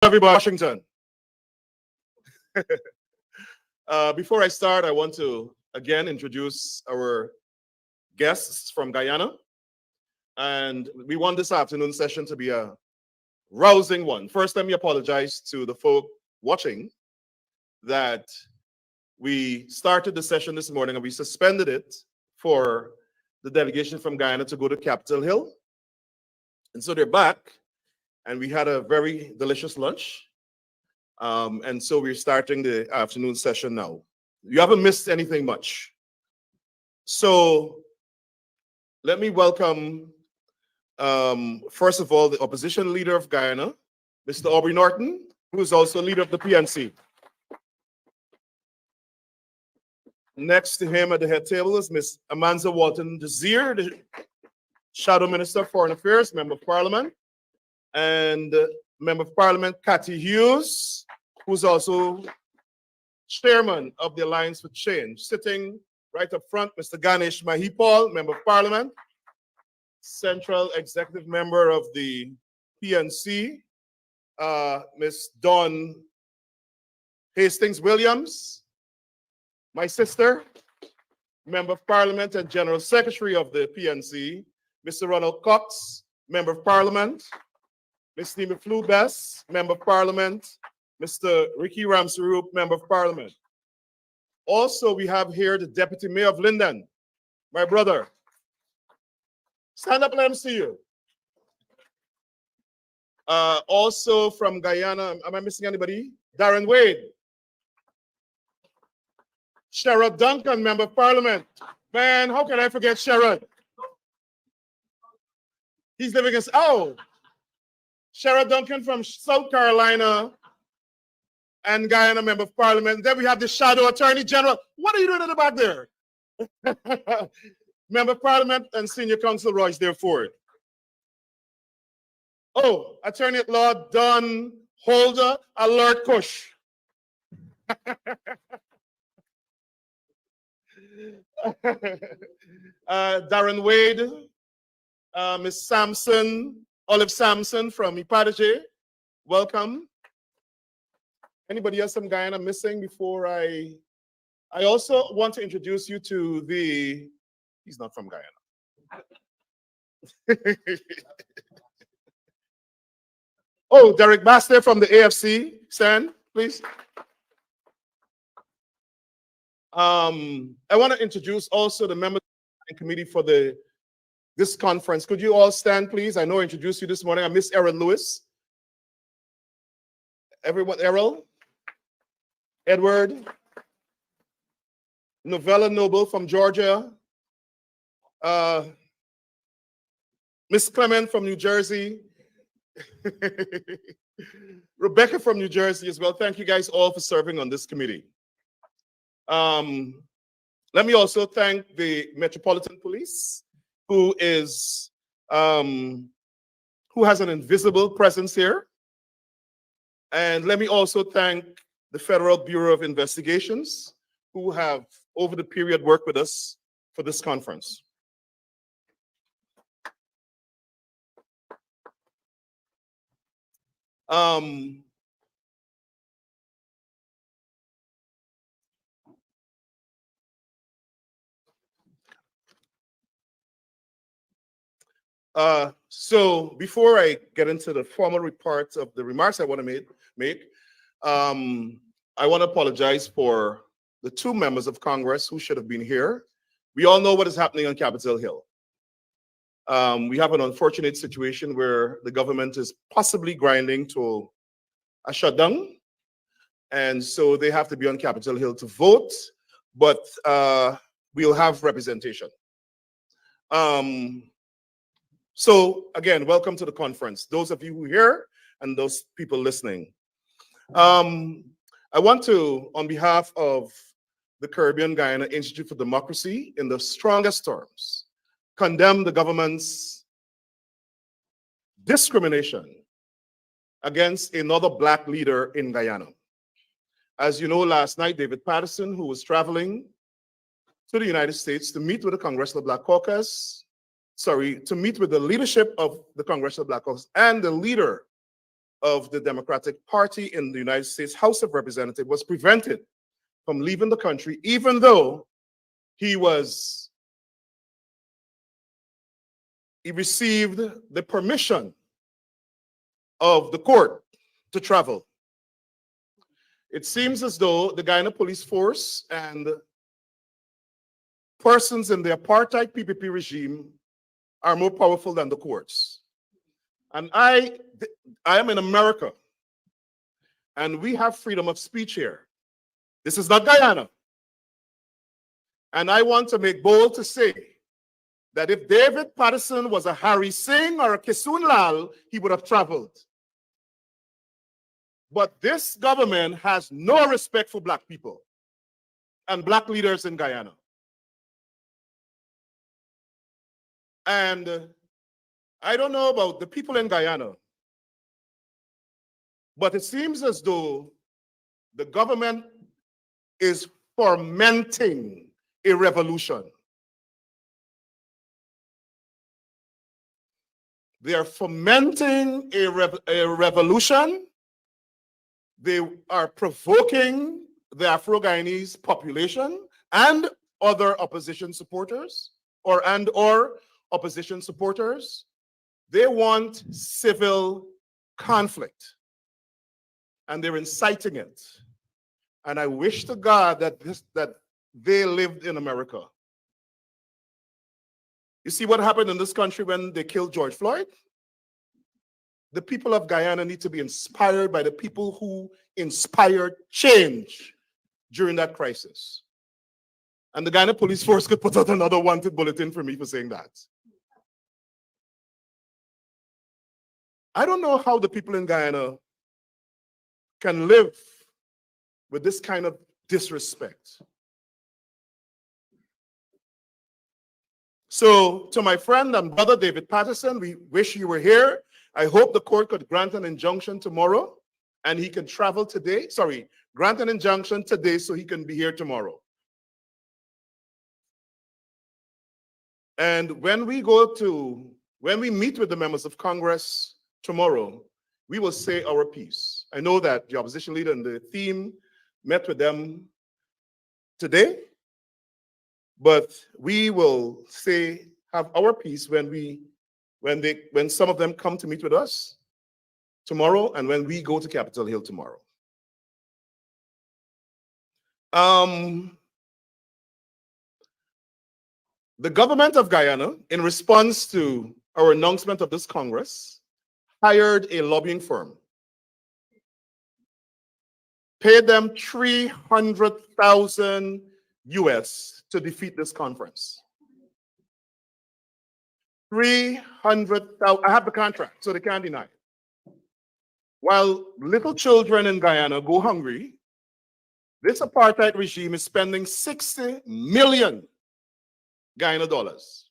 Everybody, Washington. Before I start, I want to again introduce our guests from Guyana. And we want this afternoon session to be a rousing one. First, let me apologize to the folk watching that we started the session this morning and we suspended it for the delegation from Guyana to go to Capitol Hill. And so they're back, and we had a very delicious lunch. And so we're starting the afternoon session now. You haven't missed anything much. So let me welcome, first of all, the opposition leader of Guyana, Mr. Aubrey Norton, who is also leader of the PNC. Next to him at the head table is Ms. Amanza Walton Desir, the Shadow Minister of Foreign Affairs, Member of Parliament, and Member of Parliament Cathy Hughes, who's also chairman of the Alliance for Change. Sitting right up front, Mr. Ganesh Mahipal, Member of Parliament, Central Executive Member of the PNC, Ms. Dawn Hastings Williams, my sister, Member of Parliament and General Secretary of the PNC, Mr. Ronald Cox, Member of Parliament, Ms. Nima Flubes, Member of Parliament, Mr. Ricky Ramsaroop, Member of Parliament. Also, we have here the Deputy Mayor of Linden, my brother. Stand up and let him see you. Also from Guyana, am I missing anybody? Darren Wade. Sherrod Duncan, Member of Parliament. Man, how can I forget Sherrod? He's living in, Sherrod Duncan from South Carolina and Guyana, Member of Parliament. Then we have the Shadow Attorney General. What are you doing in the back there? Member of Parliament and Senior Counsel Royce Ford. Oh, Attorney at Law Don Holder Alert Kush. Darren Wade, Ms. Sampson, Olive Sampson from Ipadije, welcome. Anybody else from Guyana missing before I also want to introduce you to he's not from Guyana. Oh, Derek Baster from the AFC, stand, please. I want to introduce also the members of the committee for this conference. Could you all stand, please? I know I introduced you this morning. I miss Errol Lewis. Everyone, Errol, Edward, Novella Noble from Georgia, Miss Clement from New Jersey, Rebecca from New Jersey as well. Thank you guys all for serving on this committee. Let me also thank the Metropolitan Police, who has an invisible presence here. And let me also thank the Federal Bureau of Investigations, who have, over the period, worked with us for this conference. So before I get into the formal reports of the remarks I want to make, I want to apologize for the two members of Congress who should have been here. We all know what is happening on Capitol Hill. We have an unfortunate situation where the government is possibly grinding to a shutdown, and so they have to be on Capitol Hill to vote, but we'll have representation. So again, welcome to the conference, those of you who are here and those people listening. I want to, on behalf of the Caribbean Guyana Institute for Democracy, in the strongest terms, condemn the government's discrimination against another Black leader in Guyana. As you know, last night, David Patterson, who was traveling to the United States to meet with the Congressional Black Caucus, to meet with the leadership of the Congressional Black Caucus and the leader of the Democratic Party in the United States House of Representatives was prevented from leaving the country, even though he received the permission of the court to travel. It seems as though the Guyana police force and persons in the apartheid PPP regime are more powerful than the courts. And I am in America, and we have freedom of speech here. This is not Guyana. And I want to make bold to say that if David Patterson was a Harry Singh or a Kisun Lal, he would have traveled. But this government has no respect for Black people and Black leaders in Guyana. And I don't know about the people in Guyana, but it seems as though the government is fomenting a revolution. They are fomenting a revolution. They are provoking the Afro-Guyanese population and other opposition supporters or opposition supporters. They want civil conflict, and they're inciting it. And I wish to God that they lived in America. You see what happened in this country when they killed George Floyd? The people of Guyana need to be inspired by the people who inspired change during that crisis. And the Guyana police force could put out another wanted bulletin for me for saying that. I don't know how the people in Guyana can live with this kind of disrespect. So to my friend and brother David Patterson, we wish you were here. I hope the court could grant an injunction tomorrow and he can travel today. Sorry, grant an injunction today so he can be here tomorrow. And when we meet with the members of Congress tomorrow, we will say our piece. I know that the opposition leader and the theme met with them today, but we will have our piece when some of them come to meet with us tomorrow and when we go to Capitol Hill tomorrow. The government of Guyana, in response to our announcement of this Congress, hired a lobbying firm, paid them $300,000 US to defeat this conference. 300,000. I have the contract, so they can't deny it. While little children in Guyana go hungry, this apartheid regime is spending 60 million Guyana dollars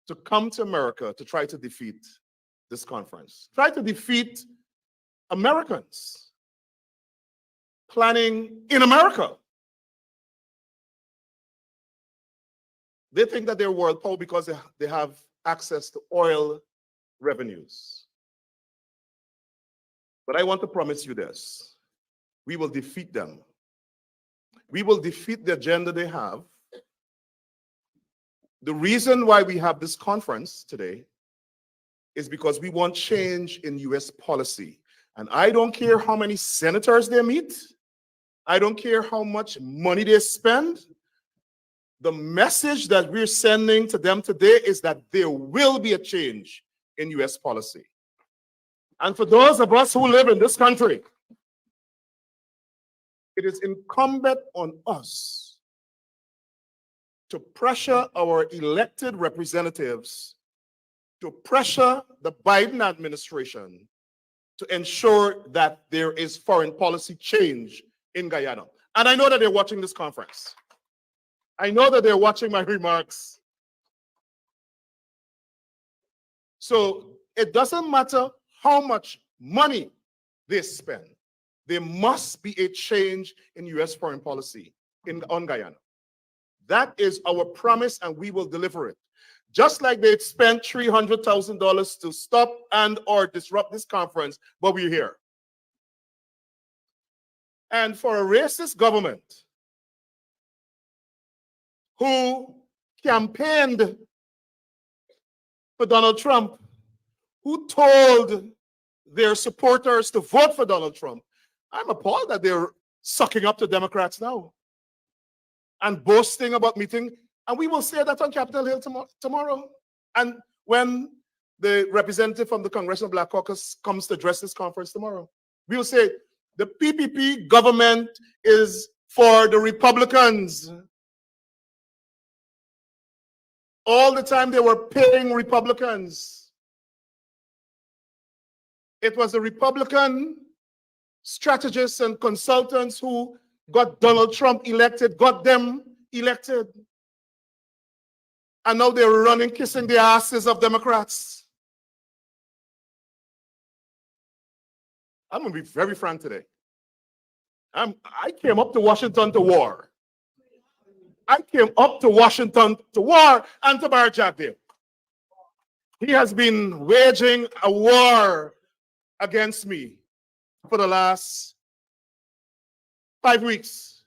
to come to America to try to defeat this conference. Try to defeat Americans planning in America. They think that they're world power because they have access to oil revenues. But I want to promise you this. We will defeat them. We will defeat the agenda they have. The reason why we have this conference today is because we want change in US policy. And I don't care how many senators they meet. I don't care how much money they spend. The message that we're sending to them today is that there will be a change in US policy. And for those of us who live in this country, it is incumbent on us to pressure our elected representatives, to pressure the Biden administration to ensure that there is foreign policy change in Guyana. And I know that they're watching this conference. I know that they're watching my remarks. So it doesn't matter how much money they spend. There must be a change in US foreign policy on Guyana. That is our promise, and we will deliver it. just like they spent $300,000 to stop and or disrupt this conference, but we're here. And for a racist government who campaigned for Donald Trump, who told their supporters to vote for Donald Trump, I'm appalled that they're sucking up to Democrats now and boasting about meeting. And we will say that on Capitol Hill tomorrow. And when the representative from the Congressional Black Caucus comes to address this conference tomorrow, we will say the PPP government is for the Republicans. All the time they were paying Republicans. It was the Republican strategists and consultants who got Donald Trump elected, got them elected. And now they're running, kissing the asses of Democrats. I'm going to be very frank today. I came up to Washington to war. I came up to Washington to war and to Bar Jagdeo. He has been waging a war against me for the last 5 weeks.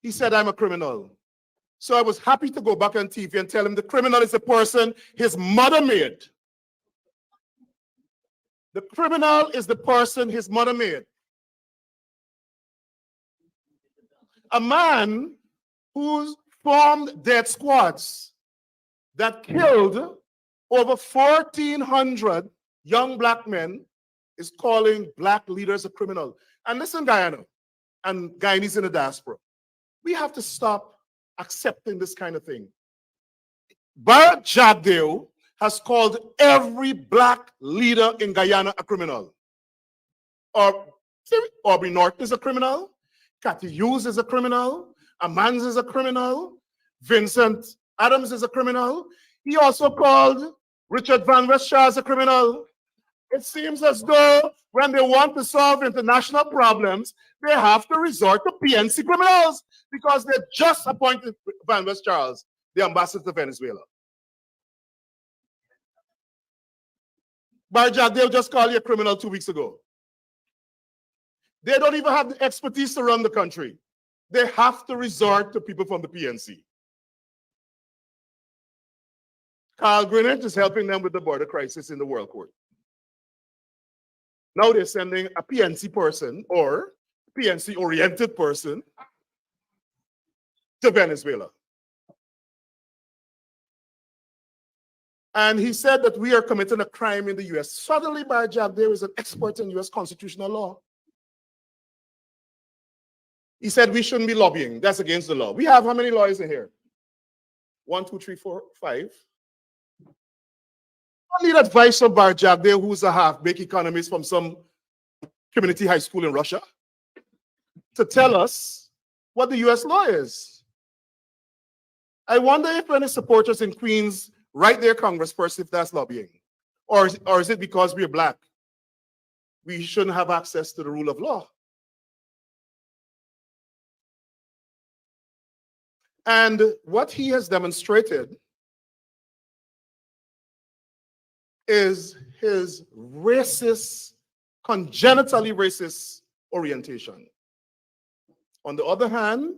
He said I'm a criminal. So I was happy to go back on TV and tell him the criminal is the person his mother made. The criminal is the person his mother made. A man who formed death squads that killed over 1,400 young black men is calling black leaders a criminal. And listen, Guyana and Guyanese in the diaspora, we have to stop accepting this kind of thing. Bar Jagdeo has called every black leader in Guyana a criminal. Aubrey Norton is a criminal. Cathy Hughes is a criminal. Amans is a criminal. Vincent Adams is a criminal. He also called Richard Van Westshire as a criminal. It seems as though when they want to solve international problems, they have to resort to PNC criminals because they just appointed Van Westshire, the ambassador to Venezuela. Bar Jagdeo just called you a criminal 2 weeks ago. They don't even have the expertise to run the country. They have to resort to people from the PNC. Carl Greenwich is helping them with the border crisis in the World Court. Now they're sending a PNC person or PNC-oriented person to Venezuela. And he said that we are committing a crime in the US. Suddenly, Bar Jagdeo is an expert in US constitutional law. He said we shouldn't be lobbying. That's against the law. We have how many lawyers in here? 1, 2, 3, 4, 5. I need advice from Bar Jagdeo, who's a half-baked economist from some community high school in Russia, to tell us what the US law is. I wonder if any supporters in Queens write their congressperson if that's lobbying. Or is it because we're black? We shouldn't have access to the rule of law. And what he has demonstrated is his racist, congenitally racist orientation. On the other hand,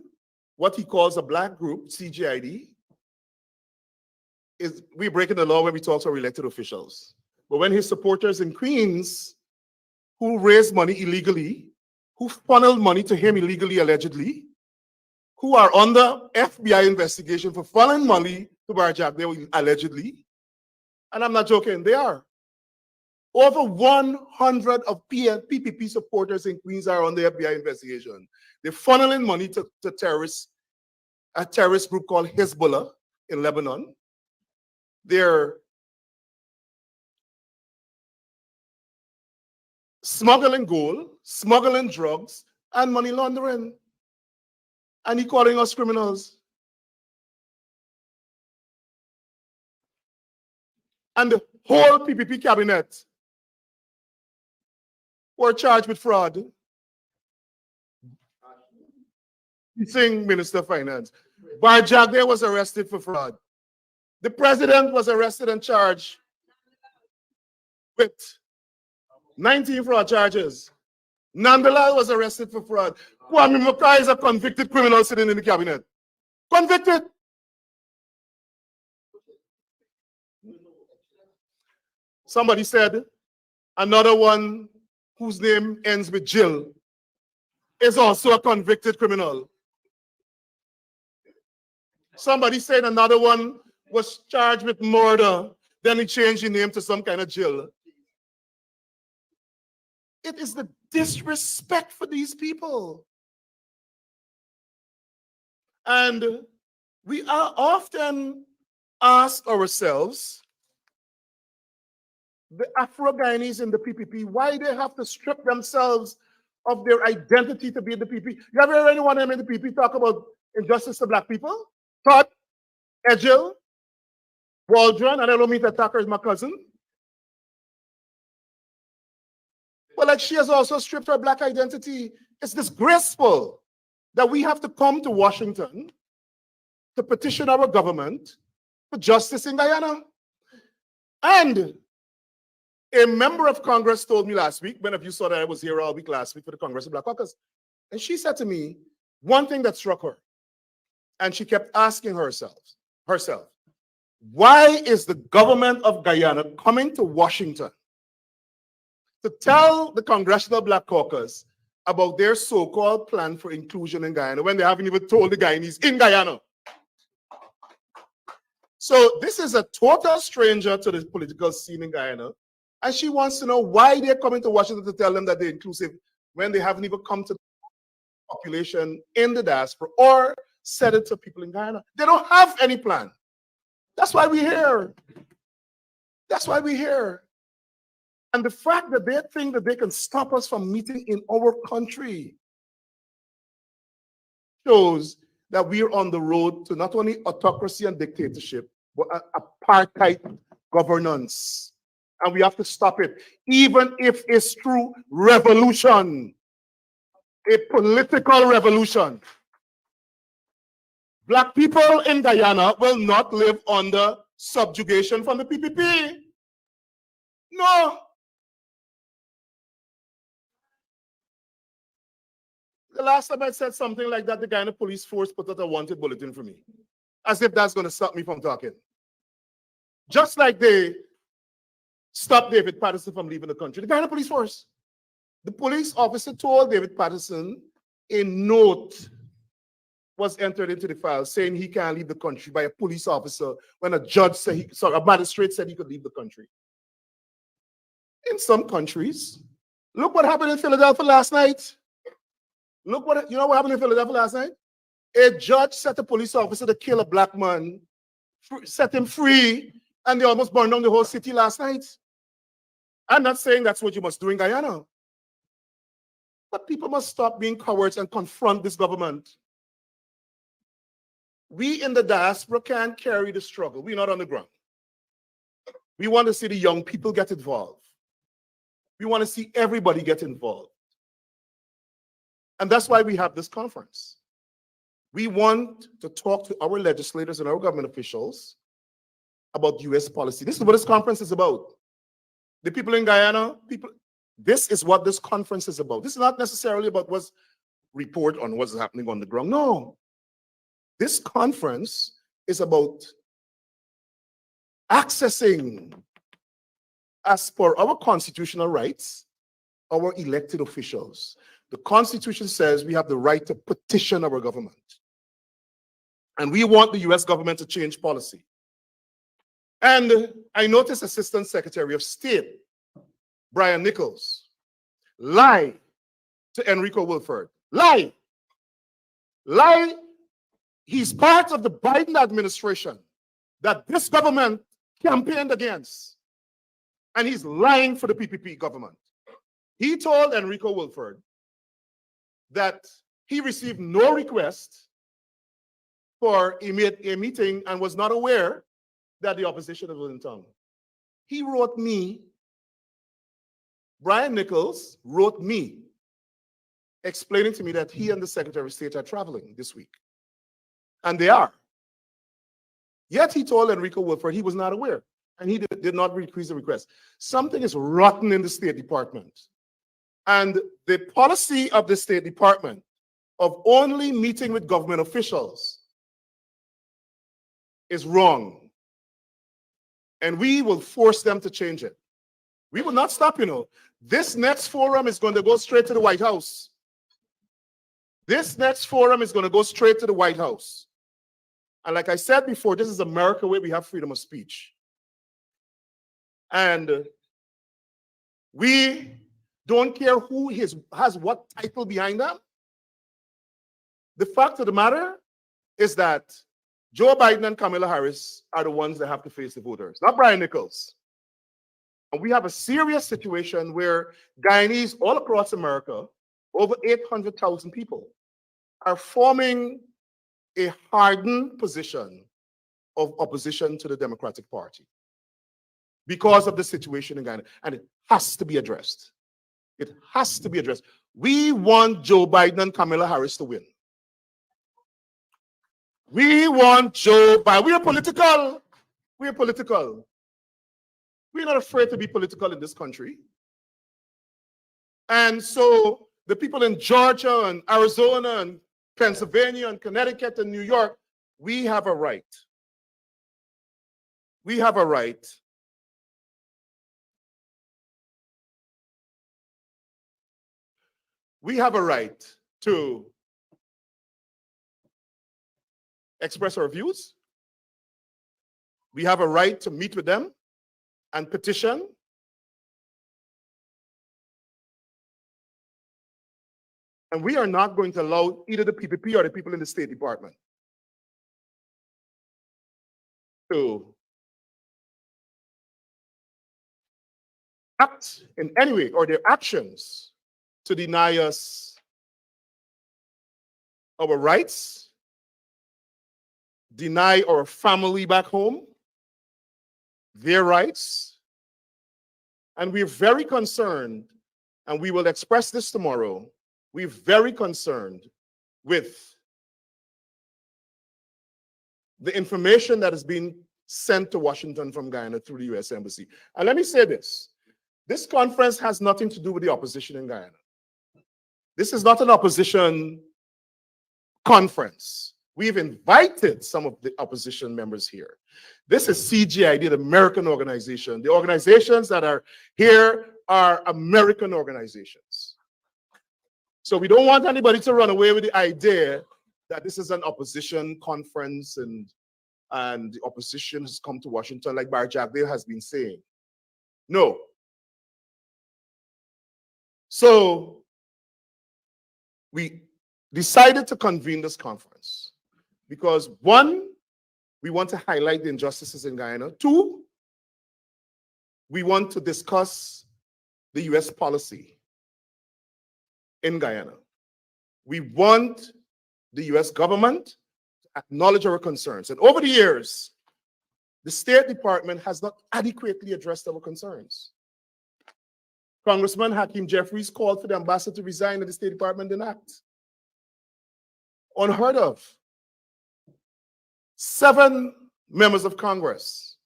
what he calls a black group, CGID, is we're breaking the law when we talk to our elected officials. But when his supporters in Queens, who raised money illegally, who funneled money to him illegally, allegedly, who are under FBI investigation for funneling money to Bar Jagdeo, allegedly, and I'm not joking, they are. Over 100 of PPP supporters in Queens are on the FBI investigation. They're funneling money to terrorists, a terrorist group called Hezbollah in Lebanon. They're smuggling gold, smuggling drugs, and money laundering. And he calling us criminals. And the whole PPP cabinet were charged with fraud. He's saying Minister of Finance. Bar Jagdeo was arrested for fraud. The president was arrested and charged with 19 fraud charges. Nandalal was arrested for fraud. Kwame Mukai is a convicted criminal sitting in the cabinet. Convicted. Somebody said another one whose name ends with Jill is also a convicted criminal. Somebody said another one was charged with murder, then he changed his name to some kind of Jill. It is the disrespect for these people. And we are often asked ourselves, the Afro-Guyanese in the PPP, why they have to strip themselves of their identity to be in the PPP. You ever heard anyone in the PPP talk about injustice to black people? Todd, Edgel, Waldron, and I don't mean that Tucker is my cousin. But like she has also stripped her black identity. It's disgraceful that we have to come to Washington to petition our government for justice in Guyana. And a member of Congress told me last week, many of you saw that I was here all week last week for the Congress of Black Caucus, and she said to me one thing that struck her, and she kept asking herself, why is the government of Guyana coming to Washington to tell the Congressional Black Caucus about their so-called plan for inclusion in Guyana when they haven't even told the Guyanese in Guyana? So this is a total stranger to the political scene in Guyana, and she wants to know why they're coming to Washington to tell them that they're inclusive when they haven't even come to the population in the diaspora or said it to people in Guyana. They don't have any plan. That's why we're here. That's why we're here. And the fact that they think that they can stop us from meeting in our country shows that we're on the road to not only autocracy and dictatorship, but apartheid governance. And we have to stop it, even if it's through revolution, a political revolution. Black people in Guyana will not live under subjugation from the PPP. No. The last time I said something like that, the Guyana police force put out a wanted bulletin for me, as if that's going to stop me from talking. Just like they stopped David Patterson from leaving the country. The Guyana police force. The police officer told David Patterson a note was entered into the file saying he can't leave the country by a police officer when a judge said a magistrate said he could leave the country. In some countries, look what happened in Philadelphia last night. Look what, you know what happened in Philadelphia last night? A judge set a police officer to kill a black man, set him free, and they almost burned down the whole city last night. I'm not saying that's what you must do in Guyana. But people must stop being cowards and confront this government. We in the diaspora can't carry the struggle. We're not on the ground. We want to see the young people get involved. We want to see everybody get involved. And that's why we have this conference. We want to talk to our legislators and our government officials about US policy. This is what this conference is about. The people in Guyana, this is what this conference is about. This is not necessarily about what's report on what's happening on the ground. No. This conference is about accessing, as per our constitutional rights, our elected officials. The Constitution says we have the right to petition our government. And we want the US government to change policy. And I noticed Assistant Secretary of State, Brian Nichols, lie to Enrico Wilford. Lie. He's part of the Biden administration that this government campaigned against. And he's lying for the PPP government. He told Enrico Wilford that he received no request for a meeting and was not aware that the opposition was in town. He wrote me, Brian Nichols wrote me, explaining to me that he and the Secretary of State are traveling this week. And they are. Yet he told Enrico Wilford he was not aware, and he did not increase the request. Something is rotten in the State Department. And the policy of the State Department of only meeting with government officials is wrong. And we will force them to change it. We will not stop, you know. This next forum is going to go straight to the White House. This next forum is going to go straight to the White House. And like I said before, this is America where we have freedom of speech. And we don't care who has what title behind them. The fact of the matter is that Joe Biden and Kamala Harris are the ones that have to face the voters, not Brian Nichols. And we have a serious situation where Guyanese all across America, over 800,000 people, are forming a hardened position of opposition to the Democratic Party because of the situation in Guyana. And it has to be addressed. It has to be addressed. We want Joe Biden and Kamala Harris to win. We want Joe Biden. We are political. We are political. We're not afraid to be political in this country. And so the people in Georgia and Arizona and Pennsylvania and Connecticut and New York, we have a right. We have a right to express our views. We have a right to meet with them and petition. And we are not going to allow either the PPP or the people in the State Department to act in any way, or their actions to deny us our rights, deny our family back home their rights. And we're very concerned, and we will express this tomorrow, we're very concerned with the information that has been sent to Washington from Guyana through the U.S. Embassy. And let me say this. This conference has nothing to do with the opposition in Guyana. This is not an opposition conference. We've invited some of the opposition members here. This is CGID, the American organization. The organizations that are here are American organizations. So we don't want anybody to run away with the idea that this is an opposition conference and the opposition has come to Washington like Barry Jagdale has been saying. No. So we decided to convene this conference because, one, we want to highlight the injustices in Guyana. Two, we want to discuss the U.S. policy in Guyana. We want the U.S. government to acknowledge our concerns. And over the years, the State Department has not adequately addressed our concerns. Congressman Hakeem Jeffries called for the ambassador to resign, and the State Department didn't act. Unheard of. 7 members of Congress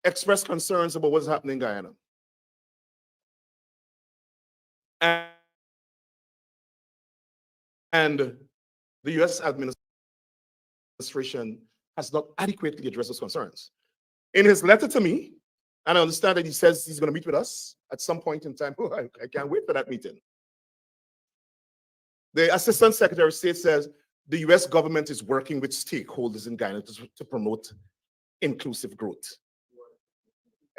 expressed concerns about what's happening in Guyana. And the U.S. administration has not adequately addressed those concerns. In his letter to me, and I understand that he says he's going to meet with us at some point in time. Oh, I can't wait for that meeting. The Assistant Secretary of State says the U.S. government is working with stakeholders in Guyana to promote inclusive growth.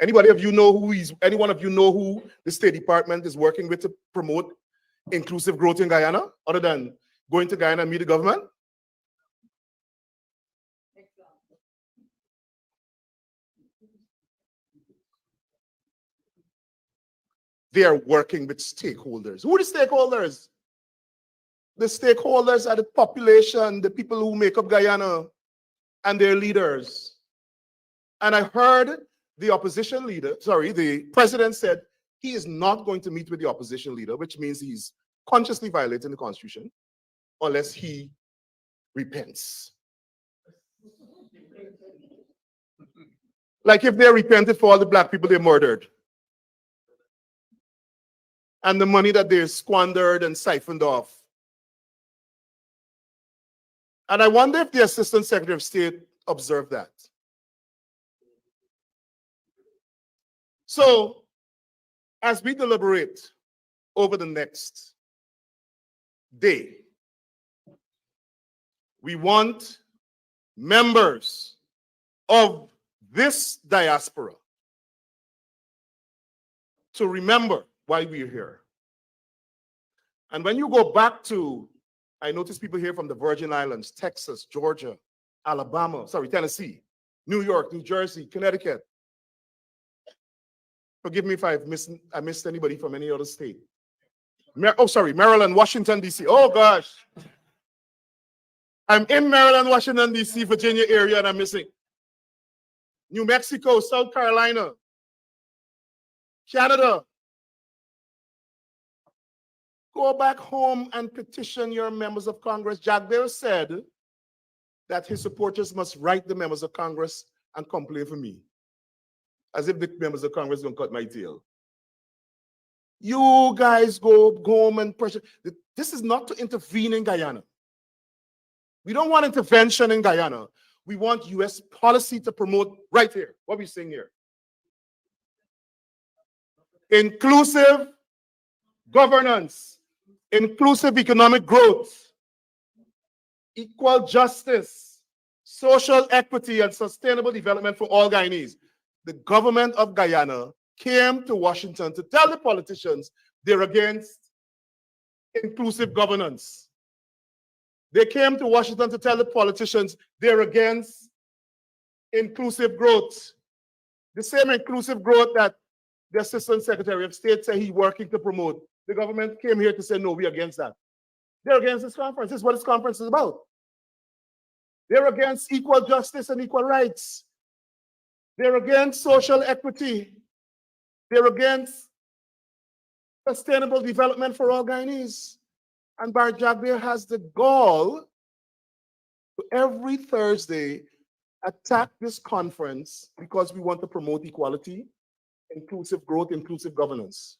Anyone of you know who the State Department is working with to promote inclusive growth in Guyana, other than going to Guyana and meet the government? They are working with stakeholders. Who are the stakeholders? The stakeholders are the population, the people who make up Guyana, and their leaders. And I heard the president said he is not going to meet with the opposition leader, which means he's consciously violating the Constitution unless he repents. Like if they repented for all the black people they murdered and the money that they squandered and siphoned off. And I wonder if the Assistant Secretary of State observed that. So, as we deliberate over the next day, we want members of this diaspora to remember why we're here. And when you go back to, I notice people here from the Virgin Islands, Texas, Georgia, Tennessee, New York, New Jersey, Connecticut. Forgive me if I missed anybody from any other state. Maryland, Washington, D.C. Oh, gosh. I'm in Maryland, Washington, D.C., Virginia area, and I'm missing New Mexico, South Carolina, Canada. Go back home and petition your members of Congress. Jack Bell said that his supporters must write the members of Congress and complain for me. As if the members of Congress don't cut my tail. You guys go home and pressure. This is not to intervene in Guyana. We don't want intervention in Guyana. We want U.S. policy to promote right here, what we're saying here. Inclusive governance, inclusive economic growth, equal justice, social equity, and sustainable development for all Guyanese. The government of Guyana came to Washington to tell the politicians they're against inclusive governance. They came to Washington to tell the politicians they're against inclusive growth. The same inclusive growth that the Assistant Secretary of State said he's working to promote. The government came here to say, no, we're against that. They're against this conference. This is what this conference is about. They're against equal justice and equal rights. They're against social equity. They're against sustainable development for all Guyanese. And Bar Jagbe has the goal to every Thursday attack this conference because we want to promote equality, inclusive growth, inclusive governance.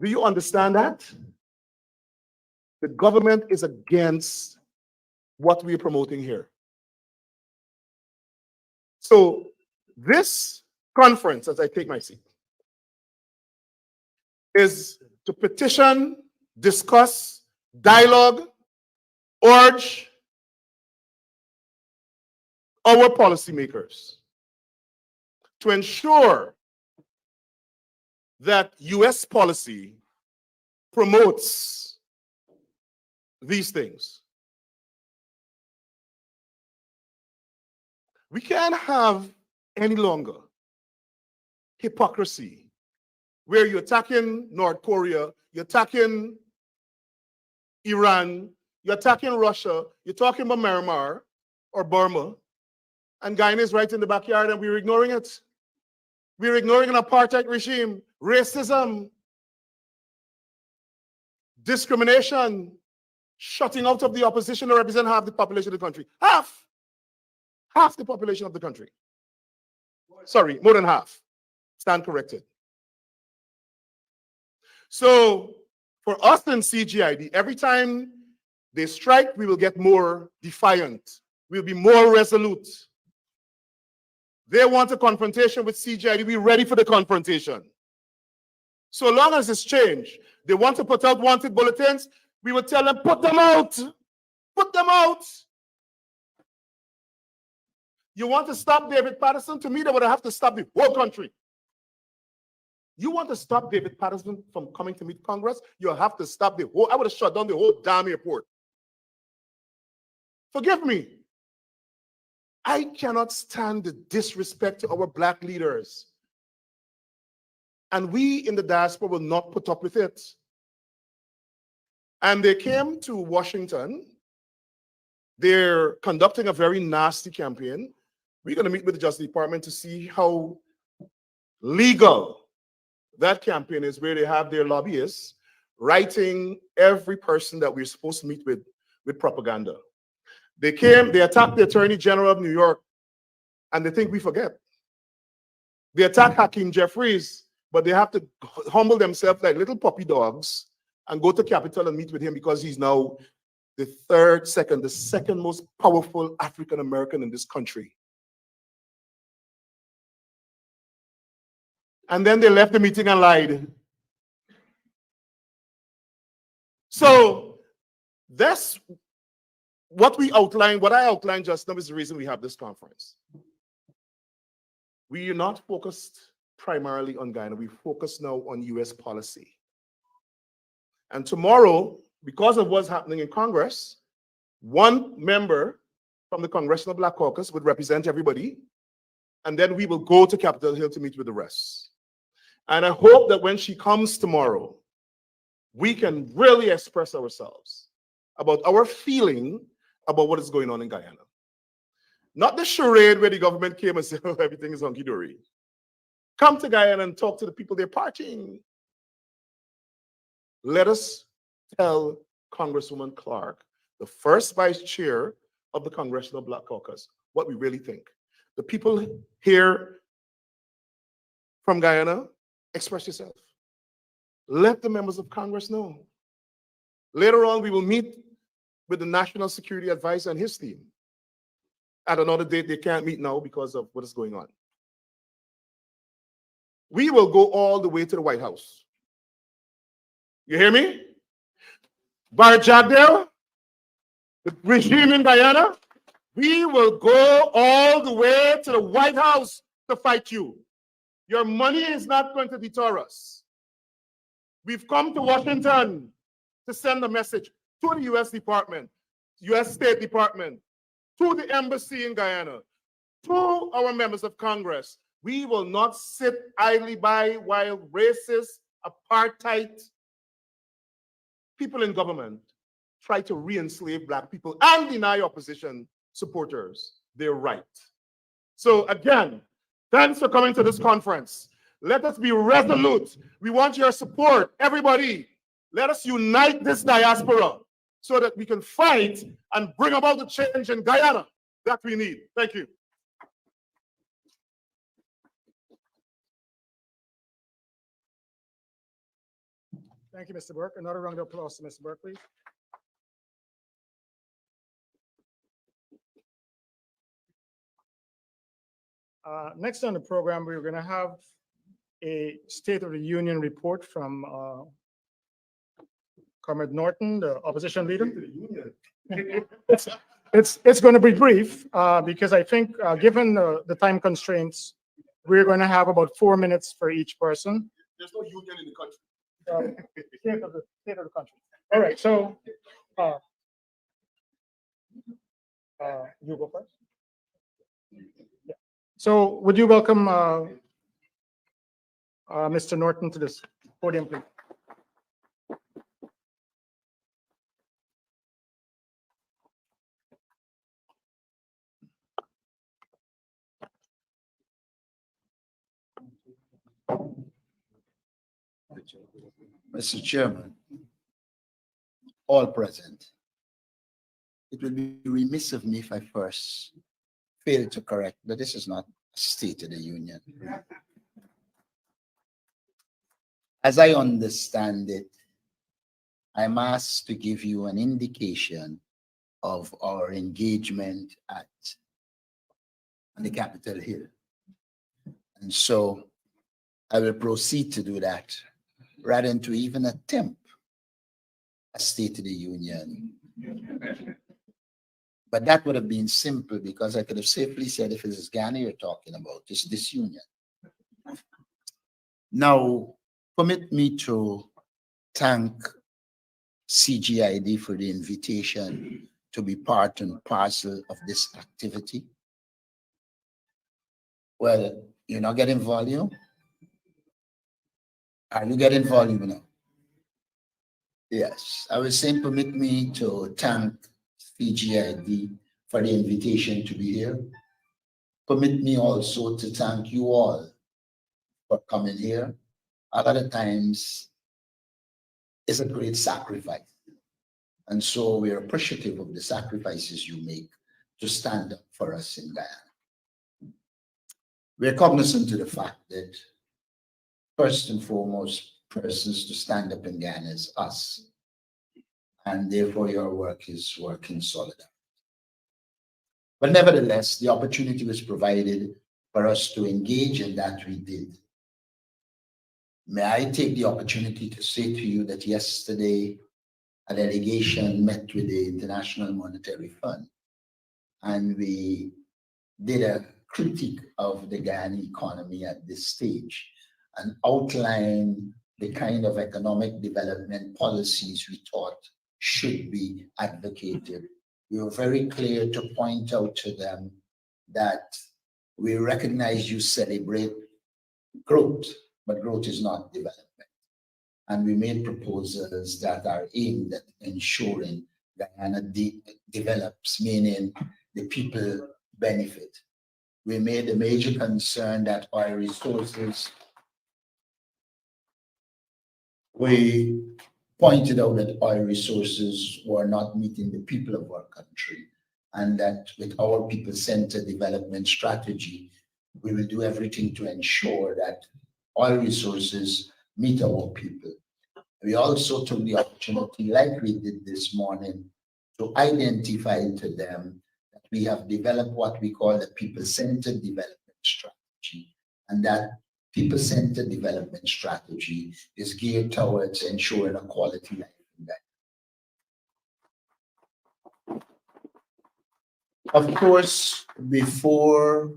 Do you understand that? The government is against what we're promoting here. So this conference, as I take my seat, is to petition, discuss, dialogue, urge our policymakers to ensure that U.S. policy promotes these things. We can't have any longer hypocrisy where you're attacking North Korea, you're attacking Iran, you're attacking Russia, you're talking about Myanmar or Burma, and Guyana is right in the backyard and we're ignoring it. We're ignoring an apartheid regime, racism, discrimination, shutting out of the opposition to represent half the population of the country. Half the population of the country. Sorry, more than half. Stand corrected. So for us in CGID, every time they strike, we will get more defiant. We'll be more resolute. They want a confrontation with CGID. We're ready for the confrontation. So long as it's changed, they want to put out wanted bulletins, we will tell them, put them out. Put them out. You want to stop David Patterson? To me, they would have to stop the whole country. You want to stop David Patterson from coming to meet Congress? You have to stop the whole, I would have shut down the whole damn airport. Forgive me. I cannot stand the disrespect to our black leaders. And we in the diaspora will not put up with it. And they came to Washington. They're conducting a very nasty campaign. We're going to meet with the Justice Department to see how legal that campaign is, where they have their lobbyists writing every person that we're supposed to meet with propaganda. They attacked the Attorney General of New York And they think we forget. They attack Hakeem Jeffries, but they have to humble themselves like little puppy dogs and go to Capitol and meet with him because he's now the second most powerful African American in this country. And then they left the meeting and lied. So that's what we outlined, what I outlined just now is the reason we have this conference. We are not focused primarily on Guyana. We focus now on US policy. And tomorrow, because of what's happening in Congress, one member from the Congressional Black Caucus would represent everybody, and then we will go to Capitol Hill to meet with the rest. And I hope that when she comes tomorrow, we can really express ourselves about our feeling about what is going on in Guyana. Not the charade where the government came and said, oh, everything is hunky-dory. Come to Guyana and talk to the people they're partying. Let us tell Congresswoman Clark, the first vice chair of the Congressional Black Caucus, what we really think. The people here from Guyana, express yourself. Let the members of Congress know. Later on, we will meet with the National Security Advisor and his team. At another date, they can't meet now because of what is going on. We will go all the way to the White House. You hear me? Bar Jagdale, the regime in Guyana, we will go all the way to the White House to fight you. Your money is not going to deter us. We've come to Washington to send a message to the US Department, US State Department, to the embassy in Guyana, to our members of Congress. We will not sit idly by while racist, apartheid people in government try to re-enslave Black people and deny opposition supporters their right. So again, thanks for coming to this conference. Let us be resolute. We want your support, everybody. Let us unite this diaspora so that we can fight and bring about the change in Guyana that we need. Thank you. Thank you, Mr. Burke. Another round of applause to Mr. Burke, please. Next on the program, we're going to have a State of the Union report from Comrade Norton, the opposition leader. It's going to be brief because I think given the time constraints, we're going to have about 4 minutes for each person. There's no union in the country. State of the country. All right, so you go first. Yeah. So would you welcome Mr. Norton to this podium, please? Mr. Chairman, all present, it would be remiss of me if I first failed to correct that this is not a State of the Union. As I understand it, I'm asked to give you an indication of our engagement on the Capitol Hill. And so I will proceed to do that rather than to even attempt a State of the Union. But that would have been simple because I could have safely said, if it is Guyana you're talking about, it's this union. Now, permit me to thank CGID for the invitation to be part and parcel of this activity. Well, you're not getting volume? Are you getting volume now? Yes. I was saying, permit me to thank CGID for the invitation to be here. Permit me also to thank you all for coming here. A lot of times, it's a great sacrifice. And so we're appreciative of the sacrifices you make to stand up for us in Guyana. we're cognizant of the fact that first and foremost, persons to stand up in Ghana is us. And therefore your work is work in solidarity. But nevertheless, the opportunity was provided for us to engage in that we did. May I take the opportunity to say to you that yesterday a delegation met with the International Monetary Fund and we did a critique of the Guyana economy at this stage and outlined the kind of economic development policies we thought should be advocated. We were very clear to point out to them that we recognize you celebrate growth, but growth is not development. And we made proposals that are aimed at ensuring Guyana develops, meaning the people benefit. We made a major concern that oil resources, we pointed out that oil resources were not meeting the people of our country, and that with our people-centered development strategy, we will do everything to ensure that oil resources meet our people. We also took the opportunity, like we did this morning, to identify to them that we have developed what we call the people-centered development strategy, and that people-centered development strategy is geared towards ensuring a quality life in that. Of course, before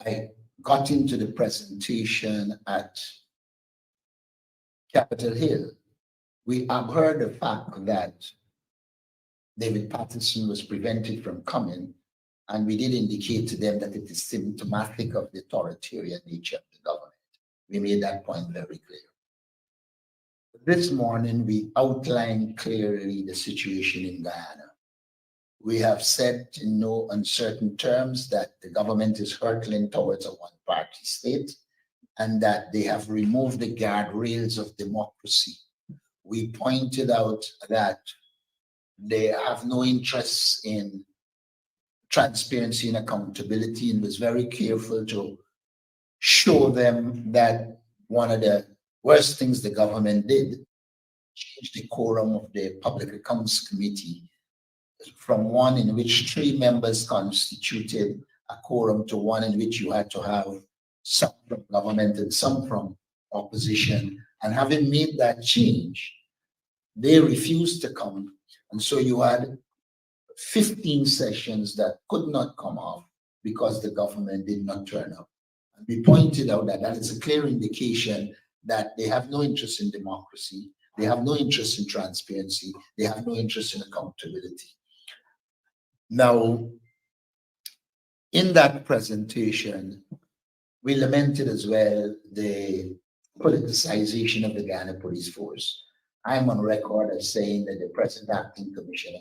I got into the presentation at Capitol Hill, we have heard the fact that David Patterson was prevented from coming, and we did indicate to them that it is symptomatic of the authoritarian nature of the government. We made that point very clear. This morning, we outlined clearly the situation in Guyana. We have said in no uncertain terms that the government is hurtling towards a one-party state and that they have removed the guardrails of democracy. We pointed out that they have no interest in transparency and accountability, and was very careful to show them that one of the worst things the government did, change the quorum of the Public Accounts Committee from one in which 3 members constituted a quorum to one in which you had to have some from government and some from opposition. And having made that change, they refused to come. And so you had 15 sessions that could not come off because the government did not turn up. And we pointed out that that is a clear indication that they have no interest in democracy, they have no interest in transparency, they have no interest in accountability. Now, in that presentation, we lamented as well the politicization of the Guyana Police Force. I'm on record as saying that the present acting commissioner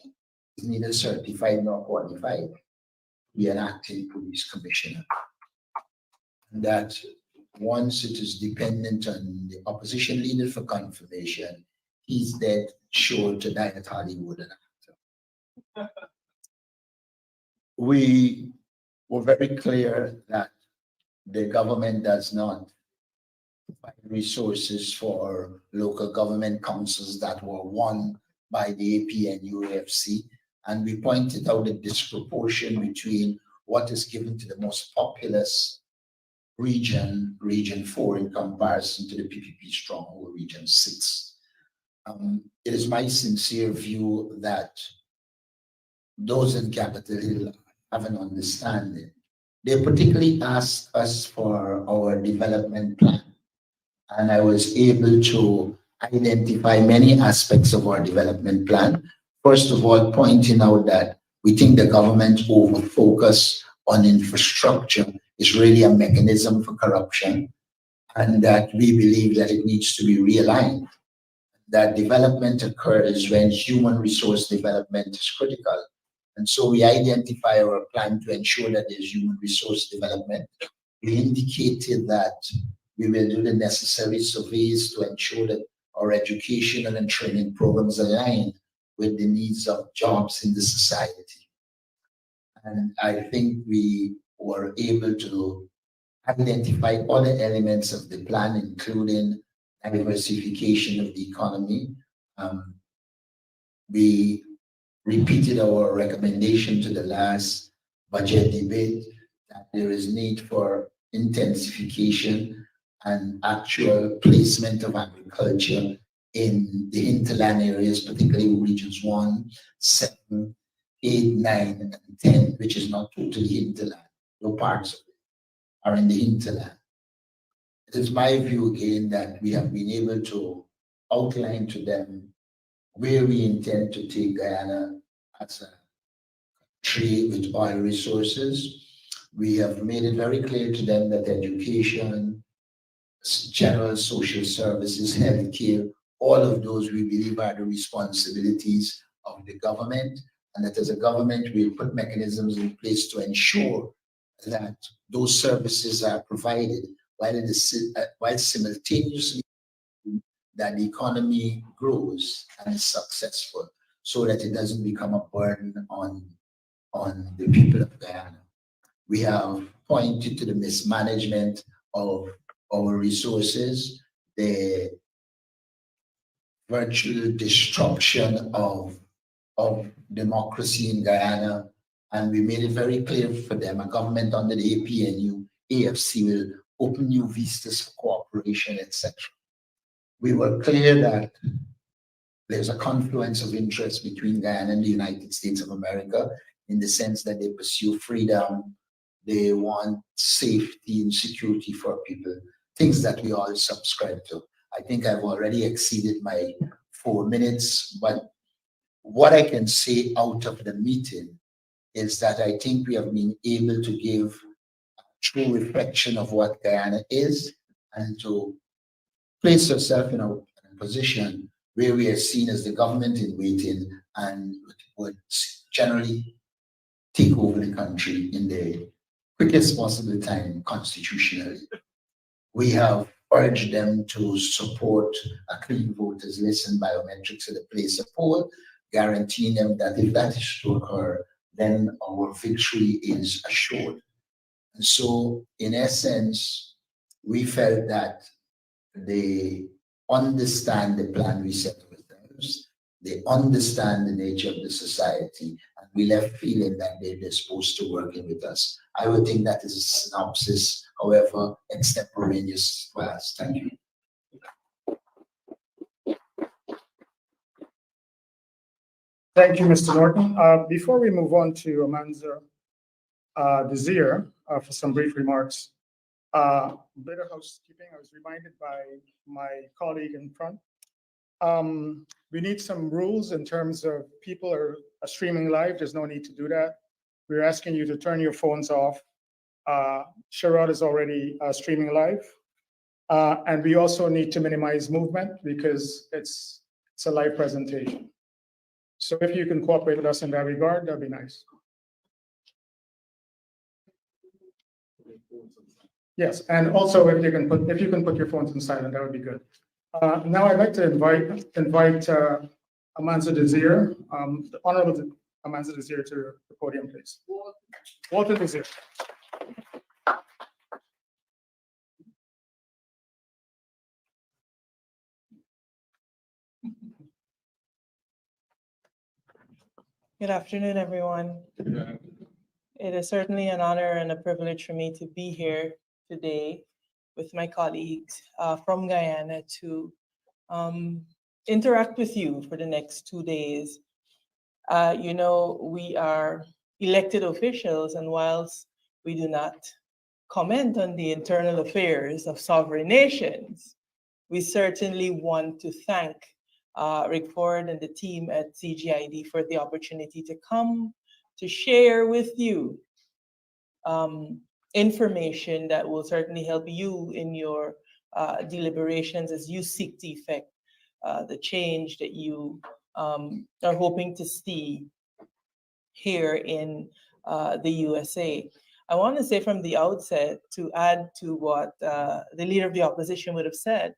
is neither certified nor qualified to be an acting police commissioner. And that once it is dependent on the opposition leader for confirmation, he's dead sure to die at Hollywood and actor. We were very clear that the government does not provide resources for local government councils that were won by the AP and UAFC. And we pointed out the disproportion between what is given to the most populous region, Region 4, in comparison to the PPP stronghold, Region 6. It is my sincere view that those in Capitol Hill have an understanding. They particularly asked us for our development plan, and I was able to identify many aspects of our development plan. First of all, pointing out that we think the government over-focus on infrastructure is really a mechanism for corruption, and that we believe that it needs to be realigned. That development occurs when human resource development is critical. And so we identify our plan to ensure that there's human resource development. We indicated that we will do the necessary surveys to ensure that our educational and training programs align with the needs of jobs in the society. And I think we were able to identify other elements of the plan, including diversification of the economy. We repeated our recommendation to the last budget debate that there is need for intensification and actual placement of agriculture in the hinterland areas, particularly regions 1, 7, 8, 9, and 10, which is not totally hinterland. No parts of it are in the hinterland. It is my view again that we have been able to outline to them where we intend to take Guyana as a trade with oil resources. We have made it very clear to them that education, general social services, healthcare, all of those we believe are the responsibilities of the government, and that as a government we put mechanisms in place to ensure that those services are provided while simultaneously that the economy grows and is successful, so that it doesn't become a burden on the people of Guyana. We have pointed to the mismanagement of our resources, the virtual destruction of democracy in Guyana, and we made it very clear for them, a government under the APNU, AFC will open new vistas for cooperation, etc. We were clear that there's a confluence of interest between Guyana and the United States of America in the sense that they pursue freedom, they want safety and security for people, things that we all subscribe to. I think I've already exceeded my 4 minutes, but what I can say out of the meeting is that I think we have been able to give a true reflection of what Guyana is and to place yourself in a position where we are seen as the government in waiting and would generally take over the country in the quickest possible time constitutionally. We have urged them to support a clean voters list and biometrics at the place of poll, guaranteeing them that if that is to occur, then our victory is assured. And so, in essence, we felt that they understand the plan we set ourselves, they understand the nature of the society, and we left feeling that they're disposed to working with us. I would think that is a synopsis, however extemporaneous for us. Thank you. Thank you, Mr. Norton. Before we move on to Amanza Desir for some brief remarks, bit of housekeeping. I was reminded by my colleague in front. We need some rules in terms of people are streaming live. There's no need to do that. We're asking you to turn your phones off. Sherrod is already streaming live. And we also need to minimize movement because it's a live presentation. So if you can cooperate with us in that regard, that'd be nice. Yes, and also if you can put your phones in silent, that would be good. Now I'd like to invite Amanza Desir, the Honorable Amanza Desir, to the podium, please. Walter Desir. Good afternoon, everyone. It is certainly an honor and a privilege for me to be here today with my colleagues from Guyana to interact with you for the next 2 days. You know, we are elected officials, and whilst we do not comment on the internal affairs of sovereign nations, we certainly want to thank Rick Ford and the team at CGID for the opportunity to come to share with you information that will certainly help you in your deliberations as you seek to effect the change that you are hoping to see here in the USA. I want to say from the outset, to add to what the leader of the opposition would have said,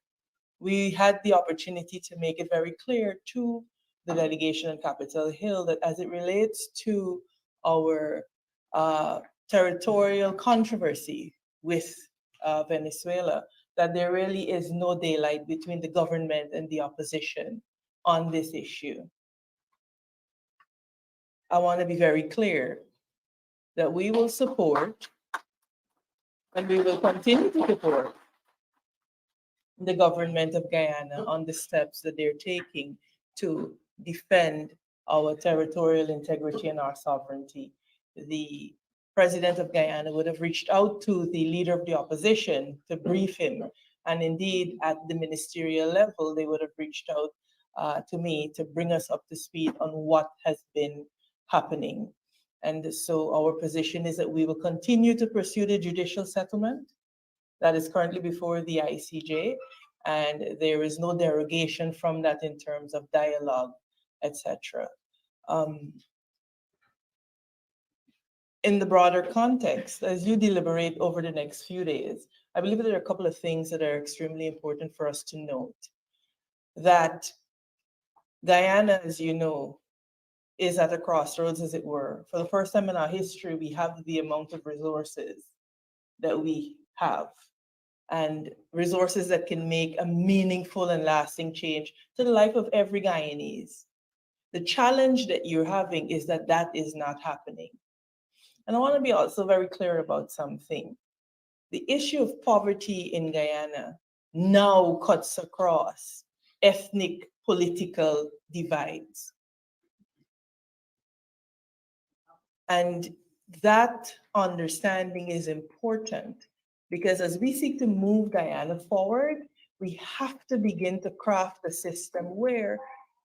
we had the opportunity to make it very clear to the delegation on Capitol Hill that as it relates to our territorial controversy with Venezuela, that there really is no daylight between the government and the opposition on this issue. I want to be very clear that we will support and we will continue to support the government of Guyana on the steps that they're taking to defend our territorial integrity and our sovereignty. The president of Guyana would have reached out to the leader of the opposition to brief him. And indeed, at the ministerial level, they would have reached out to me to bring us up to speed on what has been happening. And so our position is that we will continue to pursue the judicial settlement that is currently before the ICJ, and there is no derogation from that in terms of dialogue, etc. In the broader context, as you deliberate over the next few days, I believe that there are a couple of things that are extremely important for us to note. That Guyana, as you know, is at a crossroads, as it were. For the first time in our history, we have the amount of resources that we have, and resources that can make a meaningful and lasting change to the life of every Guyanese. The challenge that you're having is that that is not happening. And I want to be also very clear about something. The issue of poverty in Guyana now cuts across ethnic political divides. And that understanding is important because as we seek to move Guyana forward, we have to begin to craft a system where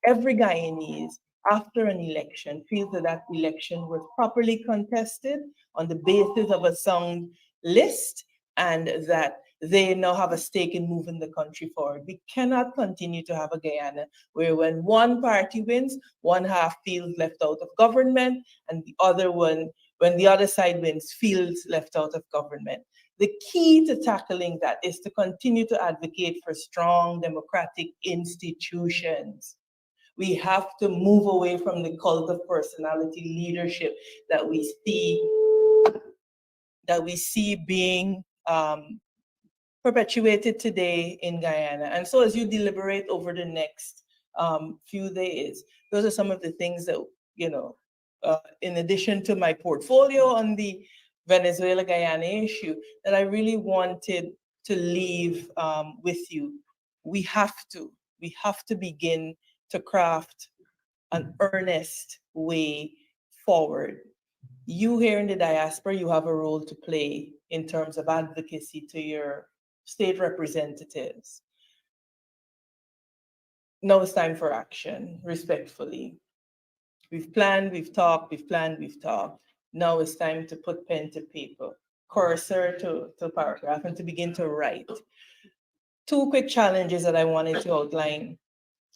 every Guyanese, after an election, feels that that election was properly contested on the basis of a sound list and that they now have a stake in moving the country forward. We cannot continue to have a Guyana where when one party wins, one half feels left out of government, and the other one, when the other side wins, feels left out of government. The key to tackling that is to continue to advocate for strong democratic institutions. We have to move away from the cult of personality leadership that we see being perpetuated today in Guyana. And so as you deliberate over the next few days, those are some of the things that, in addition to my portfolio on the Venezuela-Guyana issue, that I really wanted to leave with you. We have to begin to craft an earnest way forward. You here in the diaspora, you have a role to play in terms of advocacy to your state representatives. Now it's time for action, respectfully. We've planned, we've talked, we've planned, we've talked. Now it's time to put pen to paper, cursor to paragraph, and to begin to write. Two quick challenges that I wanted to outline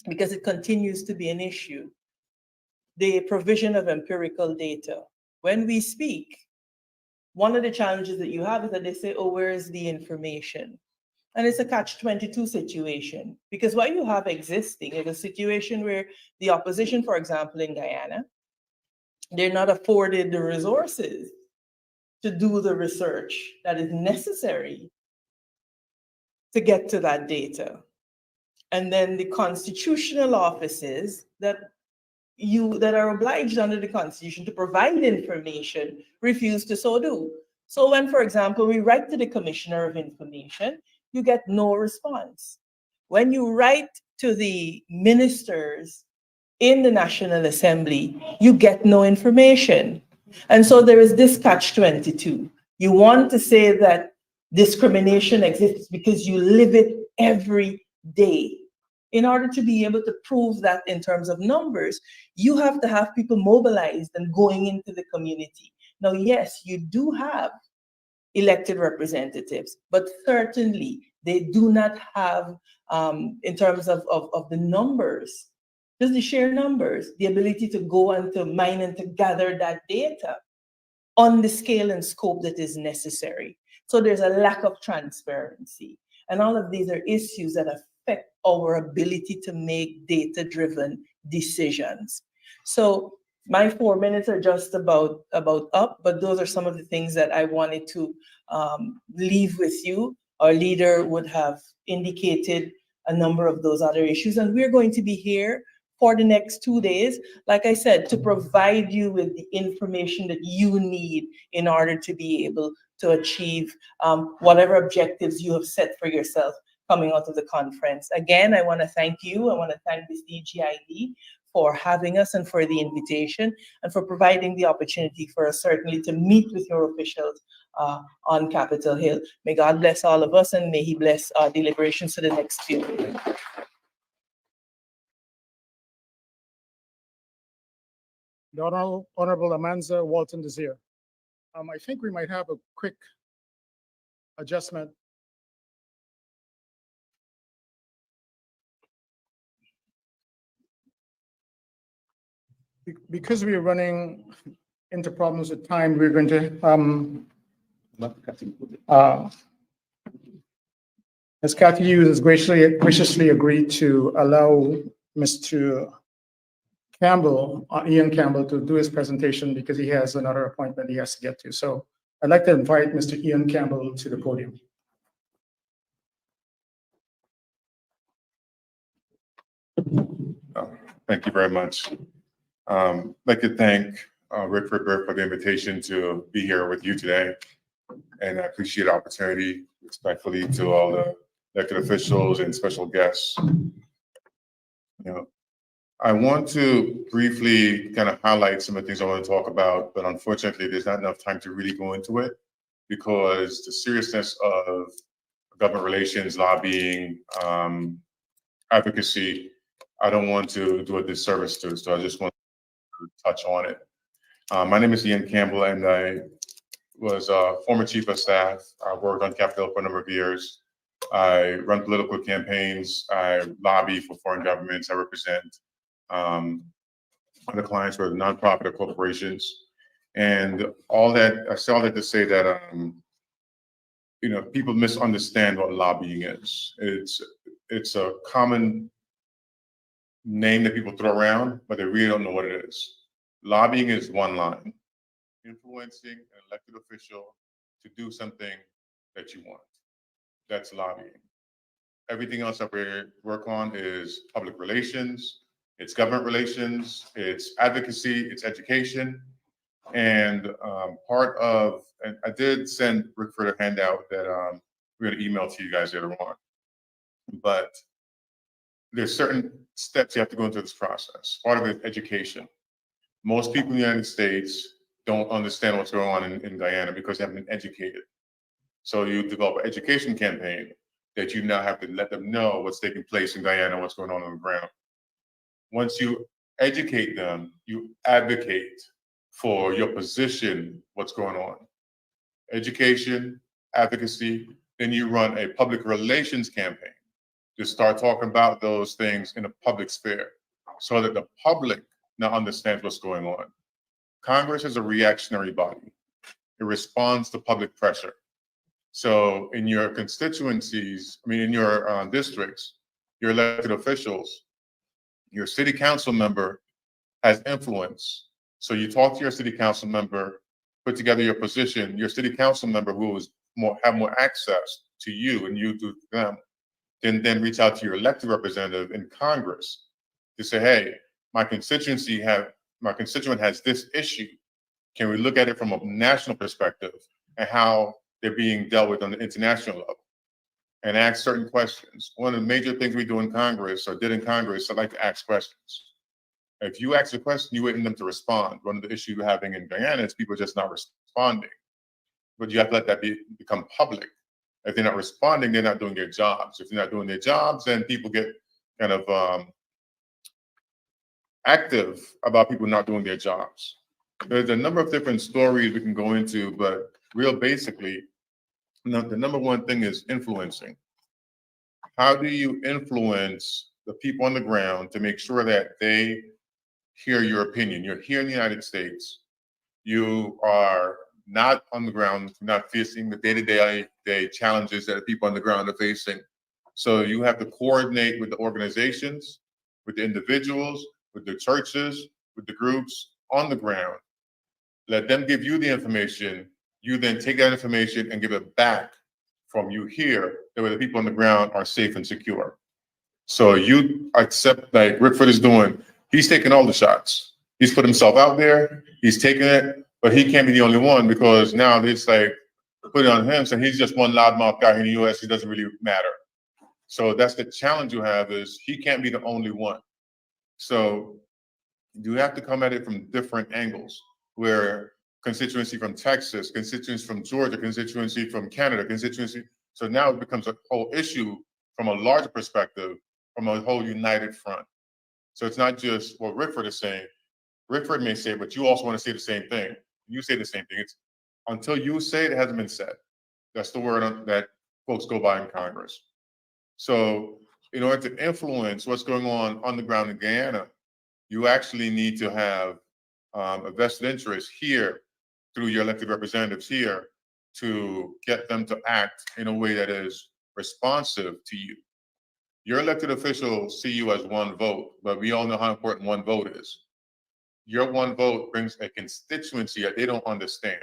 because it continues to be an issue. The provision of empirical data. When we speak, one of the challenges that you have is that they say, oh, where is the information? And it's a catch-22 situation because what you have existing is a situation where the opposition, for example, in Guyana, they're not afforded the resources to do the research that is necessary to get to that data. And then the constitutional offices that are obliged under the Constitution to provide information refuse to so do. So when, for example, we write to the Commissioner of Information, you get no response. When you write to the ministers in the National Assembly, you get no information. And so there is this catch-22. You want to say that discrimination exists because you live it every day. In order to be able to prove that in terms of numbers, you have to have people mobilized and going into the community. Now, yes, you do have elected representatives, but certainly they do not have, in terms of the numbers, just the sheer numbers, the ability to go and to mine and to gather that data on the scale and scope that is necessary. So there's a lack of transparency. And all of these are issues that affect our ability to make data-driven decisions. So My 4 minutes are just about up, but those are some of the things that I wanted to leave with you. Our leader would have indicated a number of those other issues, and we're going to be here for the next 2 days, like I said, to provide you with the information that you need in order to be able to achieve whatever objectives you have set for yourself coming out of the conference. Again, I want to thank you. I want to thank the CGID for having us and for the invitation and for providing the opportunity for us certainly to meet with your officials on Capitol Hill. May God bless all of us and may He bless our deliberations for the next few days. The Honorable Amanza Walton Desir. I think we might have a quick adjustment. Because we are running into problems with time, we're going to, as Kathy Hughes has graciously agreed to allow Mr. Campbell, Ian Campbell, to do his presentation because he has another appointment he has to get to. So I'd like to invite Mr. Ian Campbell to the podium. Thank you very much. I'd like to thank Rick Ripper for the invitation to be here with you today. And I appreciate the opportunity, respectfully, to all the elected officials and special guests. I want to briefly kind of highlight some of the things I want to talk about, but unfortunately, there's not enough time to really go into it because the seriousness of government relations, lobbying, advocacy, I don't want to do a disservice to, so I just want to touch on it. My name is Ian Campbell, and I was a former chief of staff. I worked on Capitol Hill for a number of years. I run political campaigns. I lobby for foreign governments. I represent other clients who are nonprofit or corporations. And all that, I say all that to say that, people misunderstand what lobbying is. It's a common name that people throw around, but they really don't know what it is. Lobbying is one line, influencing an elected official to do something that you want. That's lobbying. Everything else that we work on is public relations, it's government relations, it's advocacy, it's education. And and I did send Rick for a handout that we're going to email to you guys later on. But there's certain steps you have to go into this process. Part of it is education. Most people in the United States don't understand what's going on in Guyana because they haven't been educated. So you develop an education campaign that you now have to let them know what's taking place in Guyana, what's going on the ground. Once you educate them, you advocate for your position, what's going on. Education, advocacy, then you run a public relations campaign to start talking about those things in a public sphere so that the public now understands what's going on. Congress is a reactionary body. It responds to public pressure. So in your constituencies, in your districts, your elected officials, your city council member has influence. So you talk to your city council member, put together your position, your city council member who have more access to you and you to them, then reach out to your elected representative in Congress to say, hey, my constituent has this issue. Can we look at it from a national perspective and how they're being dealt with on the international level? And ask certain questions. One of the major things we do in Congress, or did in Congress, I like to ask questions. If you ask a question, you wait for them to respond. One of the issues we're having in Guyana is people just not responding. But you have to let that become public. If they're not responding, they're not doing their jobs. If they're not doing their jobs, then people get kind of active about people not doing their jobs. There's a number of different stories we can go into, but real basically, the number one thing is influencing. How do you influence the people on the ground to make sure that they hear your opinion? You're here in the United States. You are not on the ground, not facing the day-to-day challenges that people on the ground are facing. So you have to coordinate with the organizations, with the individuals, with the churches, with the groups on the ground. Let them give you the information. You then take that information and give it back from you here, that way the people on the ground are safe and secure. So you accept, like Rickford is doing, he's taking all the shots. He's put himself out there, he's taking it, but he can't be the only one, because now it's like, put it on him, so he's just one loudmouth guy in the US, it doesn't really matter. So that's the challenge you have, is he can't be the only one. So you have to come at it from different angles, where constituency from Texas, constituency from Georgia, constituency from Canada, constituency. So now it becomes a whole issue from a larger perspective, from a whole united front. So it's not just what Rickford is saying. Rickford may say, but you also want to say the same thing. You say the same thing. It's until you say it, it hasn't been said. That's the word that folks go by in Congress. So in order to influence what's going on the ground in Guyana, you actually need to have a vested interest here through your elected representatives here to get them to act in a way that is responsive to you. Your elected officials see you as one vote, but we all know how important one vote is. Your one vote brings a constituency that they don't understand.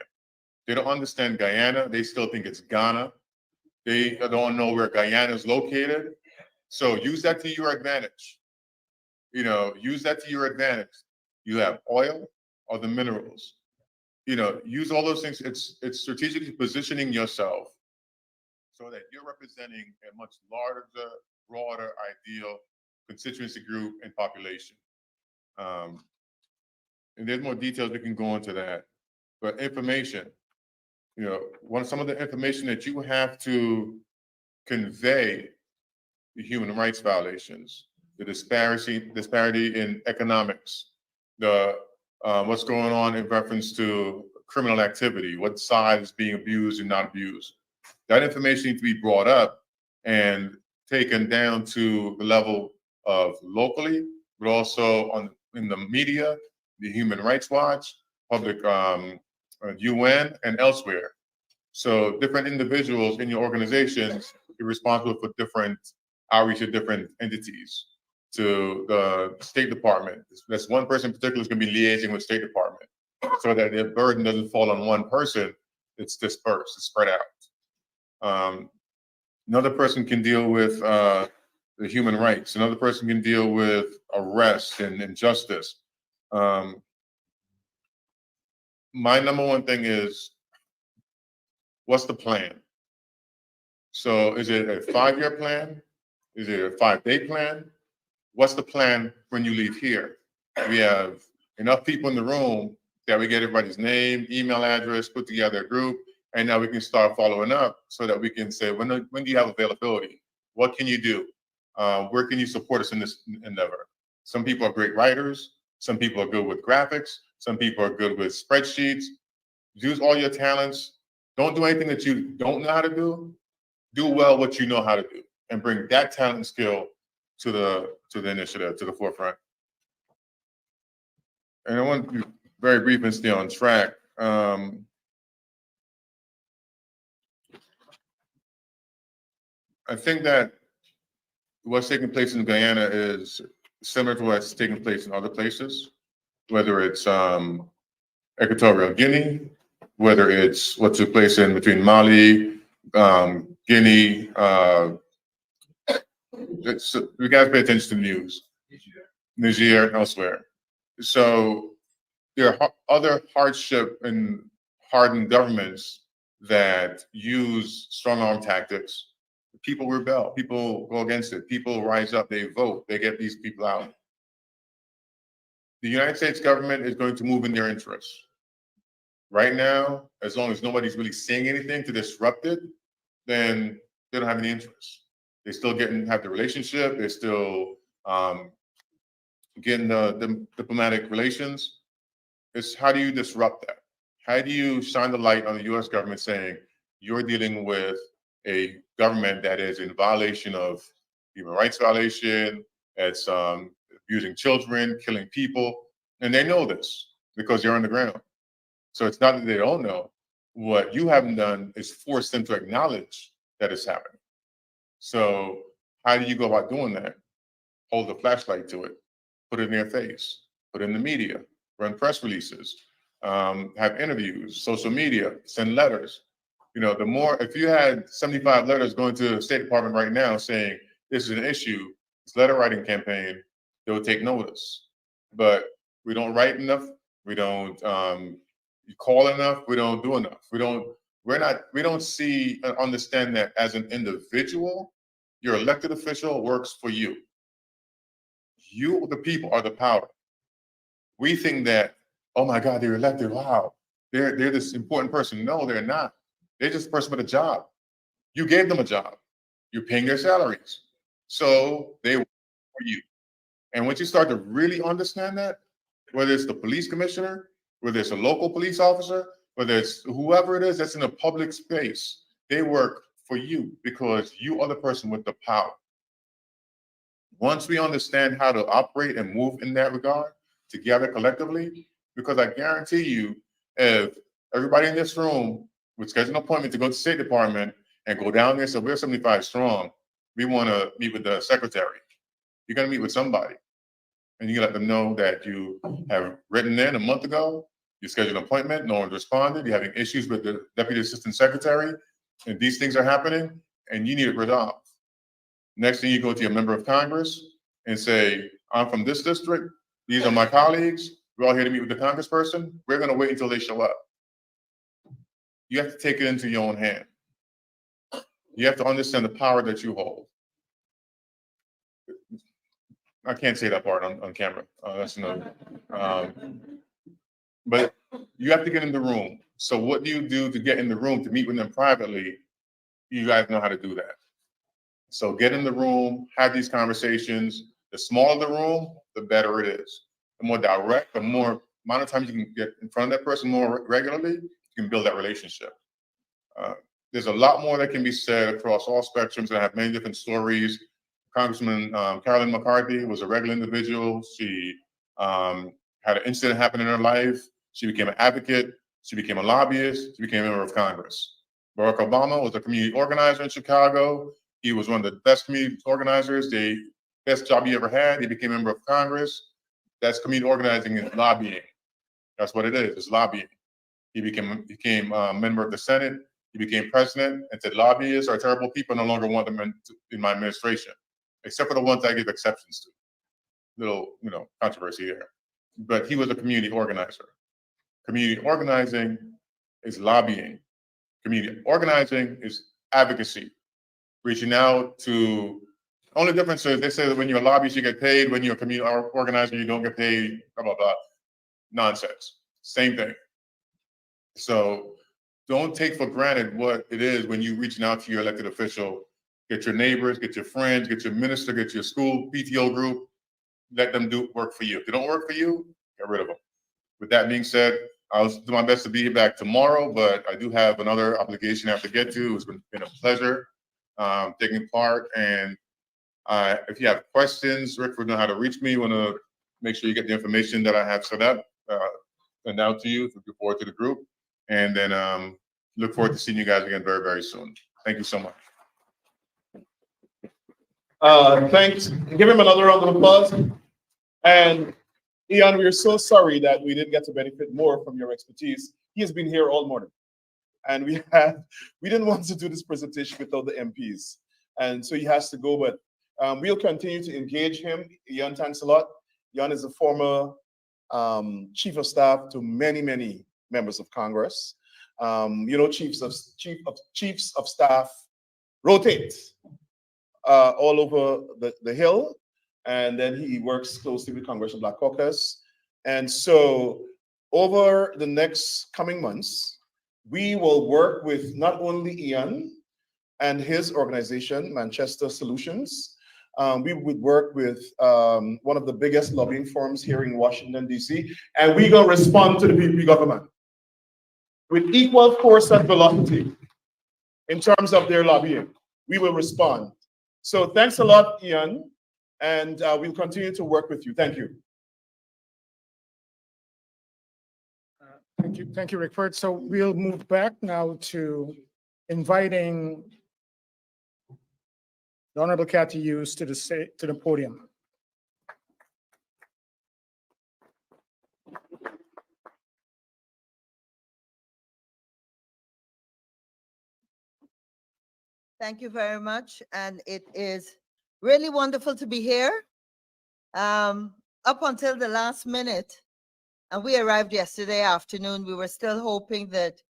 They don't understand Guyana. They still think it's Ghana. They don't know where Guyana is located. So use that to your advantage. Use that to your advantage. You have oil or the minerals. Use all those things. It's strategically positioning yourself so that you're representing a much larger, broader, ideal constituency group and population. And there's more details we can go into that. But information, some of the information that you have to convey, the human rights violations, the disparity in economics, what's going on in reference to criminal activity, what side is being abused and not abused. That information needs to be brought up and taken down to the level of locally, but also in the media, the Human Rights Watch, public UN, and elsewhere. So different individuals in your organizations are responsible for different outreach to different entities. To the State Department. That's one person in particular is going to be liaising with State Department, so that the burden doesn't fall on one person. It's dispersed, it's spread out. Another person can deal with the human rights. Another person can deal with arrest and injustice. My number one thing is, what's the plan? So is it a 5-year plan? Is it a 5-day plan? What's the plan when you leave here? We have enough people in the room that we get everybody's name, email address, put together a group, and now we can start following up so that we can say, when do you have availability? What can you do? Where can you support us in this endeavor? Some people are great writers. Some people are good with graphics. Some people are good with spreadsheets. Use all your talents. Don't do anything that you don't know how to do. Do well what you know how to do, and bring that talent and skill to the initiative, to the forefront. And I want to be very brief and stay on track. I think that what's taking place in Guyana is similar to what's taking place in other places, whether it's Equatorial Guinea, whether it's what took place in between Mali, Guinea. We got to pay attention to the news, Niger, and elsewhere. So there are other hardship and hardened governments that use strong arm tactics. People rebel, people go against it, people rise up, they vote, they get these people out. The United States government is going to move in their interests. Right now, as long as nobody's really saying anything to disrupt it, then they don't have any interest. They still have the relationship, they're still getting the diplomatic relations. It's how do you disrupt that? How do you shine the light on the US government saying you're dealing with a government that is in violation of human rights violation, that's abusing children, killing people, and they know this because they're on the ground. So it's not that they don't know. What you haven't done is force them to acknowledge that it's happening. So how do you go about doing that? Hold a flashlight to it, put it in their face, put it in the media, run press releases, have interviews, social media, send letters. You know, the more, if you had 75 letters going to the State Department right now saying this is an issue, this letter writing campaign, they will take notice. But we don't write enough. We don't call enough. We don't do enough. We don't see and understand that as an individual, your elected official works for you. You, the people, are the power. We think that, oh my God, they're elected. Wow, they're this important person. No, they're not. They're just a person with a job. You gave them a job. You're paying their salaries. So they work for you. And once you start to really understand that, whether it's the police commissioner, whether it's a local police officer, whether it's whoever it is that's in a public space, they work for you because you are the person with the power. Once we understand how to operate and move in that regard together collectively, because I guarantee you, if everybody in this room would schedule an appointment to go to the State Department and go down there and say, we're 75 strong, we want to meet with the secretary. You're going to meet with somebody. And you let them know that you have written in a month ago, you scheduled an appointment, no one responded, you're having issues with the deputy assistant secretary, and these things are happening, and you need it resolved. Next thing, you go to your member of Congress and say, I'm from this district, these are my colleagues, we're all here to meet with the congressperson, we're going to wait until they show up. You have to take it into your own hand. You have to understand the power that you hold. I can't say that part on camera. That's another. But you have to get in the room. So what do you do to get in the room to meet with them privately? You guys know how to do that. So get in the room, have these conversations. The smaller the room, the better it is. The more direct, the more amount of times you can get in front of that person more regularly, you can build that relationship. There's a lot more that can be said across all spectrums, and I have many different stories. Congressman Carolyn McCarthy was a regular individual. She had an incident happen in her life. She became an advocate. She became a lobbyist. She became a member of Congress. Barack Obama was a community organizer in Chicago. He was one of the best community organizers, the best job he ever had. He became a member of Congress. That's community organizing and lobbying. That's what it is, it's lobbying. He became a member of the Senate. He became president and said, lobbyists are terrible people. I no longer want them in my administration, except for the ones I give exceptions to. Little, controversy there. But he was a community organizer. Community organizing is lobbying. Community organizing is advocacy. Reaching out to, only difference is they say that when you're a lobbyist, you get paid. When you're a community organizer, you don't get paid, blah, blah, blah. Nonsense. Same thing. So don't take for granted what it is when you're reaching out to your elected official. Get your neighbors, get your friends, get your minister, get your school PTO group. Let them do work for you. If they don't work for you, get rid of them. With that being said, I'll do my best to be back tomorrow, but I do have another obligation I have to get to. It's been a pleasure taking part. And if you have questions, Rick would know how to reach me. Want to make sure you get the information that I have set up, send out to you, looking forward to the group. And then look forward to seeing you guys again very, very soon. Thank you so much. Thanks. Give him another round of applause. And Ian, we are so sorry that we didn't get to benefit more from your expertise. He has been here all morning. And we didn't want to do this presentation without the MPs. And so he has to go, but we'll continue to engage him. Ian, thanks a lot. Ian is a former chief of staff to many, many members of Congress. Chiefs of staff rotate all over the Hill, and then he works closely with Congressional Black Caucus. And so over the next coming months, we will work with not only Ian and his organization, Manchester Solutions. We would work with one of the biggest lobbying firms here in Washington, D.C., and we're going to respond to the PPP government with equal force and velocity in terms of their lobbying. We will respond. So thanks a lot, Ian, and we'll continue to work with you. Thank you. Thank you, Rickford. So we'll move back now to inviting the Honorable Cathy Hughes to the podium. Thank you very much. And it is really wonderful to be here. Up until the last minute, and we arrived yesterday afternoon, we were still hoping that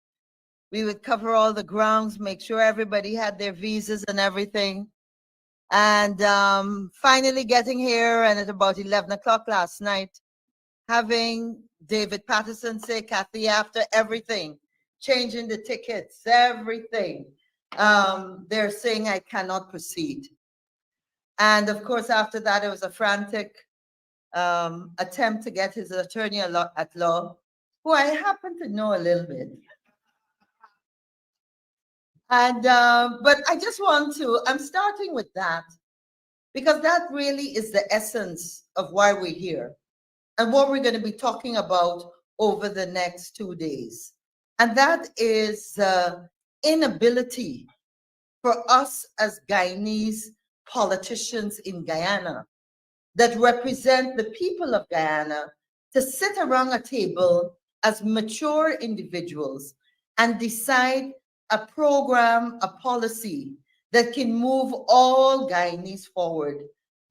we would cover all the grounds, make sure everybody had their visas and everything. And finally getting here, and at about 11 o'clock last night, having David Patterson say, Kathy, after everything, changing the tickets, everything, they're saying I cannot proceed. And of course, after that, it was a frantic attempt to get his attorney at law, who I happen to know a little bit. And, but I just want to, I'm starting with that, because that really is the essence of why we're here and what we're going to be talking about over the next 2 days. And that is inability for us as Guyanese politicians in Guyana that represent the people of Guyana to sit around a table as mature individuals and decide a program, a policy that can move all Guyanese forward,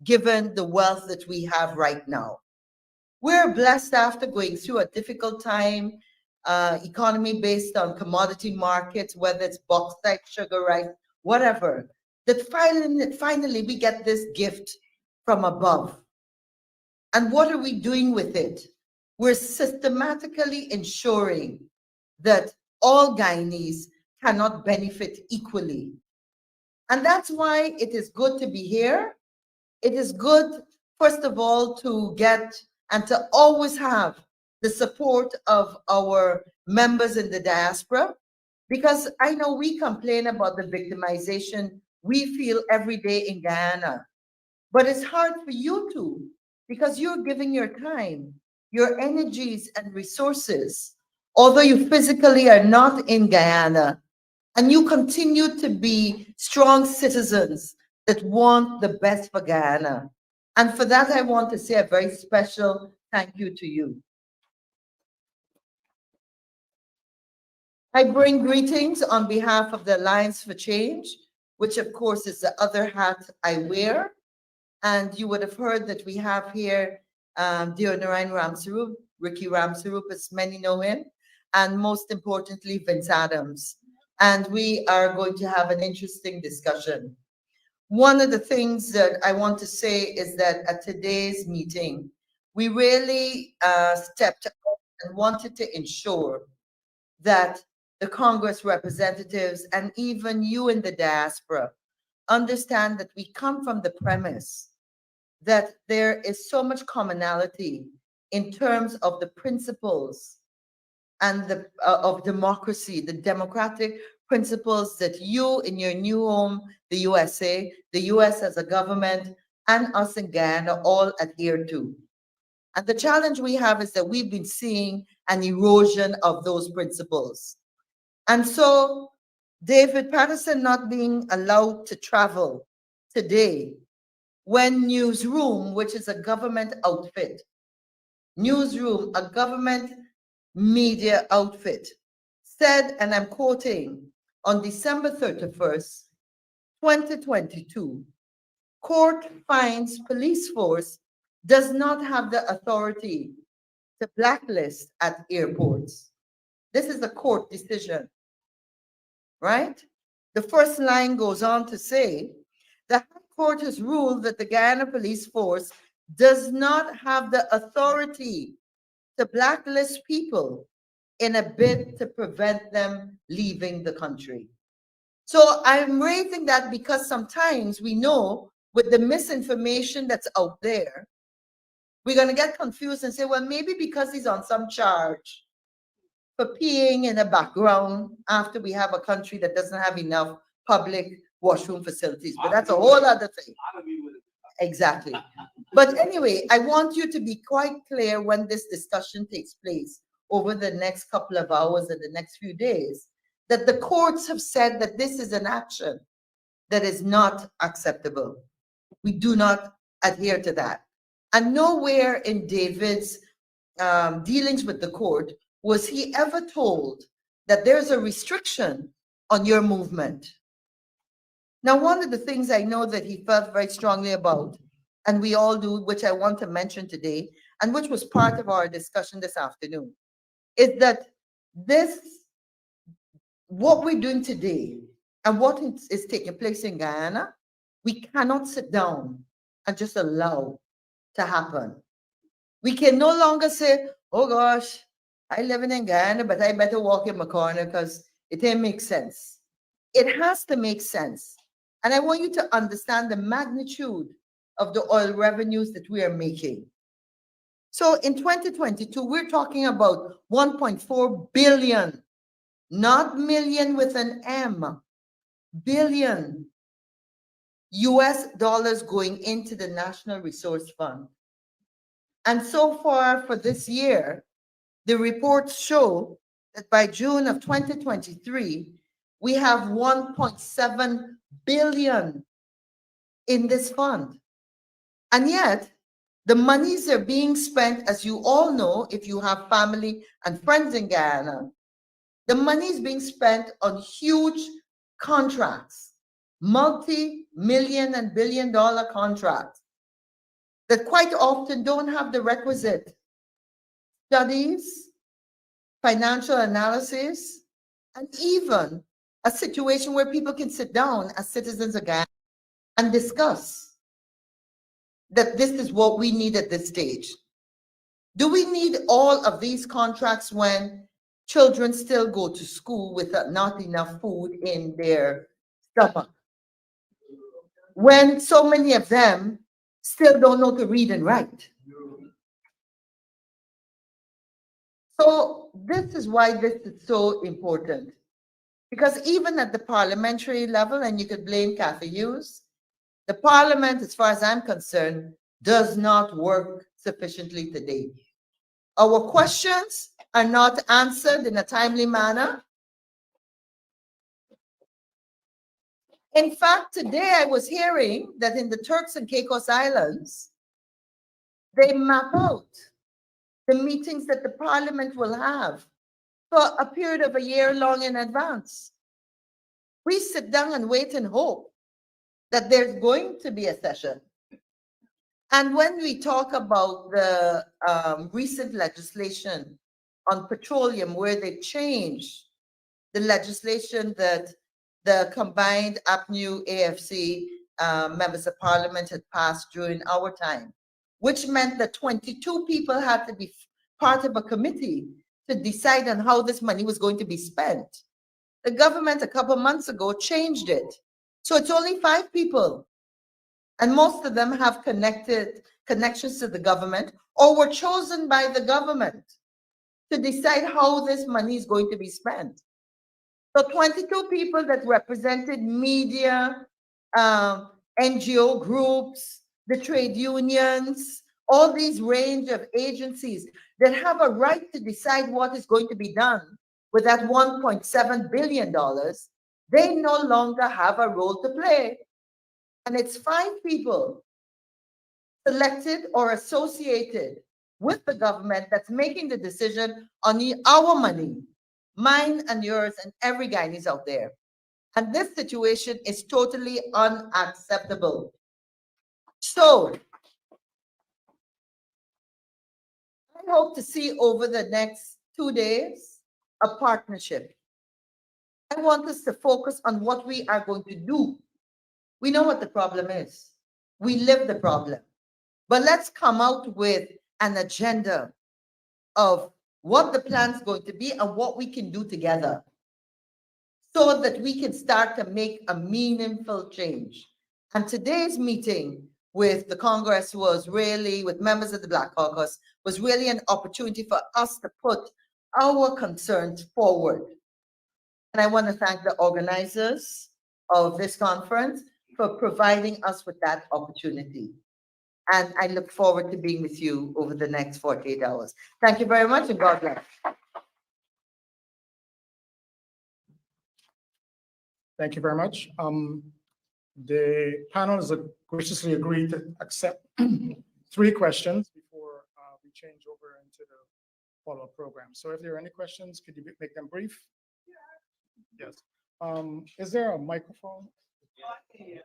given the wealth that we have right now. We're blessed after going through a difficult time, economy based on commodity markets, whether it's bauxite, sugar, rice, whatever, that finally we get this gift from above. And what are we doing with it? We're systematically ensuring that all Guyanese cannot benefit equally. And that's why it is good to be here. It is good, first of all, to get and to always have the support of our members in the diaspora, because I know we complain about the victimization we feel every day in Guyana, but it's hard for you to, because you're giving your time, your energies and resources, although you physically are not in Guyana, and you continue to be strong citizens that want the best for Guyana. And for that, I want to say a very special thank you to you. I bring greetings on behalf of the Alliance for Change, which of course is the other hat I wear. And you would have heard that we have here Deonarayan Ramsarup, Ricky Ramsarup, as many know him, and most importantly, Vince Adams. And we are going to have an interesting discussion. One of the things that I want to say is that at today's meeting, we really stepped up and wanted to ensure that the Congress representatives and even you in the diaspora understand that we come from the premise that there is so much commonality in terms of the principles and the of democracy, the democratic principles that you in your new home, the USA, the US as a government, and us in Guyana all adhere to. And the challenge we have is that we've been seeing an erosion of those principles. And so David Patterson not being allowed to travel today, when Newsroom, which is a government outfit, Newsroom, a government media outfit, said, and I'm quoting, on December 31st, 2022, court finds police force does not have the authority to blacklist at airports. This is a court decision, right? The first line goes on to say, the High Court has ruled that the Guyana Police Force does not have the authority to blacklist people in a bid to prevent them leaving the country. So I'm raising that because sometimes we know with the misinformation that's out there, we're going to get confused and say, well, maybe because he's on some charge for peeing in the background after we have a country that doesn't have enough public washroom facilities. But that's a whole other thing. Exactly. But anyway, I want you to be quite clear when this discussion takes place over the next couple of hours and the next few days, that the courts have said that this is an action that is not acceptable. We do not adhere to that. And nowhere in David's dealings with the court was he ever told that there's a restriction on your movement. Now, one of the things I know that he felt very strongly about, and we all do, which I want to mention today, and which was part of our discussion this afternoon, is that what we're doing today and what is taking place in Guyana, we cannot sit down and just allow to happen. We can no longer say, oh gosh, I live in Guyana, but I better walk in my corner because it ain't make sense. It has to make sense. And I want you to understand the magnitude of the oil revenues that we are making. So in 2022, we're talking about 1.4 billion, not million with an M, billion US dollars going into the National Resource Fund. And so far for this year, the reports show that by June of 2023, we have 1.7 billion in this fund. And yet, the monies are being spent, as you all know, if you have family and friends in Guyana, the money is being spent on huge contracts, multi-million and billion-dollar contracts that quite often don't have the requisite studies, financial analysis, and even a situation where people can sit down as citizens of Guyana and discuss that this is what we need at this stage. Do we need all of these contracts when children still go to school with not enough food in their stomach? When so many of them still don't know to read and write? So this is why this is so important. Because even at the parliamentary level, and you could blame Cathy Hughes, the parliament, as far as I'm concerned, does not work sufficiently today. Our questions are not answered in a timely manner. In fact, today I was hearing that in the Turks and Caicos Islands, they map out the meetings that the parliament will have for a period of a year long in advance. We sit down and wait and hope that there's going to be a session. And when we talk about the recent legislation on petroleum, where they changed the legislation that the combined APNU AFC members of parliament had passed during our time, which meant that 22 people had to be part of a committee to decide on how this money was going to be spent. The government a couple months ago changed it. So it's only 5 people. And most of them have connections to the government or were chosen by the government to decide how this money is going to be spent. So 22 people that represented media, NGO groups, the trade unions, all these range of agencies that have a right to decide what is going to be done with that $1.7 billion, they no longer have a role to play. And it's 5 people selected or associated with the government that's making the decision on our money, mine and yours and every Guyanese out there. And this situation is totally unacceptable. So I hope to see over the next 2 days a partnership. I want us to focus on what we are going to do. We know what the problem is. We live the problem. But let's come out with an agenda of what the plan is going to be and what we can do together so that we can start to make a meaningful change. And today's meeting with the Congress was really, with members of the Black Caucus, was really an opportunity for us to put our concerns forward. And I want to thank the organizers of this conference for providing us with that opportunity. And I look forward to being with you over the next 48 hours. Thank you very much and God bless. Thank you very much. The panel has graciously agreed to accept 3 questions before we change over into the follow-up program. So if there are any questions, could you make them brief? Yes. Is there a microphone? Thank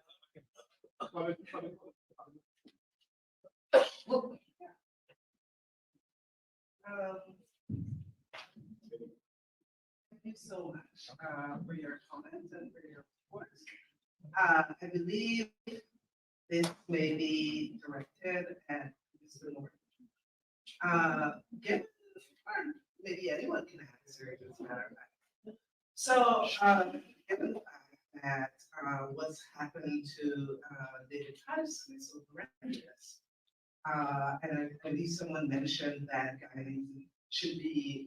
you so much for your comments and for your reports. I believe this may be directed at Mr. Norton. Given, or maybe anyone can answer it, doesn't matter. So, given the fact that what's happened to David Travis is so horrendous, and I believe someone mentioned that guys should be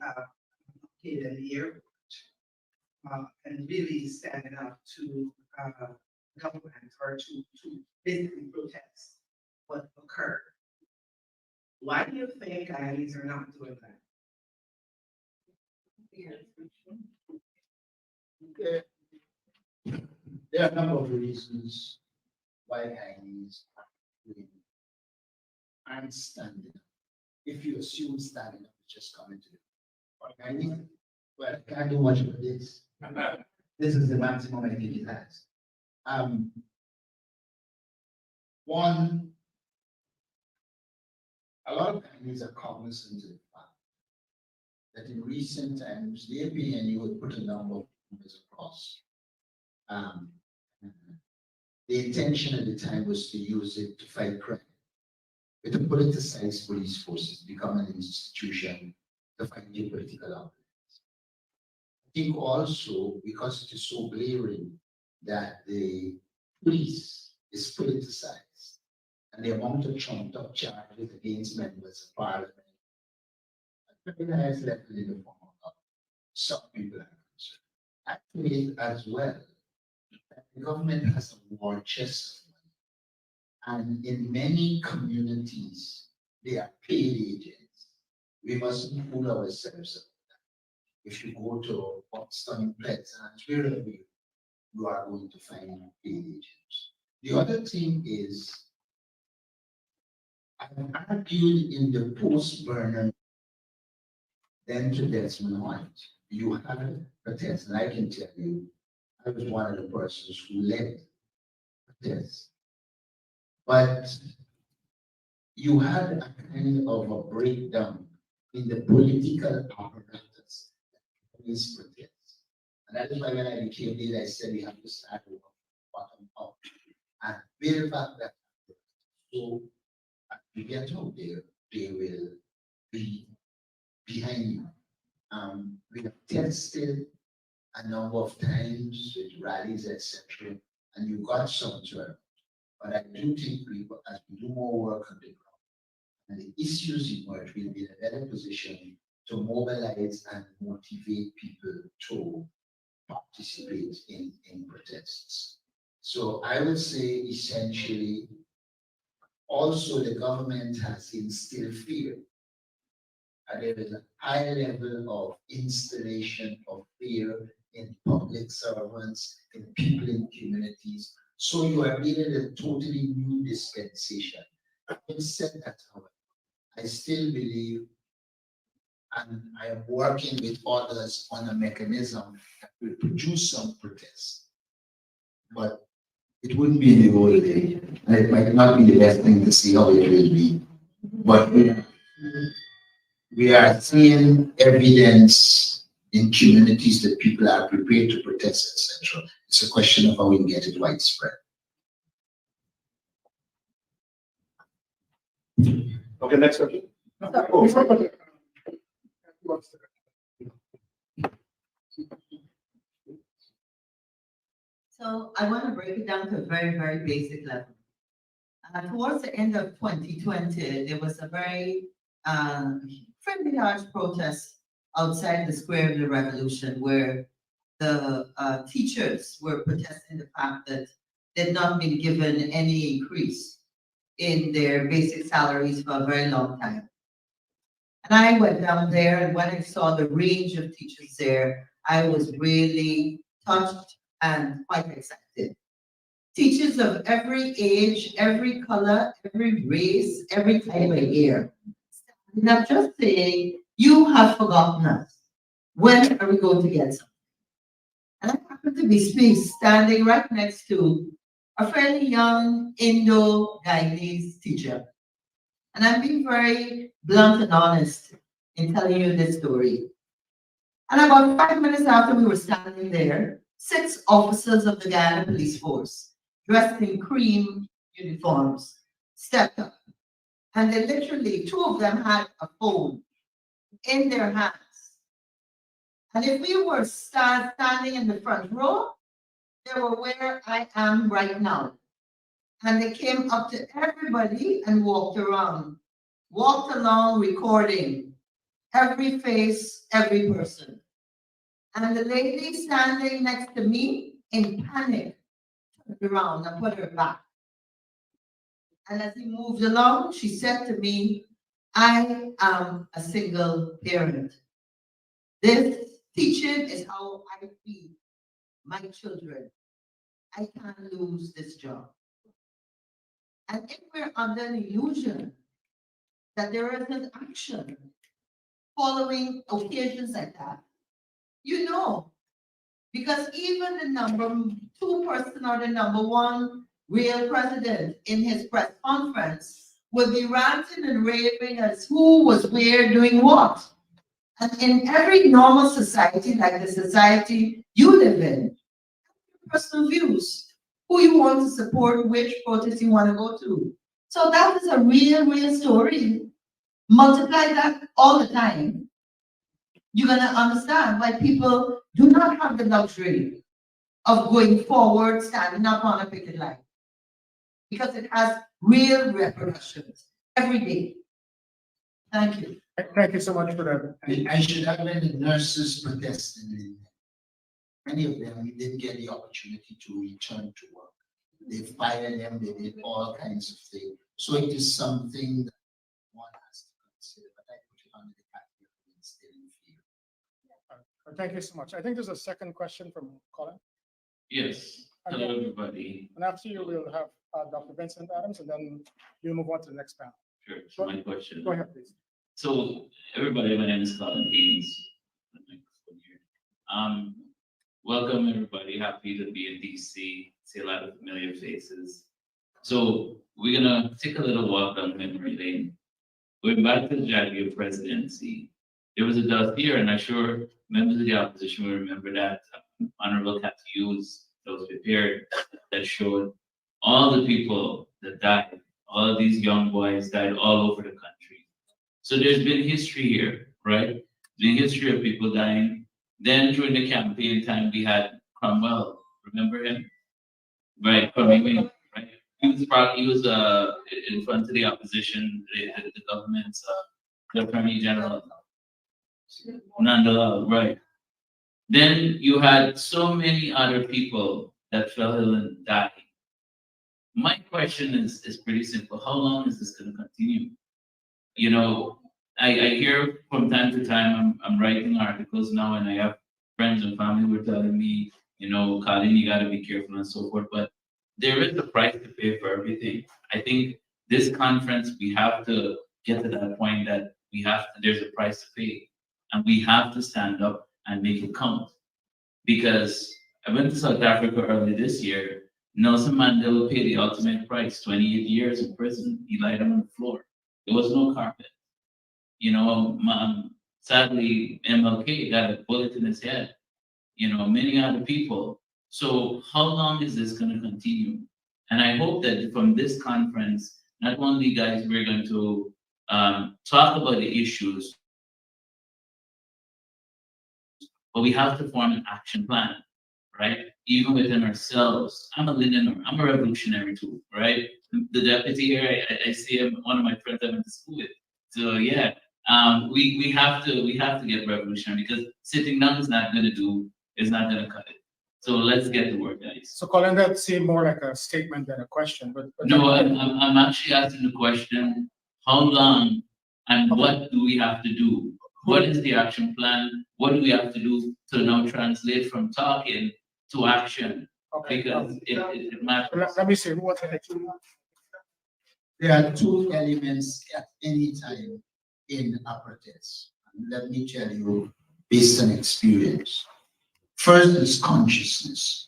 located in the airport and really standing up to government or to basically protest what occurred. Why do you think Guyanese are not doing that? There are a number of reasons why Guyanese aren't standing up. If you assume standing up is just coming to Guyanese, well, I can't do much of this. This is the maximum I think it has. One, a lot of Guyanese are cognizant of the fact that in recent times, the APNU would put a number of numbers across. The intention at the time was to use it to fight crime, but to politicize police forces, become an institution to fight geopolitical opponents. I think also because it is so glaring that the police is politicized and the amount of trumped up charges against members of parliament at the highest level in the form of some people are concerned. Actually, as well, the government has a war chest of money, and in many communities, they are paid agents. We mustn't fool ourselves about that. If you go to Boston, Pleasant, wherever you are going to find paid agents. The other thing is, I argued in the post-Burnham, then to Desmond White, you had protests, and I can tell you, I was one of the persons who led protests. But you had a kind of a breakdown in the political apparatus that is protests. And that is why when I became leader, I said we have to start with bottom up and build back that. So as we get out there, they will be behind you. We have tested a number of times with rallies, etc., and you got some turn. But I do think as we do more work on the ground and the issues emerge, we'll be in a better position to mobilize and motivate people to participate in protests. So I would say essentially, also the government has instilled fear. And there is a high level of installation of fear in public servants, in people in communities. So you are dealing with a totally new dispensation. Having said that, however, I still believe, and I am working with others on a mechanism that will produce some protests. But it wouldn't be the whole day, and it might not be the best thing to see how it will be. But we are seeing evidence in communities that people are prepared to protest, etc. It's a question of how we get it widespread. Okay, next question. So I want to break it down to a very, very basic level. Towards the end of 2020, there was a very friendly large protest outside the Square of the Revolution where the teachers were protesting the fact that they'd not been given any increase in their basic salaries for a very long time. And I went down there, and when I saw the range of teachers there, I was really touched and quite excited. Teachers of every age, every color, every race, every time of year. Not just saying, you have forgotten us. When are we going to get something? And I'm happy happened to be standing right next to a fairly young Indo-Guyanese teacher. And I'm being very blunt and honest in telling you this story. And about 5 minutes after we were standing there, 6 officers of the Guyana Police Force, dressed in cream uniforms, stepped up. And they literally, 2 of them had a phone in their hands. And if we were standing in the front row, they were where I am right now. And they came up to everybody and walked along recording every face, every person. And the lady standing next to me in panic turned around and put her back. And as he moved along, she said to me, I am a single parent. This teaching is how I feed my children. I can't lose this job. And if we're under an illusion that there is an action following occasions like that, you know, because even the number 2 person or the number 1 real president in his press conference would be ranting and raving as who was where doing what. And in every normal society, like the society you live in, personal views, who you want to support, which protest you want to go to. So that is a real story. Multiply that all the time. You're going to understand why people do not have the luxury of going forward, standing up on a picket line. Because it has real repercussions every day. Thank you. Thank you so much for that. I should have been the nurses protesting. Many of them didn't get the opportunity to return to work. They fired them, they did all kinds of things. So it is something that one has to consider, but I put it under the category of instilling fear. Thank you so much. I think there's a second question from Colin. Yes, hello, everybody. And after you, we'll have Dr. Vincent Adams, and then we'll move on to the next panel. Sure, so my question. Go ahead, please. So, everybody, my name is Colin Haynes. Welcome, everybody. Happy to be in DC. See a lot of familiar faces. So, we're gonna take a little walk down memory lane. Going back to the Jaguar presidency, there was a dossier, and I'm sure members of the opposition will remember that Honorable Cat Hughes that was prepared that showed all the people that died. All of these young boys died all over the country. So there's been history here, right? The history of people dying. Then during the campaign time, we had Cromwell. Remember him? Right, Cromwell, right? He was in front of the opposition, the government's the Attorney General. Nonetheless, right. Then you had so many other people that fell ill and died. My question is pretty simple. How long is this going to continue? You know, I hear from time to time, I'm writing articles now, and I have friends and family who are telling me, you know, Colin, you got to be careful and so forth. But there is a price to pay for everything. I think this conference, we have to get to that point that there's a price to pay. And we have to stand up and make it count. Because I went to South Africa early this year. Nelson Mandela paid the ultimate price, 28 years in prison. He lied on the floor. There was no carpet. You know, sadly, MLK got a bullet in his head. You know, many other people. So how long is this going to continue? And I hope that from this conference, not only, guys, we're going to talk about the issues, but we have to form an action plan, right? Even within ourselves. I'm a Lindenor, I'm a revolutionary too, right? The deputy here, I see him, one of my friends I went to school with. So yeah, we have to get revolutionary, because sitting down is not gonna cut it. So let's get to work, guys. So Colin, that seemed more like a statement than a question, but No, I'm actually asking the question, how long and what do we have to do? What is the action plan? What do we have to do to now translate from talking to action? Okay. Because it matters. Let me see, who wants to take two? There are 2 elements at any time in a protest. And let me tell you, based on experience. First is consciousness.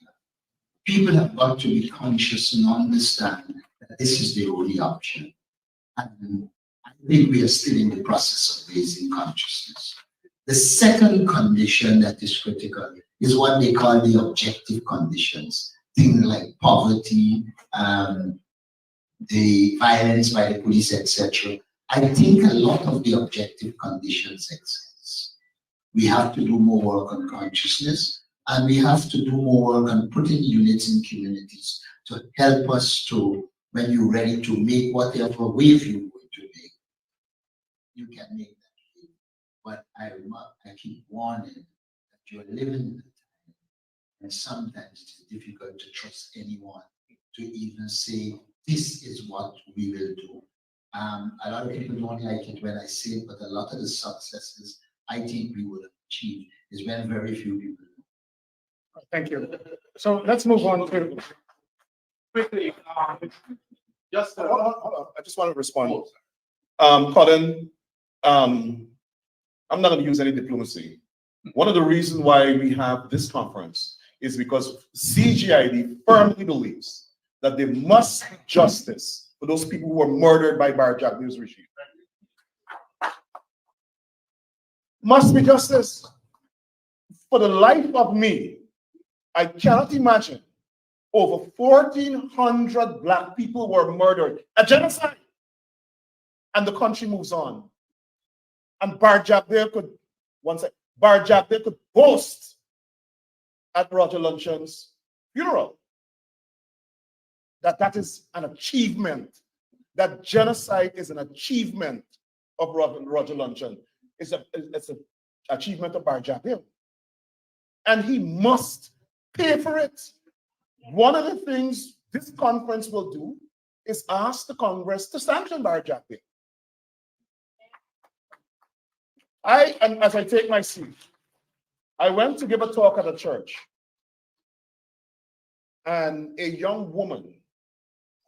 People have got to be conscious and understand that this is the only option. And I think we are still in the process of raising consciousness. The second condition that is critical is what they call the objective conditions. Things like poverty, the violence by the police, etc. I think a lot of the objective conditions exist. We have to do more work on consciousness, and we have to do more work on putting units in communities to help us to, when you're ready to make whatever wave you're going to make, you can make that wave. But I keep warning that you're living in a time, and sometimes it's difficult to trust anyone to even say, this is what we will do. A lot of people don't like it when I say it, but a lot of the successes I think we would achieve is when very few people do. Thank you. So let's move on to, Quickly, just, hold on. I just want to respond. Colin, I'm not going to use any diplomacy. One of the reasons why we have this conference is because CGID firmly believes that there must be justice for those people who were murdered by Bar Jagdew's regime. Must be justice. For the life of me, I cannot imagine over 1,400 Black people were murdered, a genocide, and the country moves on. And Bar Jagdew could boast at Roger Lunchan's funeral that is an achievement. That genocide is an achievement of Roger Lunchan. It's an achievement of Bar Jagdew. And he must pay for it. One of the things this conference will do is ask the Congress to sanction Bar Jagdew. And as I take my seat, I went to give a talk at a church, and a young woman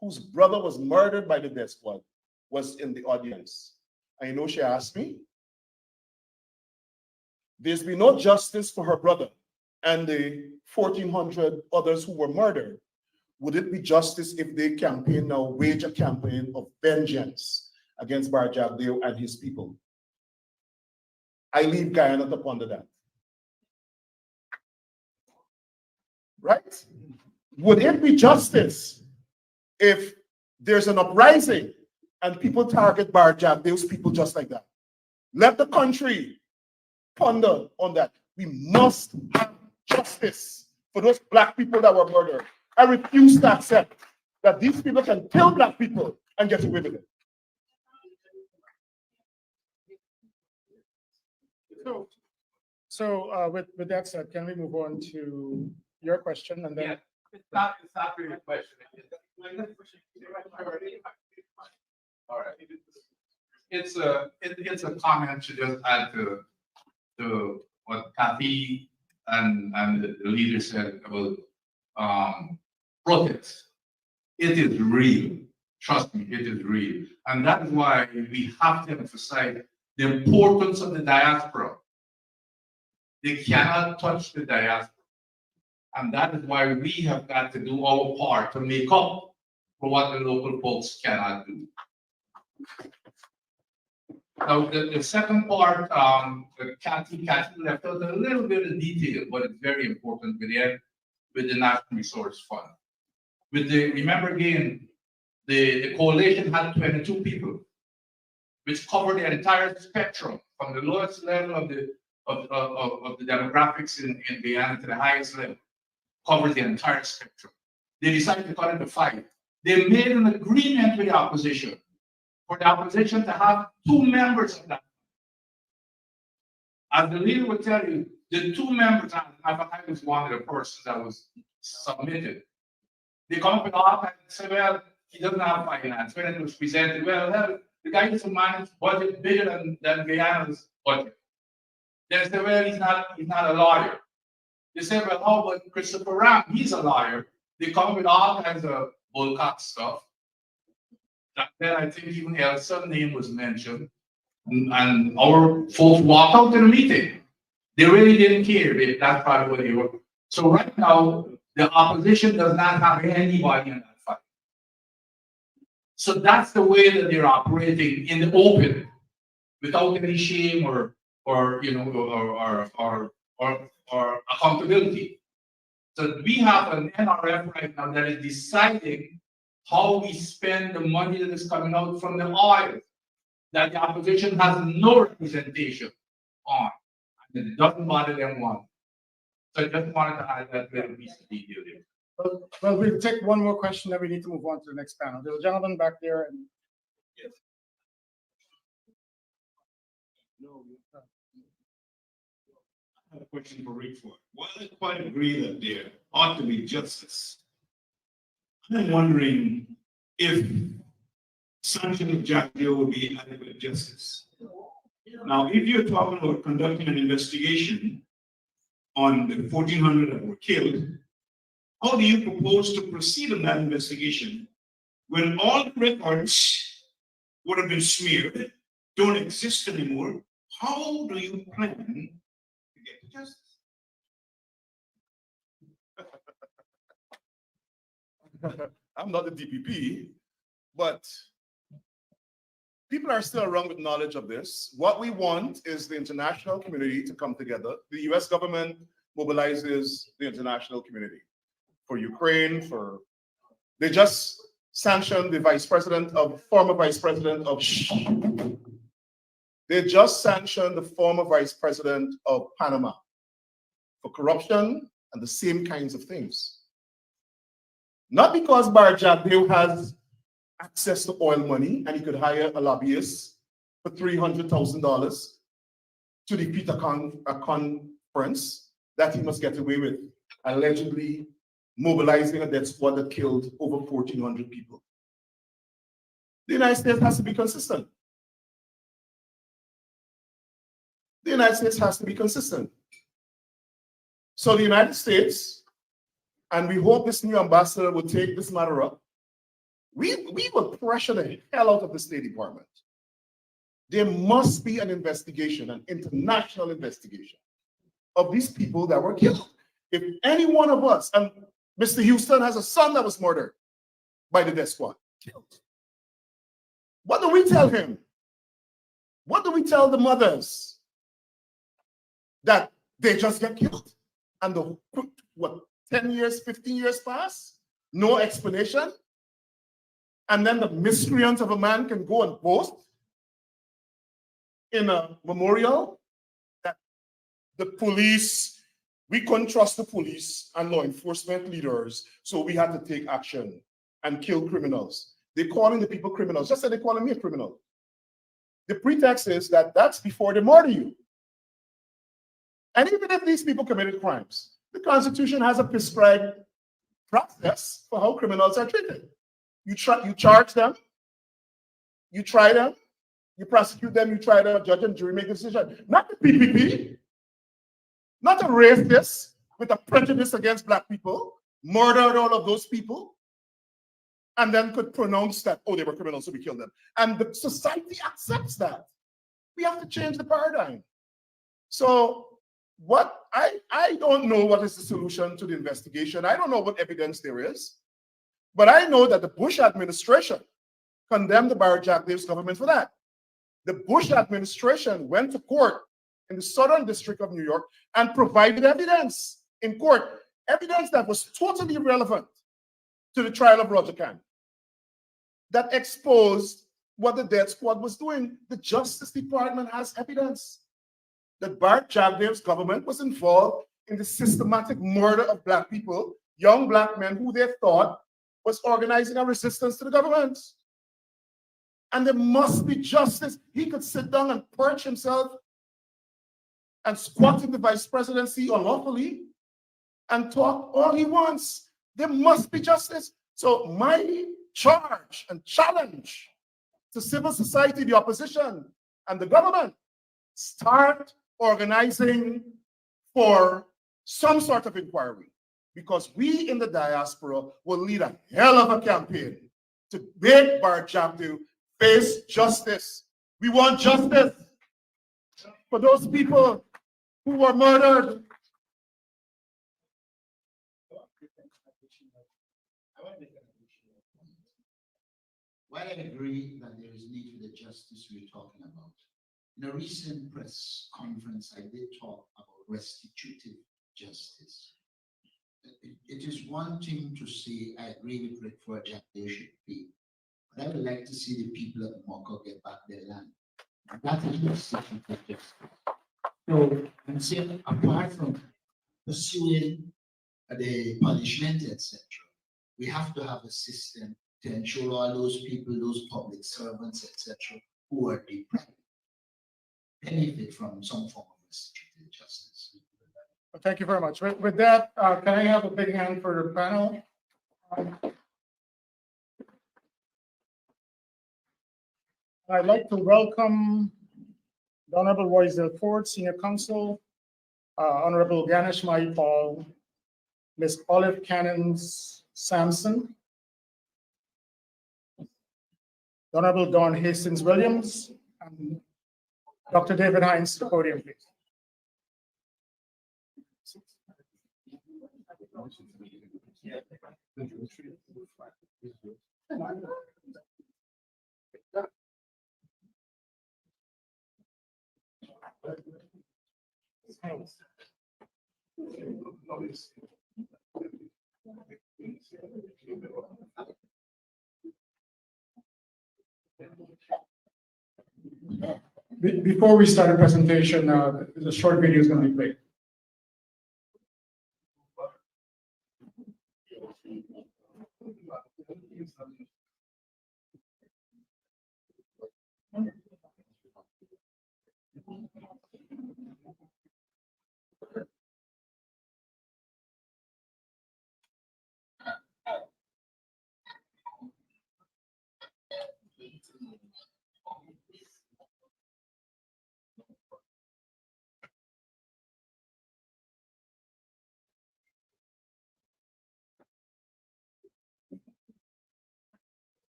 whose brother was murdered by the death squad was in the audience. And you know, she asked me, there's been no justice for her brother and the 1,400 others who were murdered. Would it be justice if they campaign now, wage a campaign of vengeance against Bar Jagdew and his people? I leave Guyana to ponder that. Right? Would it be justice if there's an uprising and people target Bar Jagdew's people just like that? Let the country ponder on that. We must have justice for those Black people that were murdered. I refuse to accept that these people can kill Black people and get away with it. So with that said, can we move on to your question and then? Yeah, it's not really a question. All right. It's a comment to just add to what Kathy and the leader said about protest. It is real. Trust me, it is real. And that is why we have to emphasize the importance of the diaspora. They cannot touch the diaspora. And that is why we have got to do our part to make up for what the local folks cannot do. Now, the second part, Kathy left out a little bit of detail, but it's very important with the National Resource Fund. Remember again, the coalition had 22 people, which covered the entire spectrum from the lowest level of the demographics in Guyana to the highest level, covered the entire spectrum. They decided to cut it to 5. They made an agreement with the opposition for the opposition to have 2 members of that. As the leader would tell you, the 2 members, I was one of the persons that was submitted. They come up with all kinds and say, well, he doesn't have finance. When it was presented, well, the guy doesn't manage budget bigger than Guyana's budget. They say, well, he's not a lawyer. They say, well, how about Christopher Ram? He's a lawyer. They come with all kinds of bullcock stuff. Then I think even Elson's name was mentioned. And our folks walked out to the meeting. They really didn't care if that's probably what they were. So right now, the opposition does not have anybody in that fight. So that's the way that they're operating in the open, without any shame or you know or accountability. So we have an NRF right now that is deciding how we spend the money that is coming out from the oil that the opposition has no representation on. And it doesn't bother them one. So I just wanted to add that little piece of detail there. Well, we'll take one more question, then we need to move on to the next panel. There's a gentleman back there and. Yes. I have a question for Rick Ford. While I quite agree that there ought to be justice, I'm wondering if sanctioning Jack Deere would be adequate justice. Now, if you're talking about conducting an investigation on the 1,400 that were killed, how do you propose to proceed in that investigation when all the records would have been smeared, don't exist anymore? How do you plan to get to justice? I'm not the DPP, but people are still around with knowledge of this. What we want is the international community to come together. The US government mobilizes the international community for Ukraine, they just sanctioned the former vice president of, they just sanctioned the former vice president of Panama for corruption and the same kinds of things. Not because Bar Jagdeo has access to oil money and he could hire a lobbyist for $300,000 to defeat a conference that he must get away with, allegedly mobilizing a death squad that killed over 1,400 people. The United States has to be consistent. The United States has to be consistent. So the United States, and we hope this new ambassador will take this matter up, we will pressure the hell out of the State Department. There must be an investigation, an international investigation of these people that were killed. If any one of us, and Mr. Houston has a son that was murdered by the death squad, killed. What do we tell him? What do we tell the mothers? That they just get killed? And the, what, 10 years, 15 years pass? No explanation? And then the miscreant of a man can go and boast in a memorial that the police, we couldn't trust the police and law enforcement leaders, so we had to take action and kill criminals. They're calling the people criminals, just like they're calling me a criminal. The pretext is that that's before they murder you. And even if these people committed crimes, the Constitution has a prescribed process for how criminals are treated. You charge them, you try them, you prosecute them, you try them, judge and jury make a decision. Not the PPP, not a racist with a prejudice against Black people, murdered all of those people, and then could pronounce that, oh, they were criminals, so we killed them. And the society accepts that. We have to change the paradigm. So what I don't know what is the solution to the investigation. I don't know what evidence there is. But I know that the Bush administration condemned the Bar Jagdeo's government for that. The Bush administration went to court in the Southern District of New York and provided evidence in court, evidence that was totally irrelevant to the trial of Roger Khan, that exposed what the death squad was doing. The Justice Department has evidence that Bar Jagdeo's government was involved in the systematic murder of Black people, young Black men who they thought was organizing a resistance to the government. And there must be justice. He could sit down and perch himself and squat in the vice presidency unlawfully and talk all he wants. There must be justice. So my charge and challenge to civil society, the opposition, and the government, start organizing for some sort of inquiry. Because we in the diaspora will lead a hell of a campaign to make Bar Jagdeo face justice. We want justice for those people who were murdered. While I agree that there is need for the justice we're talking about, in a recent press conference, I did talk about restitutive justice. It is one thing to say, I agree with Rick for that there should be, but I would like to see the people of Moko get back their land. That is restitutive justice. So I'm saying, apart from pursuing the punishment, etc., we have to have a system to ensure all those people, those public servants, etc., who are deprived, benefit from some form of restitutive justice. Thank you very much. With that, can I have a big hand for the panel? I'd like to welcome the Honorable Roysdale Ford, Senior Counsel, Honorable Ganesh Maipal, Ms. Olive Cannons Sampson, the Honorable Don Hastings Williams, and Dr. David Hines to the podium, please. Before we start the presentation, the short video is going to be played.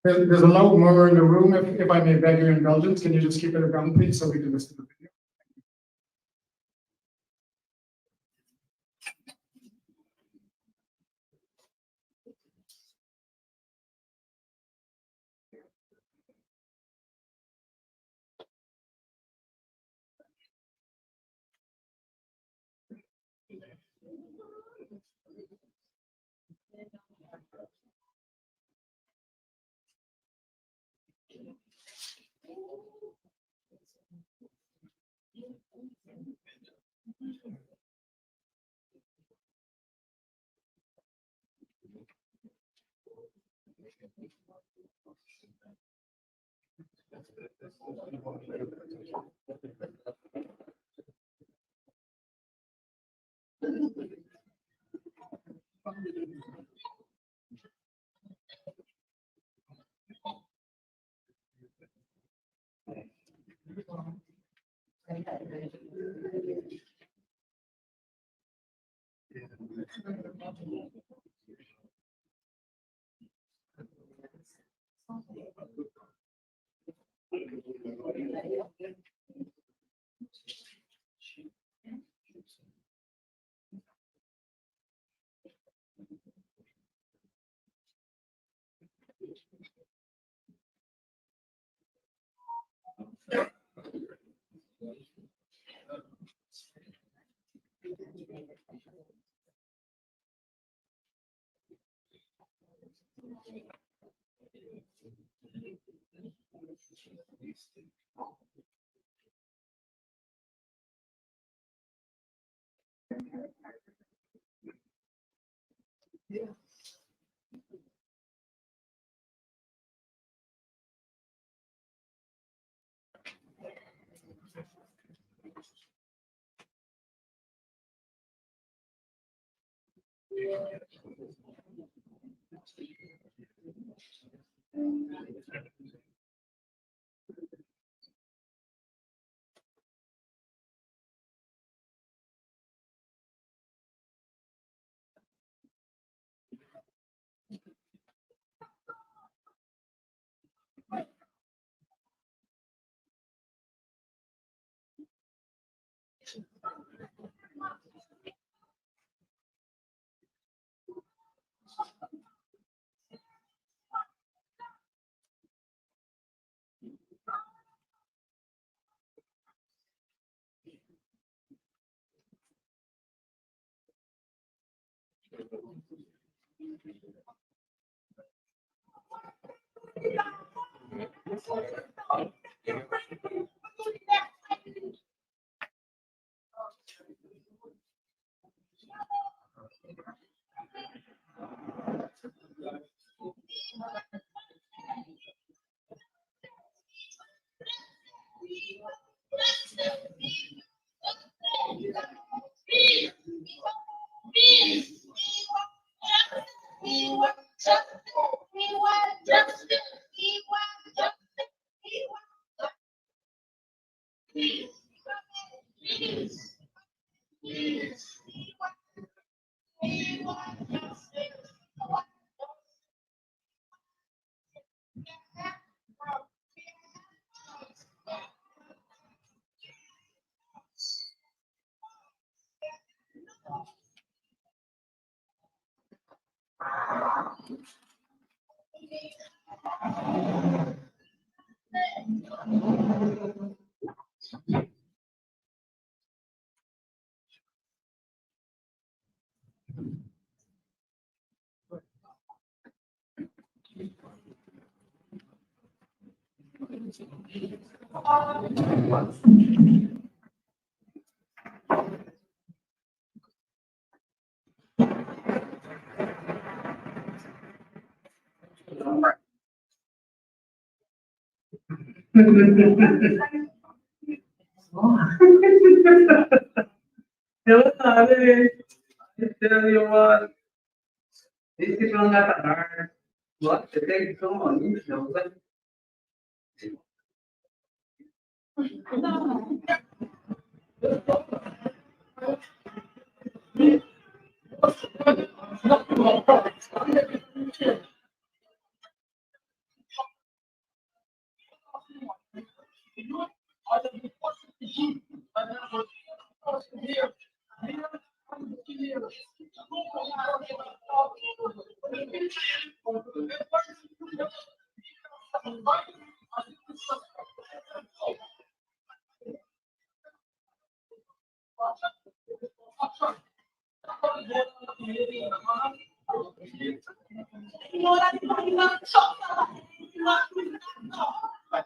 There's a loud murmur in the room. If I may beg your indulgence, can you just keep it down, please, so we can listen to the video?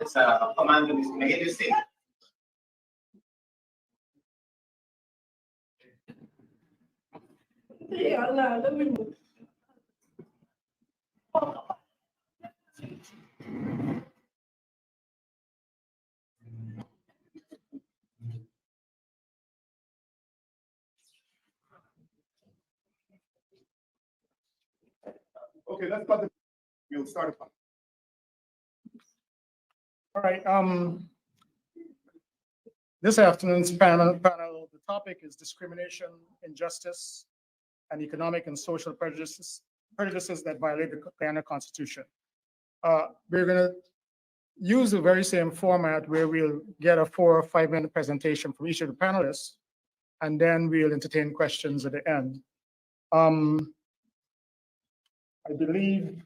Sa commando mismo, nag-interesting. Okay, let's start. We'll start. All right, this afternoon's panel, the topic is discrimination, injustice, and economic and social prejudices that violate the Guyana Constitution. We're gonna use the very same format where we'll get a 4 or 5 minute presentation from each of the panelists, and then we'll entertain questions at the end. I believe,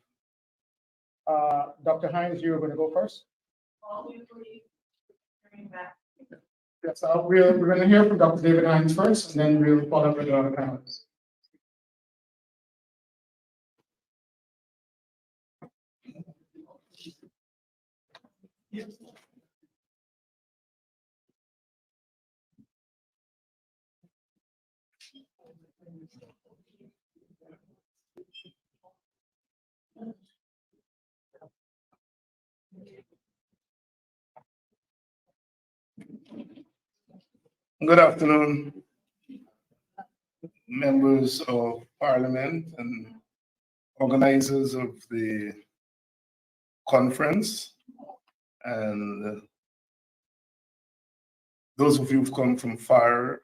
Dr. Hines, you were gonna go first? Yes, we're going to hear from Dr. David Hines first, and then we'll follow up with the other panelists. Good afternoon, members of Parliament and organizers of the conference, and those of you who've come from far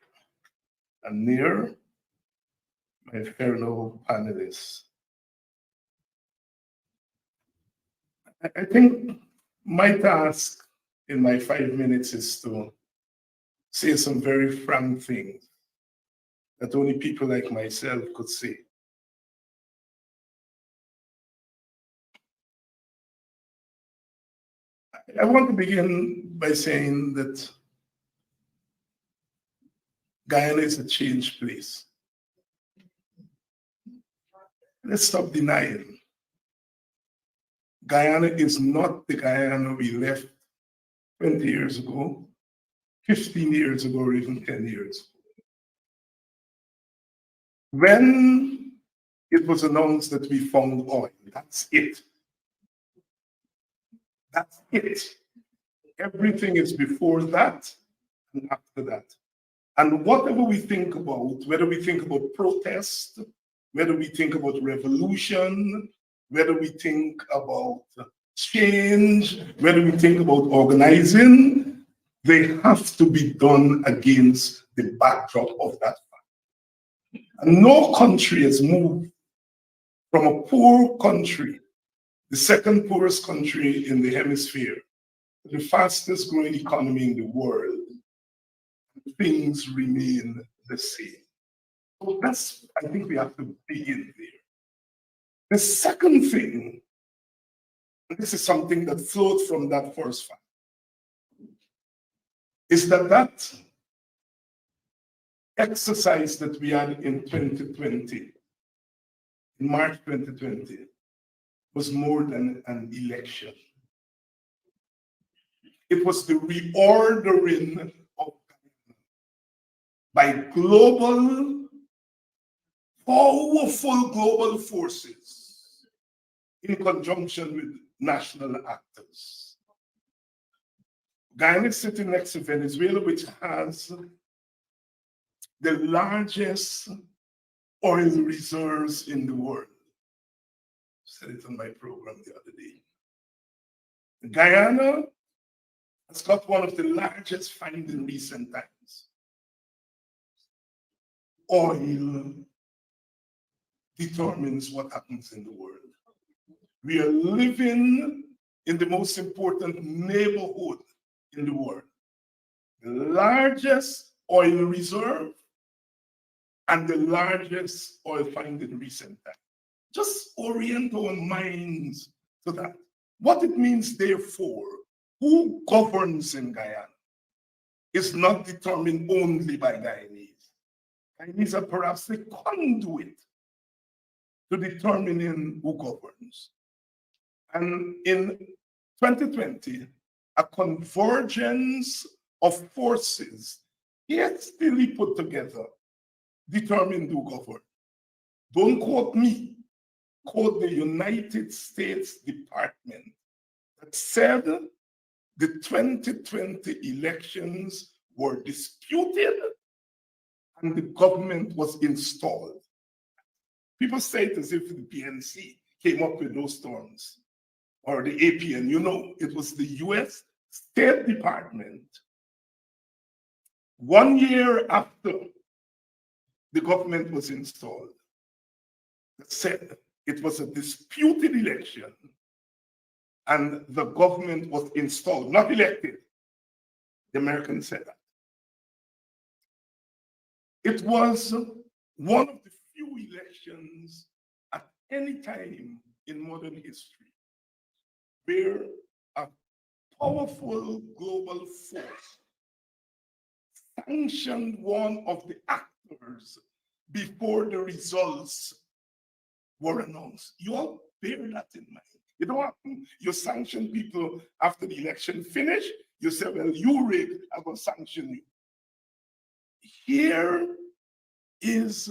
and near, my fellow panelists. I think my task in my 5 minutes is to say some very frank things that only people like myself could say. I want to begin by saying that Guyana is a changed place. Let's stop denying Guyana is not the Guyana we left 20 years ago, 15 years ago, or even 10 years ago. When it was announced that we found oil, that's it. That's it. Everything is before that and after that. And whatever we think about, whether we think about protest, whether we think about revolution, whether we think about change, whether we think about organizing, they have to be done against the backdrop of that fact. And no country has moved from a poor country, the second poorest country in the hemisphere, the fastest growing economy in the world. Things remain the same. So that's, I think we have to begin there. The second thing, and this is something that flowed from that first fact, is that exercise that we had in 2020, in March 2020, was more than an election. It was the reordering of by powerful global forces in conjunction with national actors. Guyana is sitting next to Venezuela, which has the largest oil reserves in the world. I said it on my program the other day. Guyana has got one of the largest finds in recent times. Oil determines what happens in the world. We are living in the most important neighborhood in the world. The largest oil reserve and the largest oil find in recent times. Just orient our minds to that. What it means, therefore, who governs in Guyana is not determined only by Guyanese. Guyanese are perhaps the conduit to determining who governs. And in 2020, a convergence of forces hastily put together determined who governs. Don't quote me, quote the United States Department that said the 2020 elections were disputed and the government was installed. People say it as if the PNC came up with those terms, or the APN. You know, it was the US State Department, 1 year after the government was installed, that said it was a disputed election and the government was installed, not elected. The Americans said that. It was one of the few elections at any time in modern history where a powerful global force sanctioned one of the actors before the results were announced. You all bear that in mind. You don't happen, you sanction people after the election finish, you say, well, you rigged, I'm going to sanction you. Here is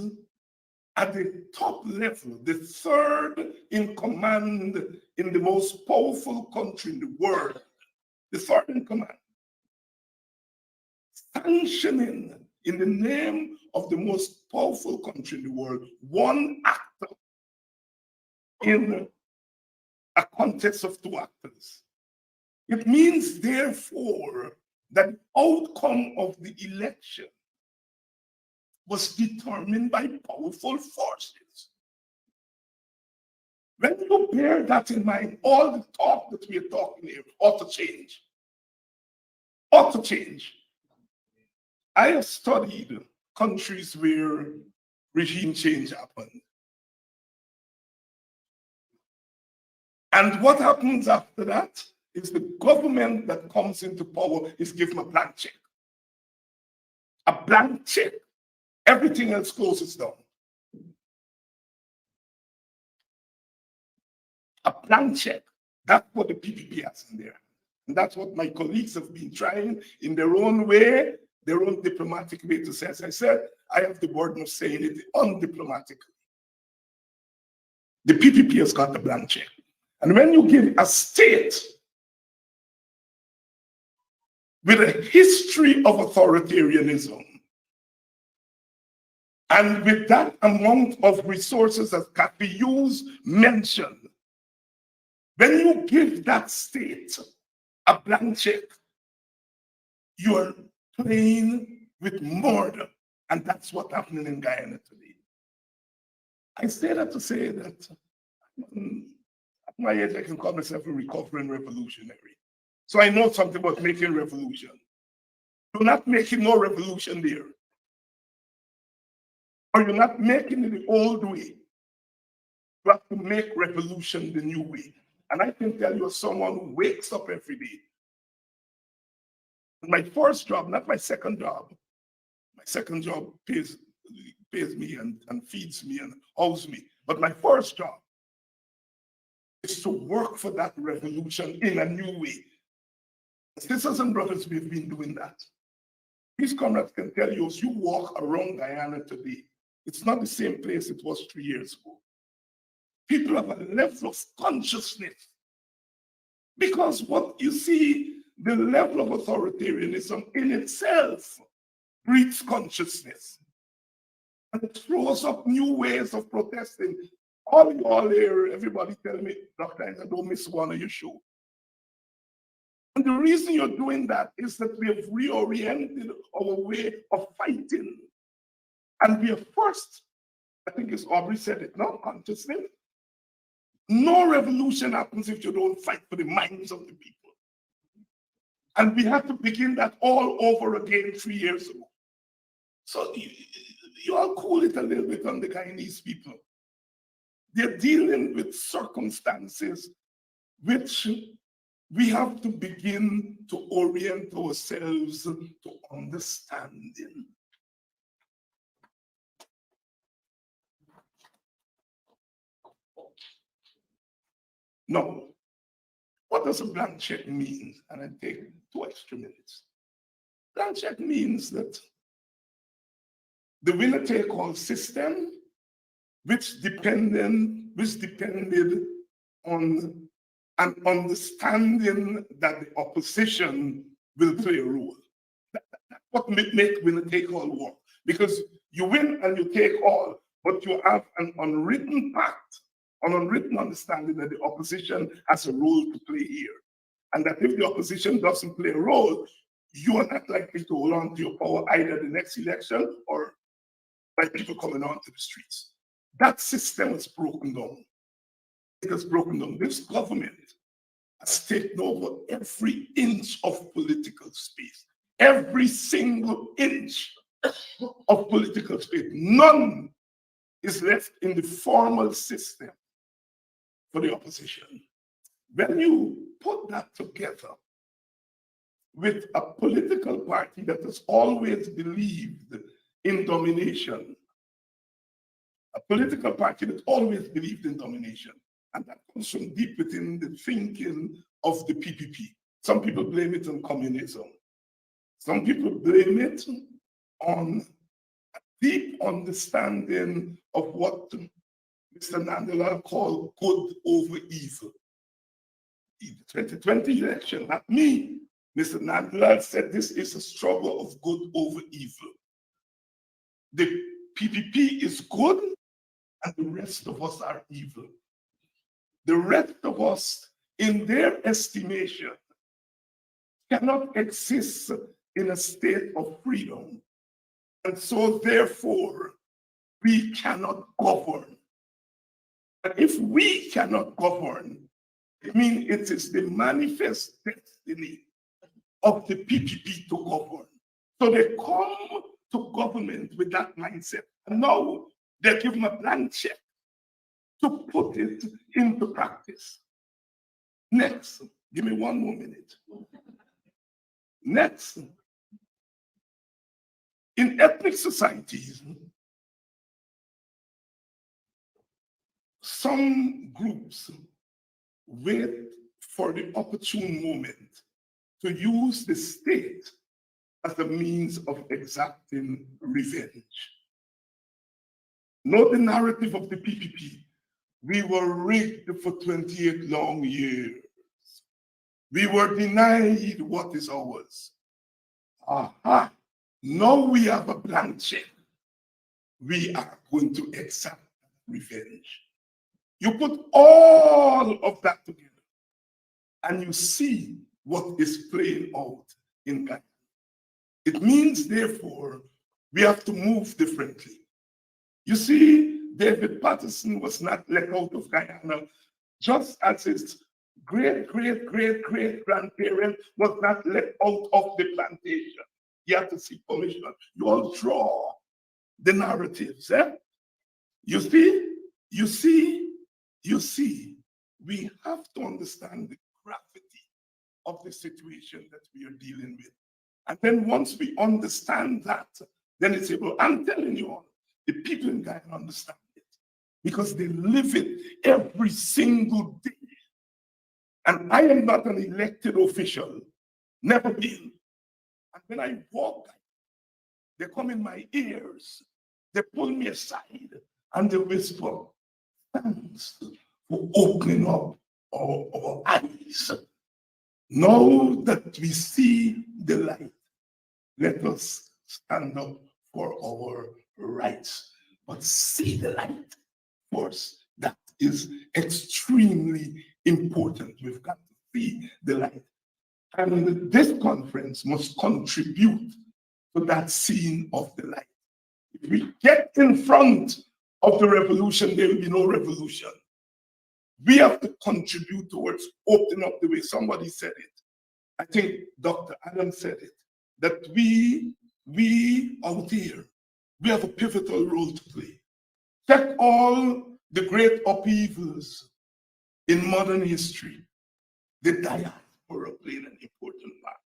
at the top level, the third in command in the most powerful country in the world, the third in command, sanctioning in the name of the most powerful country in the world, one actor in a contest of two actors. It means, therefore, that the outcome of the election was determined by powerful forces. When you bear that in mind, all the talk that we are talking here ought to change. Ought to change. I have studied countries where regime change happened. And what happens after that is the government that comes into power is given a blank check. A blank check. Everything else closes down. A blank check. That's what the PPP has in there. And that's what my colleagues have been trying in their own way, their own diplomatic way to say. As I said, I have the burden of saying it undiplomatically. The PPP has got the blank check. And when you give a state with a history of authoritarianism, and with that amount of resources that can be used, mentioned, when you give that state a blank check, you are playing with murder. And that's what's happening in Guyana today. I say that to say that at my age, I can call myself a recovering revolutionary. So I know something about making revolution. You're not making no revolution there. Or you're not making it the old way. You have to make revolution the new way. And I can tell you as someone who wakes up every day. My first job, not my second job. My second job pays me and feeds me and houses me. But my first job is to work for that revolution in a new way. Sisters and brothers, we've been doing that. These comrades can tell you, as you walk around Guyana today, it's not the same place it was 3 years ago. People have a level of consciousness. Because what you see, the level of authoritarianism in itself breeds consciousness. And it throws up new ways of protesting. All y'all here, everybody tell me, Dr. I don't miss one of your show. And the reason you're doing that is that we have reoriented our way of fighting. And we have first, I think it's Aubrey said it, no, consciousness. No revolution happens if you don't fight for the minds of the people. And we have to begin that all over again 3 years ago. So you all cool it a little bit on the Guyanese people. They're dealing with circumstances which we have to begin to orient ourselves to understanding. Now, what does a blank check mean? And I take 2 extra minutes. Blank check means that the winner-take-all system, which depended on an understanding that the opposition will play a role. That's what make winner-take-all work. Because you win and you take all, but you have an unwritten pact, an unwritten understanding that the opposition has a role to play here. And that if the opposition doesn't play a role, you are not likely to hold on to your power either the next election or by people coming onto the streets. That system is broken down. It has broken down. This government has taken over every inch of political space. Every single inch of political space. None is left in the formal system for the opposition. When you put that together with a political party that has always believed in domination, a political party that always believed in domination, and that comes from deep within the thinking of the PPP. Some people blame it on communism. Some people blame it on a deep understanding of what Mr. Nandela called good over evil. In the 2020 election, not me, Mr. Nandela said this is a struggle of good over evil. The PPP is good and the rest of us are evil. The rest of us, in their estimation, cannot exist in a state of freedom. And so therefore, we cannot govern. But if we cannot govern, it means it is the manifest destiny of the PPP to govern. So they come to government with that mindset. And now they give them a blank check to put it into practice. Next, give me 1 more minute. Next, in ethnic societies, some groups wait for the opportune moment to use the state as a means of exacting revenge. Note the narrative of the PPP. We were rigged for 28 long years. We were denied what is ours. Aha, now we have a blank check. We are going to exact revenge. You put all of that together and you see what is playing out in Guyana. It means, therefore, we have to move differently. You see, David Patterson was not let out of Guyana, just as his great-great-great-great-grandparent was not let out of the plantation. You have to seek permission. You all draw the narratives. You see, we have to understand the gravity of the situation that we are dealing with. And then once we understand that, then it's able, I'm telling you all, the people in Guyana understand it because they live it every single day. And I am not an elected official, never been. And when I walk, they come in my ears, they pull me aside, and they whisper, thanks for opening up our eyes. Now that we see the light, let us stand up for our rights. But see the light first. That is extremely important. We've got to see the light. And this conference must contribute to that seeing of the light. If we get in front of the revolution, there will be no revolution. We have to contribute towards opening up the way. Somebody said it. I think Dr. Adams said it, that we out here, we have a pivotal role to play. Check all the great upheavals in modern history. The diaspora played an important part.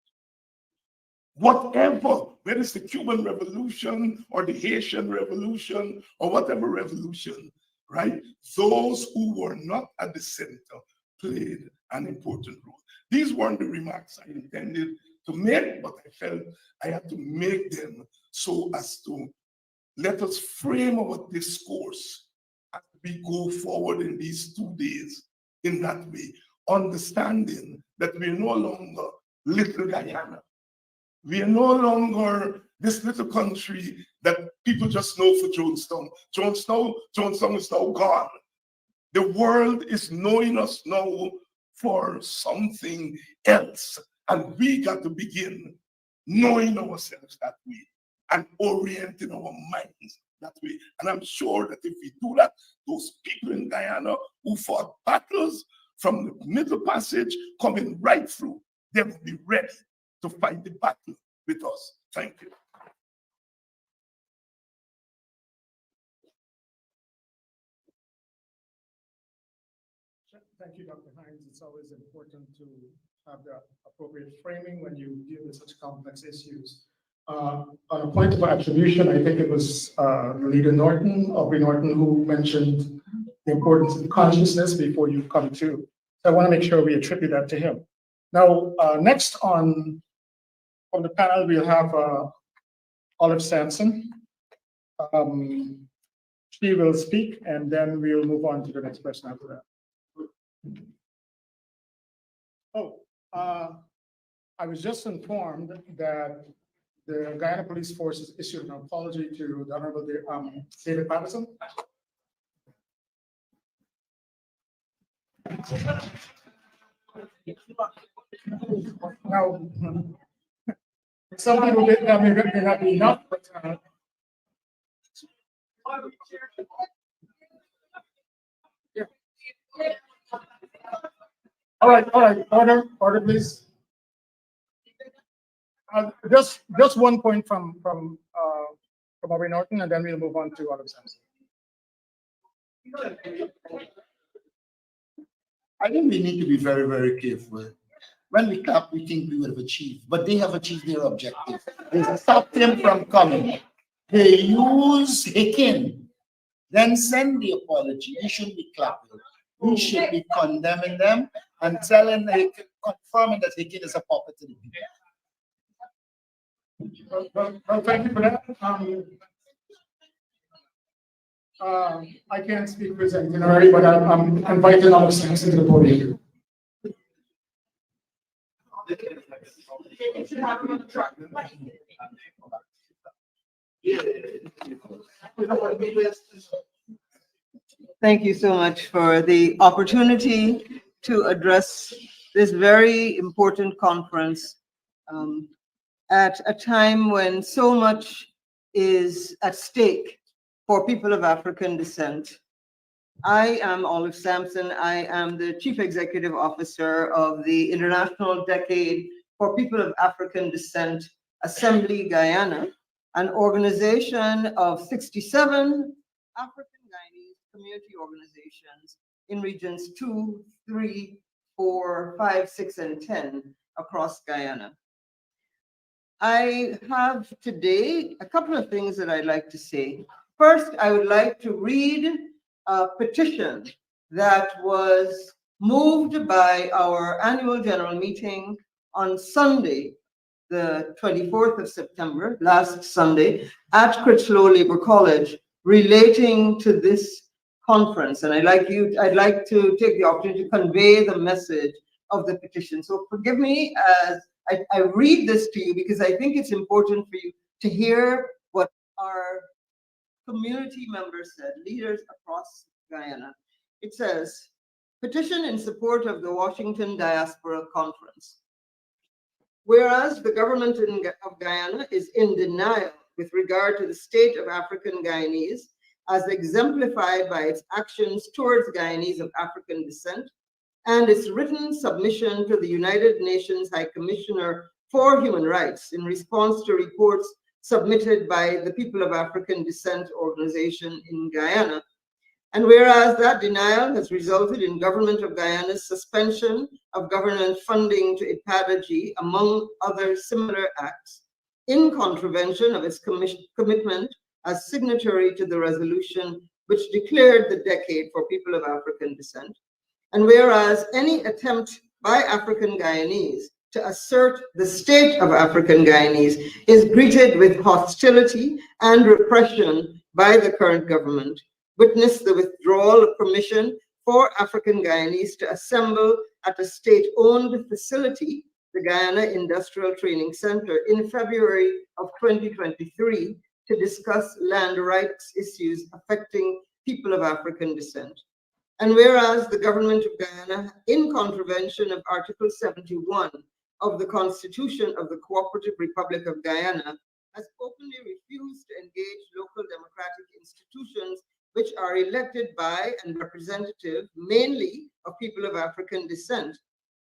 Whatever, whether it's the Cuban Revolution or the Haitian Revolution or whatever revolution, right? Those who were not at the center played an important role. These weren't the remarks I intended to make, but I felt I had to make them so as to let us frame our discourse as we go forward in these 2 days in that way, understanding that we're no longer little Guyana. We are no longer this little country that people just know for Jonestown. Jonestown is now gone. The world is knowing us now for something else. And we got to begin knowing ourselves that way and orienting our minds that way. And I'm sure that if we do that, those people in Guyana who fought battles from the Middle Passage coming right through, they will be ready to fight the battle with us. Thank you. Thank you, Dr. Hines. It's always important to have the appropriate framing when you deal with such complex issues. On a point of attribution, I think it was Leader Norton, Aubrey Norton, who mentioned the importance of consciousness before you come to. So I want to make sure we attribute that to him. Now, next on the panel, we'll have Olive Sampson. She will speak, and then we'll move on to the next person after that. Oh, I was just informed that the Guyana Police Force has issued an apology to the Honorable David Patterson. Now, some people think that may not be enough, but yeah. All right, order, please. Just 1 point from Aubrey Norton, and then we'll move on to Olive Sampson. I think we need to be very, very careful. When we clap, we think we would have achieved, but they have achieved their objective. They stopped him from coming. They use Hicken, then send the apology. We shouldn't be clapping. We should be condemning them and telling, confirming that Hickey is a puppet to the people. Well, thank you for that. I can't speak for his itinerary, but I'm inviting all the citizens to the podium. Thank you so much for the opportunity to address this very important conference at a time when so much is at stake for people of African descent. I am Olive Sampson. I am the Chief Executive Officer of the International Decade for People of African Descent Assembly Guyana, an organization of 67 African Guyanese community organizations in regions 2, 3, 4, 5, 6, and 10 across Guyana. I have today a couple of things that I'd like to say. First, I would like to read a petition that was moved by our annual general meeting on Sunday, the 24th of September, last Sunday, at Critchlow Labor College, relating to this conference. And I'd like to take the opportunity to convey the message of the petition. So forgive me as I read this to you, because I think it's important for you to hear what our community members said, leaders across Guyana. It says, petition in support of the Washington Diaspora Conference. Whereas the government of Guyana is in denial with regard to the state of African Guyanese, as exemplified by its actions towards Guyanese of African descent, and its written submission to the United Nations High Commissioner for Human Rights in response to reports submitted by the People of African Descent organization in Guyana. And whereas that denial has resulted in Government of Guyana's suspension of government funding to IPADG, among other similar acts, in contravention of its commitment as signatory to the resolution which declared the decade for people of African descent. And whereas any attempt by African Guyanese to assert the state of African Guyanese is greeted with hostility and repression by the current government, witness the withdrawal of permission for African Guyanese to assemble at a state-owned facility, the Guyana Industrial Training Center, in February of 2023 to discuss land rights issues affecting people of African descent. And whereas the government of Guyana, in contravention of Article 71 of the Constitution of the Cooperative Republic of Guyana, has openly refused to engage local democratic institutions which are elected by and representative mainly of people of African descent,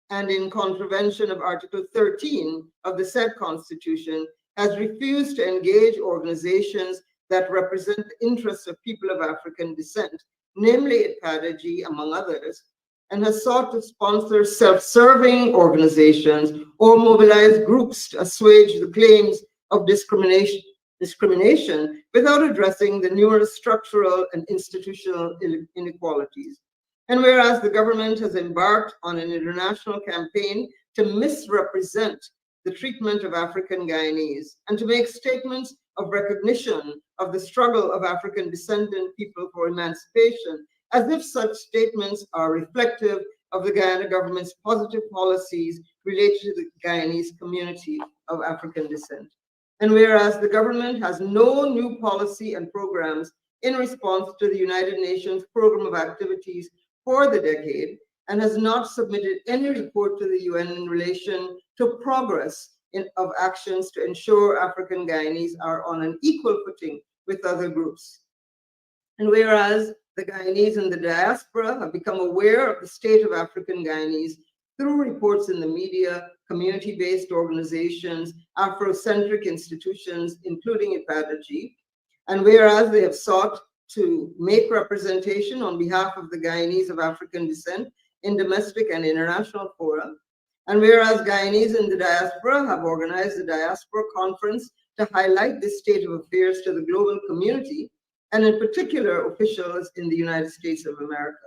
and in contravention of Article 13 of the said Constitution, has refused to engage organizations that represent the interests of people of African descent, namely IPADG, among others, and has sought to sponsor self-serving organizations or mobilize groups to assuage the claims of discrimination without addressing the numerous structural and institutional inequalities. And whereas the government has embarked on an international campaign to misrepresent the treatment of African Guyanese and to make statements of recognition of the struggle of African descendant people for emancipation, as if such statements are reflective of the Guyana government's positive policies related to the Guyanese community of African descent. And whereas the government has no new policy and programs in response to the United Nations Program of Activities for the decade, and has not submitted any report to the UN in relation to progress of actions to ensure African Guyanese are on an equal footing with other groups. And whereas the Guyanese in the diaspora have become aware of the state of African Guyanese through reports in the media, community-based organizations, Afrocentric institutions, including IPADG, and whereas they have sought to make representation on behalf of the Guyanese of African descent in domestic and international fora, and whereas Guyanese in the diaspora have organized a diaspora conference to highlight this state of affairs to the global community, and in particular officials in the United States of America.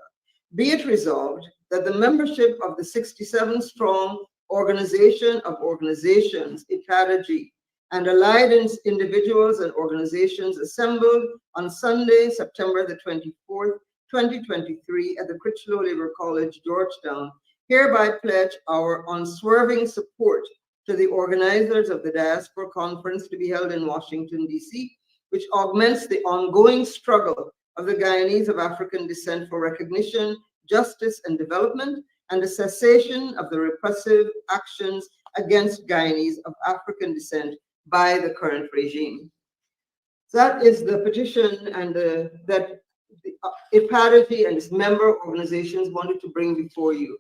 Be it resolved that the membership of the 67-strong Organization of Organizations, ICADG, and allied individuals and organizations assembled on Sunday, September the 24th, 2023 at the Critchlow Labor College, Georgetown, hereby pledge our unswerving support to the organizers of the Diaspora Conference to be held in Washington, D.C., which augments the ongoing struggle of the Guyanese of African descent for recognition, justice, and development, and the cessation of the repressive actions against Guyanese of African descent by the current regime. That is the petition and that the IPADG and its member organizations wanted to bring before you.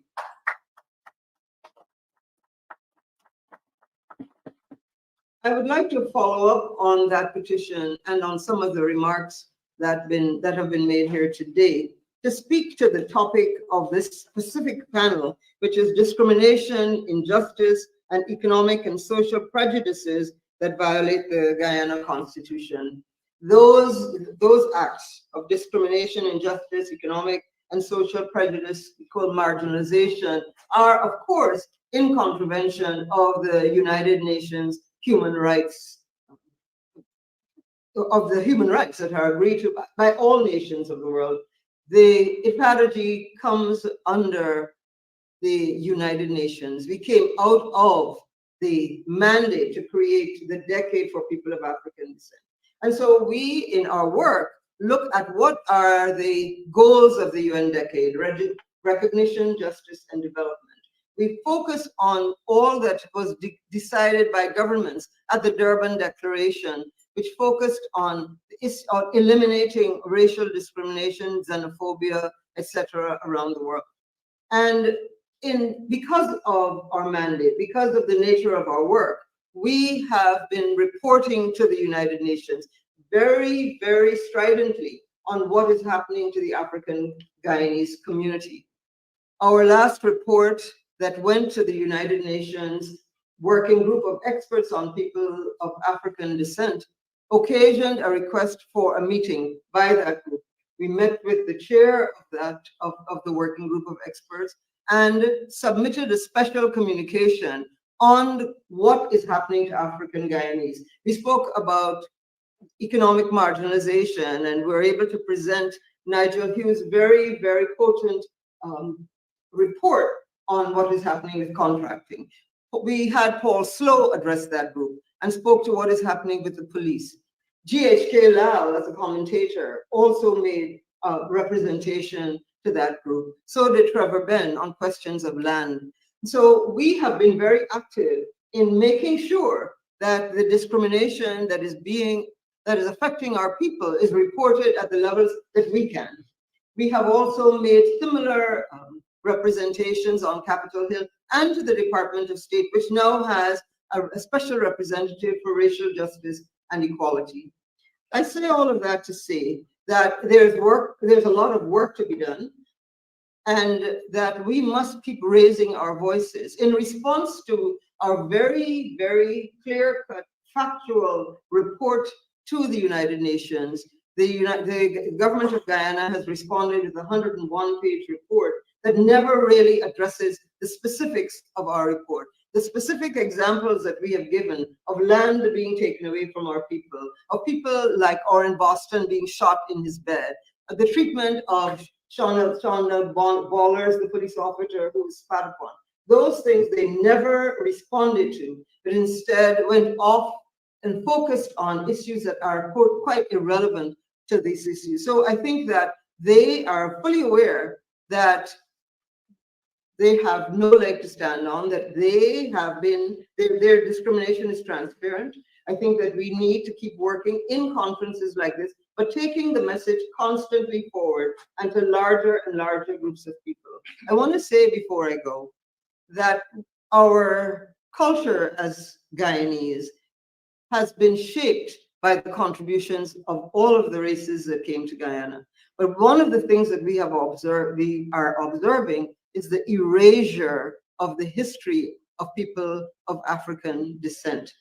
I would like to follow up on that petition and on some of the remarks that have been made here today to speak to the topic of this specific panel, which is discrimination, injustice, and economic and social prejudices that violate the Guyana Constitution. Those acts of discrimination, injustice, economic and social prejudice, called marginalization, are of course in contravention of the United Nations human rights, of the human rights that are agreed to by all nations of the world. The IPADG comes under the United Nations. We came out of the mandate to create the Decade for People of African Descent. And so we, in our work, look at what are the goals of the UN Decade: recognition, justice, and development. We focus on all that was decided by governments at the Durban Declaration, which focused on eliminating racial discrimination, xenophobia, etc. around the world. And because of our mandate, because of the nature of our work, we have been reporting to the United Nations very, very stridently on what is happening to the African Guyanese community. Our last report that went to the United Nations working group of experts on people of African descent occasioned a request for a meeting by that group. We met with the chair of the working group of experts and submitted a special communication on what is happening to African Guyanese. We spoke about economic marginalization, and we were able to present Nigel Hughes' very, very potent report on what is happening with contracting. We had Paul Slow address that group and spoke to what is happening with the police. GHK Lal, as a commentator, also made representation to that group. So did Trevor Ben on questions of land. So we have been very active in making sure that the discrimination that is affecting our people is reported at the levels that we can. We have also made similar representations on Capitol Hill and to the Department of State, which now has a special representative for racial justice and equality. I say all of that to say that there's a lot of work to be done, and that we must keep raising our voices in response to our very, very clear-cut factual report to the United Nations. The government of Guyana has responded with a 101-page report that never really addresses the specifics of our report. The specific examples that we have given of land being taken away from our people, of people like Orrin Boston being shot in his bed, the treatment of Shauna Ballers, the police officer who was spat upon. Those things they never responded to, but instead went off and focused on issues that are quite irrelevant to these issues. So I think that they are fully aware that they have no leg to stand on, that their discrimination is transparent. I think that we need to keep working in conferences like this, but taking the message constantly forward and to larger and larger groups of people. I want to say before I go that our culture as Guyanese has been shaped by the contributions of all of the races that came to Guyana. But one of the things that we are observing is the erasure of the history of people of African descent.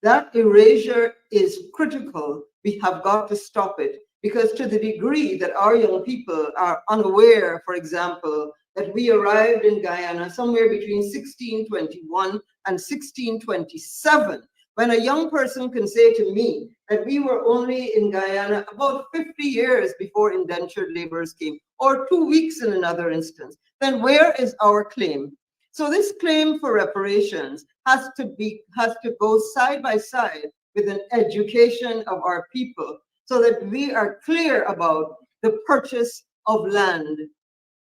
That erasure is critical. We have got to stop it, because to the degree that our young people are unaware, for example, that we arrived in Guyana somewhere between 1621 and 1627. When a young person can say to me that we were only in Guyana about 50 years before indentured laborers came, or 2 weeks in another instance, then where is our claim? So this claim for reparations has to go side by side with an education of our people so that we are clear about the purchase of land,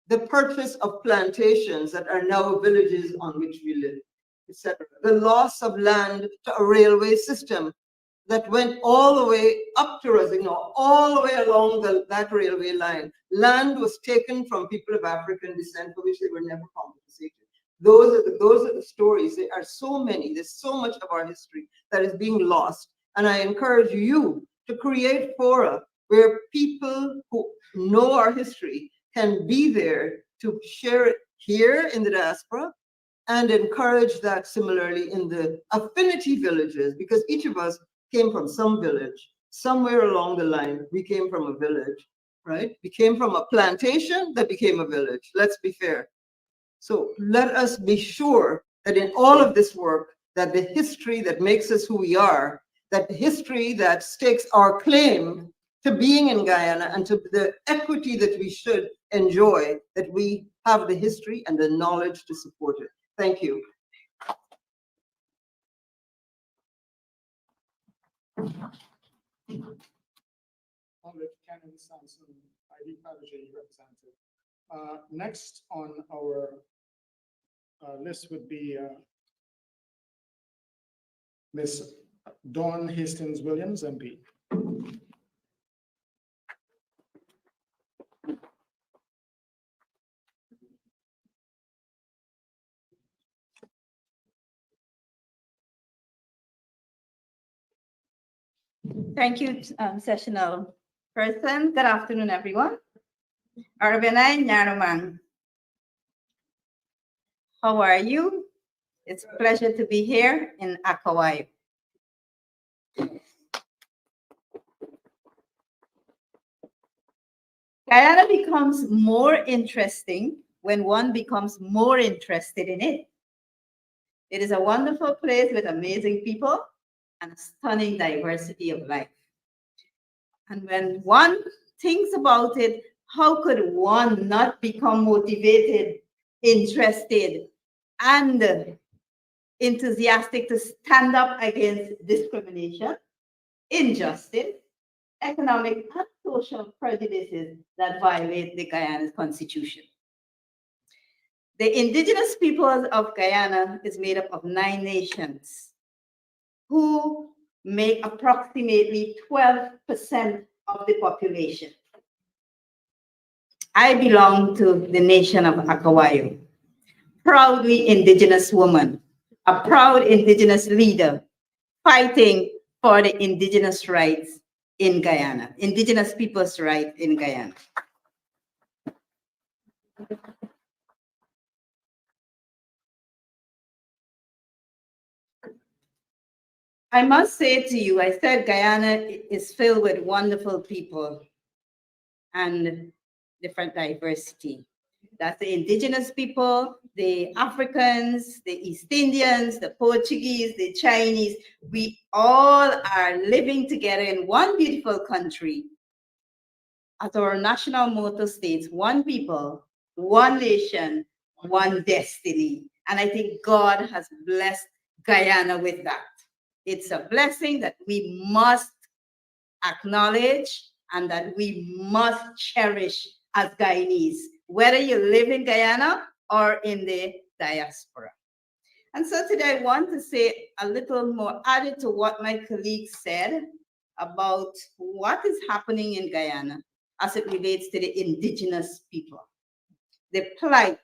the purchase of plantations that are now villages on which we live, etc. The loss of land to a railway system that went all the way up to Rossignol, all the way along that railway line. Land was taken from people of African descent for which they were never compensated. Those are the stories. There are so many. There's so much of our history that is being lost. And I encourage you to create fora where people who know our history can be there to share it here in the diaspora and encourage that similarly in the affinity villages, because each of us came from some village. Somewhere along the line, we came from a village, right? We came from a plantation that became a village. Let's be fair. So let us be sure that in all of this work, that the history that makes us who we are, that the history that stakes our claim to being in Guyana and to the equity that we should enjoy, that we have the history and the knowledge to support it. Thank you. Canon Samson, ID Protege representative. Next on our list would be Ms. Dawn Hastings Williams, MP. Thank you, sessional person. Good afternoon, everyone. Arbenai Nyarumang. How are you? It's a pleasure to be here in Akawayo. Guyana becomes more interesting when one becomes more interested in it. It is a wonderful place with amazing people and a stunning diversity of life. And when one thinks about it, how could one not become motivated, interested, and enthusiastic to stand up against discrimination, injustice, economic and social prejudices that violate the Guyana Constitution? The indigenous peoples of Guyana is made up of 9 nations who make approximately 12% of the population. I belong to the nation of Akawayo, proudly indigenous woman, a proud indigenous leader, fighting for the indigenous rights in Guyana, indigenous people's rights in Guyana. I must say to you, I said Guyana is filled with wonderful people and different diversity. That's the indigenous people, the Africans, the East Indians, the Portuguese, the Chinese. We all are living together in one beautiful country. As our national motto states, one people, one nation, one destiny. And I think God has blessed Guyana with that. It's a blessing that we must acknowledge and that we must cherish as Guyanese, whether you live in Guyana or in the diaspora. And so today I want to say a little more added to what my colleague said about what is happening in Guyana as it relates to the indigenous people, the plight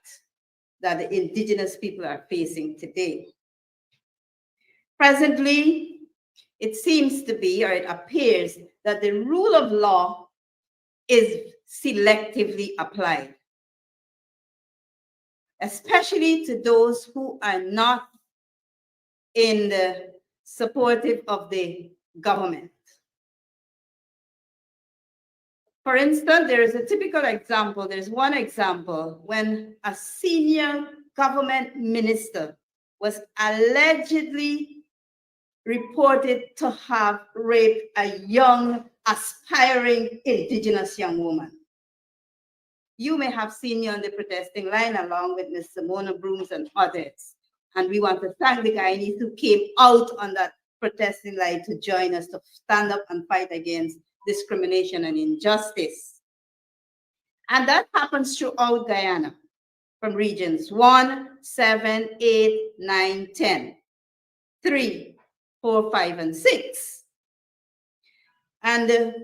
that the indigenous people are facing today. Presently, it seems to be, or it appears, that the rule of law is selectively applied, especially to those who are not in the supportive of the government. For instance, there is a typical example. There's one example when a senior government minister was allegedly reported to have raped a young, aspiring indigenous young woman. You may have seen you on the protesting line along with Ms. Simona Brooms and others. And we want to thank the Guyanese who came out on that protesting line to join us to stand up and fight against discrimination and injustice. And that happens throughout Guyana from regions 1, 7, 8, 9, 10, 3, 4, 5, and 6. And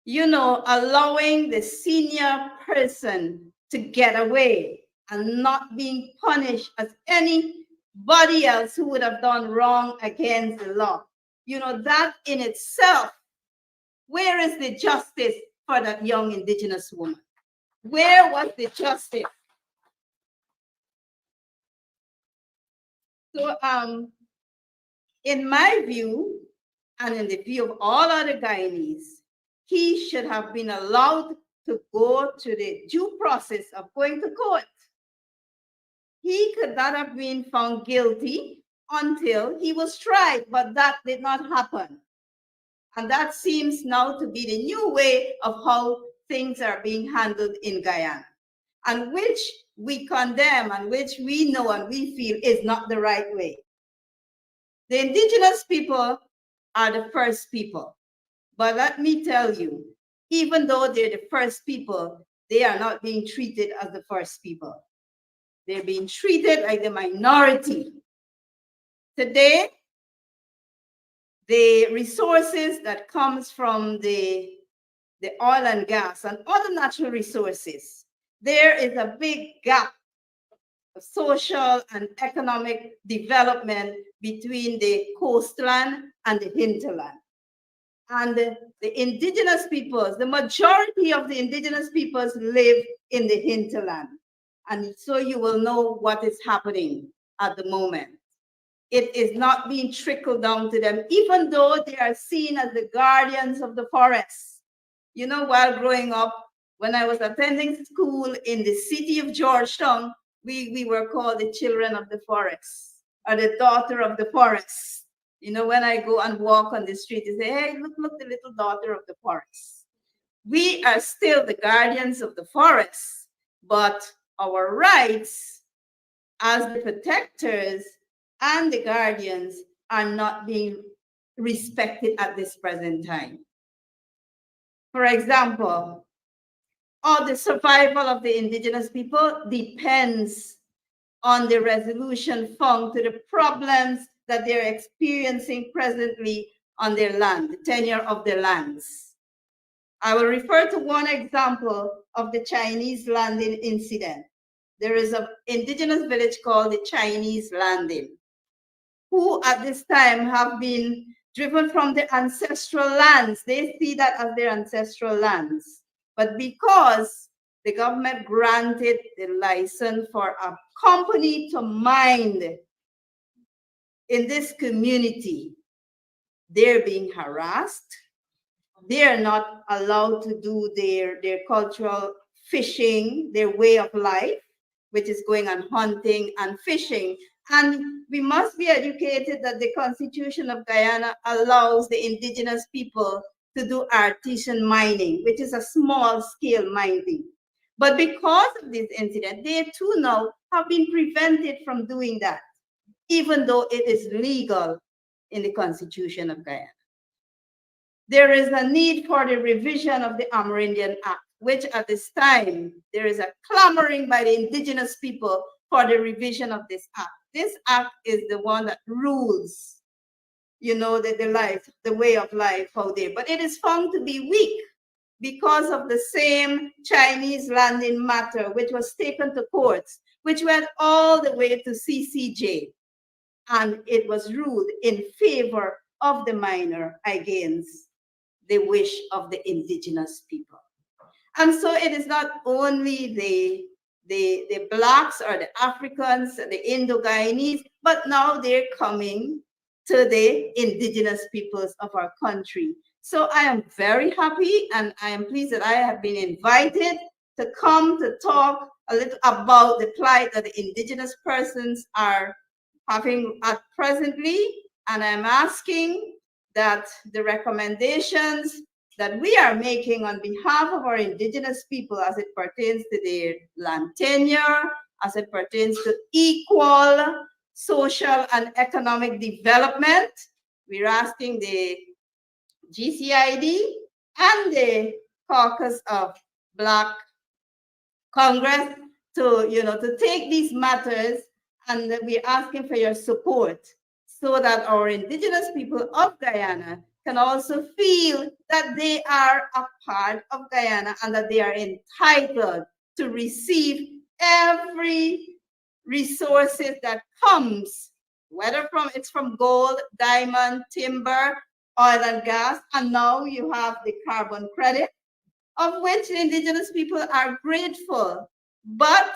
you know, allowing the senior person to get away and not being punished as anybody else who would have done wrong against the law. You know, that in itself, where is the justice for that young indigenous woman? Where was the justice? So, in my view, and in the view of all other Guyanese, he should have been allowed to go to the due process of going to court. He could not have been found guilty until he was tried, but that did not happen. And that seems now to be the new way of how things are being handled in Guyana, and which we condemn and which we know and we feel is not the right way. The indigenous people are the first people. But let me tell you, even though they're the first people, they are not being treated as the first people. They're being treated like the minority. Today, the resources that comes from the oil and gas and other natural resources, there is a big gap of social and economic development between the coastland and the hinterland. And the indigenous peoples, the majority of the indigenous peoples live in the hinterland. And so you will know what is happening at the moment. It is not being trickled down to them, even though they are seen as the guardians of the forests. You know, while growing up, when I was attending school in the city of Georgetown, we were called the children of the forest, or the daughter of the forest. You know, when I go and walk on the street, they say, hey, look, the little daughter of the forest. We are still the guardians of the forest, but our rights as the protectors and the guardians are not being respected at this present time. For example, all the survival of the indigenous people depends on the resolution found to the problems that they're experiencing presently on their land, the tenure of their lands. I will refer to one example of the Chinese landing incident. There is an indigenous village called the Chinese landing, who at this time have been driven from their ancestral lands. They see that as their ancestral lands. But because the government granted the license for a company to mine in this community, they're being harassed. They're not allowed to do their cultural fishing, their way of life, which is going on hunting and fishing. And we must be educated that the Constitution of Guyana allows the indigenous people to do artisan mining, which is a small scale mining. But because of this incident, they too now have been prevented from doing that, even though it is legal in the Constitution of Guyana. There is a need for the revision of the Amerindian Act, which at this time, there is a clamoring by the indigenous people for the revision of this act. This act is the one that rules, you know, the life, the way of life out there. But it is found to be weak because of the same Chinese landing matter, which was taken to courts, which went all the way to CCJ. And it was ruled in favor of the miner against the wish of the indigenous people. And so it is not only the Blacks or the Africans, the Indo-Guyanese, but now they're coming to the indigenous peoples of our country. So I am very happy and I am pleased that I have been invited to come to talk a little about the plight that the indigenous persons are having at presently. And I'm asking that the recommendations that we are making on behalf of our indigenous people as it pertains to their land tenure, as it pertains to equal social and economic development, we're asking the GCID and the Caucus of Black Congress to, to take these matters, and we're asking for your support so that our indigenous people of Guyana can also feel that they are a part of Guyana and that they are entitled to receive every resources that comes, whether it's from gold, diamond, timber, oil and gas, and now you have the carbon credit, of which the indigenous people are grateful. But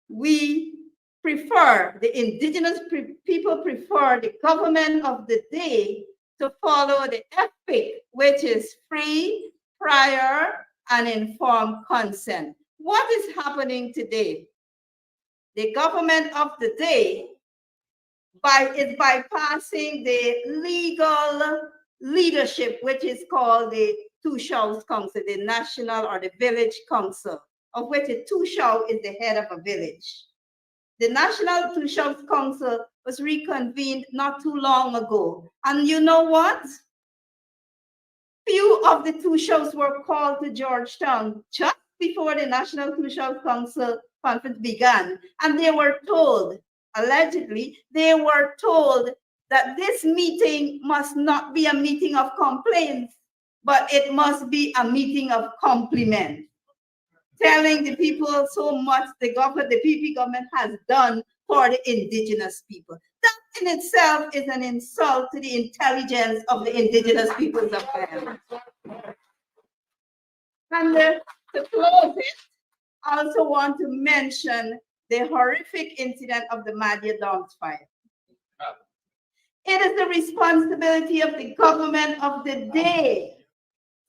we prefer, the indigenous people prefer the government of the day to follow the ethic, which is free, prior, and informed consent. What is happening today? The government of the day is bypassing the legal leadership, which is called the Two Shows Council, the National or the Village Council, of which the Two Show is the head of a village. The National Two Shows Council was reconvened not too long ago. And you know what? Few of the Two Shows were called to Georgetown just before the National Two Shows Council conference began. And they were told, allegedly, they were told that this meeting must not be a meeting of complaints, but it must be a meeting of compliment, telling the people so much the PP government has done for the indigenous people. That in itself is an insult to the intelligence of the indigenous peoples of Guyana. And to close it, I also want to mention the horrific incident of the Madhya Downs fire. It is the responsibility of the government of the day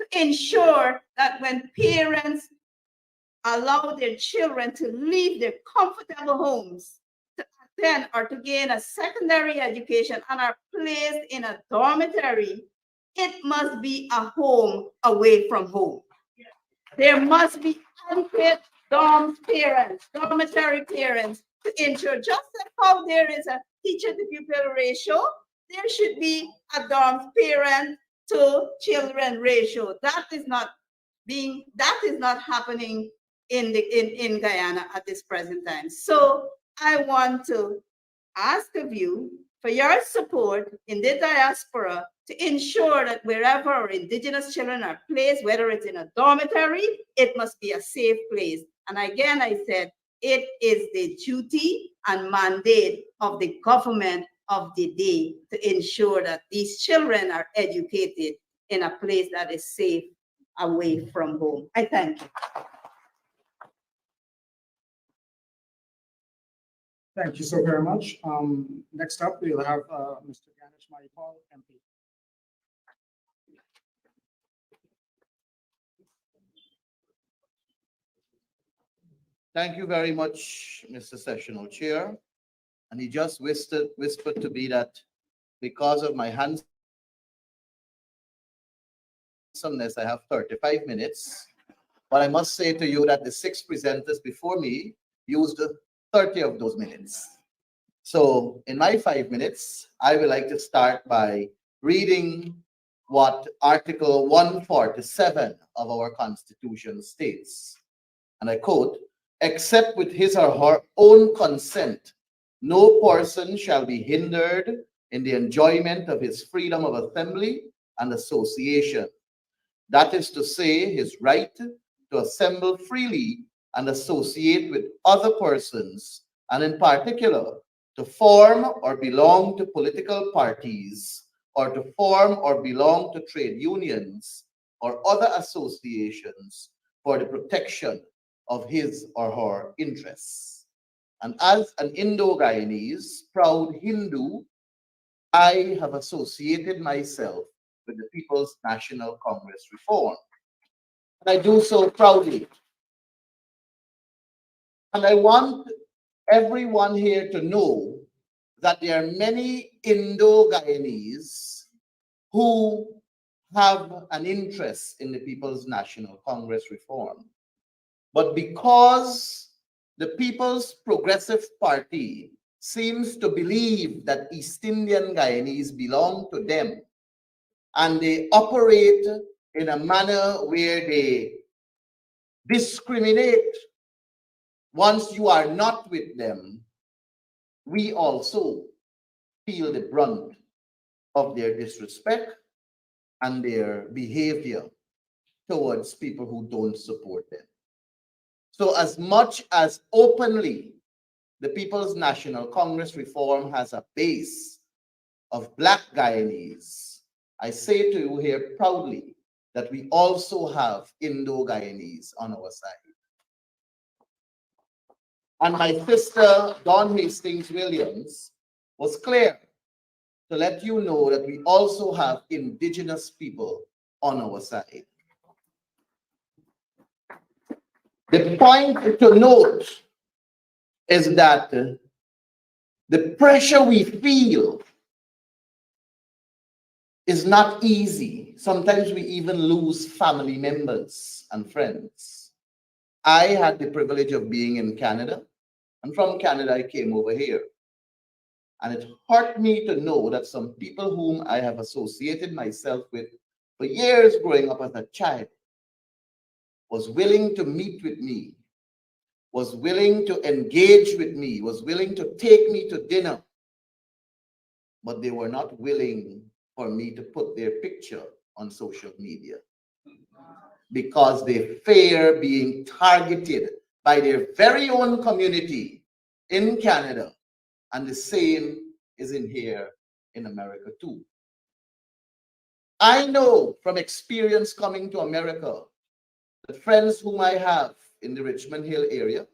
to ensure that when parents allow their children to leave their comfortable homes to attend or to gain a secondary education and are placed in a dormitory, it must be a home away from home. There must be adequate dormitory parents to ensure, just like how there is a teacher to pupil ratio, there should be a dorm parent to children ratio. That is not happening in Guyana at this present time. So I want to ask of you for your support in the diaspora to ensure that wherever our indigenous children are placed, whether it's in a dormitory, it must be a safe place. And again, I said, it is the duty and mandate of the government of the day to ensure that these children are educated in a place that is safe away from home. I thank you. Thank you so very much. Next up, we'll have Mr. Ganesh Maipal, MP. Thank you very much, Mr. Sessional Chair. And he just whispered to me that because of my handsomeness, I have 35 minutes. But I must say to you that the 6 presenters before me used 30 of those minutes. So in my 5 minutes, I would like to start by reading what Article 147 of our Constitution states. And I quote, "Except with his or her own consent, no person shall be hindered in the enjoyment of his freedom of assembly and association. That is to say, his right to assemble freely and associate with other persons, and in particular, to form or belong to political parties, or to form or belong to trade unions or other associations for the protection of his or her interests. And as an Indo-Guyanese, proud Hindu, I have associated myself with the People's National Congress Reform. And I do so proudly. And I want everyone here to know that there are many Indo-Guyanese who have an interest in the People's National Congress Reform. But because the People's Progressive Party seems to believe that East Indian Guyanese belong to them, and they operate in a manner where they discriminate once you are not with them, we also feel the brunt of their disrespect and their behavior towards people who don't support them. So as much as openly the People's National Congress Reform has a base of Black Guyanese, I say to you here proudly that we also have Indo-Guyanese on our side. And my sister, Dawn Hastings Williams, was clear to let you know that we also have indigenous people on our side. The point to note is that the pressure we feel is not easy. Sometimes we even lose family members and friends. I had the privilege of being in Canada, and from Canada I came over here. And it hurt me to know that some people whom I have associated myself with for years growing up as a child was willing to meet with me, was willing to engage with me, was willing to take me to dinner, but they were not willing for me to put their picture on social media because they fear being targeted by their very own community in Canada. And the same is in here in America too. I know from experience coming to America that friends whom I have in the Richmond Hill area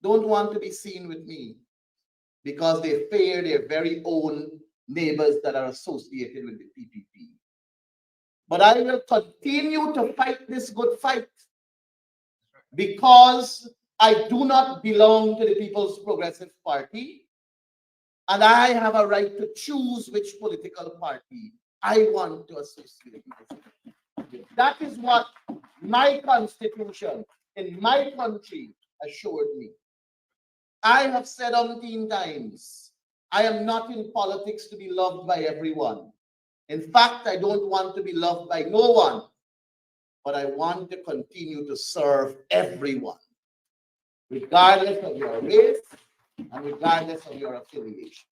don't want to be seen with me because they fear their very own neighbors that are associated with the PPP. But I will continue to fight this good fight because I do not belong to the People's Progressive Party, and I have a right to choose which political party I want to associate myself with. That is what my constitution in my country assured me. I have said umpteen times, I am not in politics to be loved by everyone. In fact, I don't want to be loved by no one, but I want to continue to serve everyone, regardless of your race and regardless of your affiliation.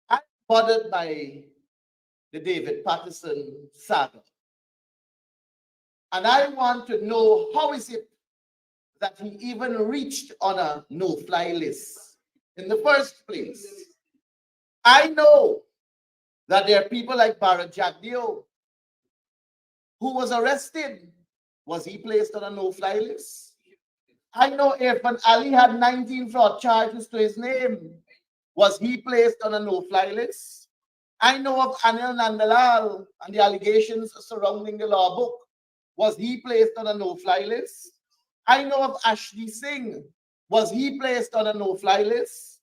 I'm bothered by the David Patterson saga. And I want to know, how is it that he even reached on a no-fly list in the first place? I know that there are people like Bharat Jagdeo who was arrested. Was he placed on a no-fly list? I know Irfan Ali had 19 fraud charges to his name. Was he placed on a no-fly list? I know of Anil Nandalal and the allegations surrounding the law book. Was he placed on a no-fly list? I know of Ashdi Singh. Was he placed on a no-fly list?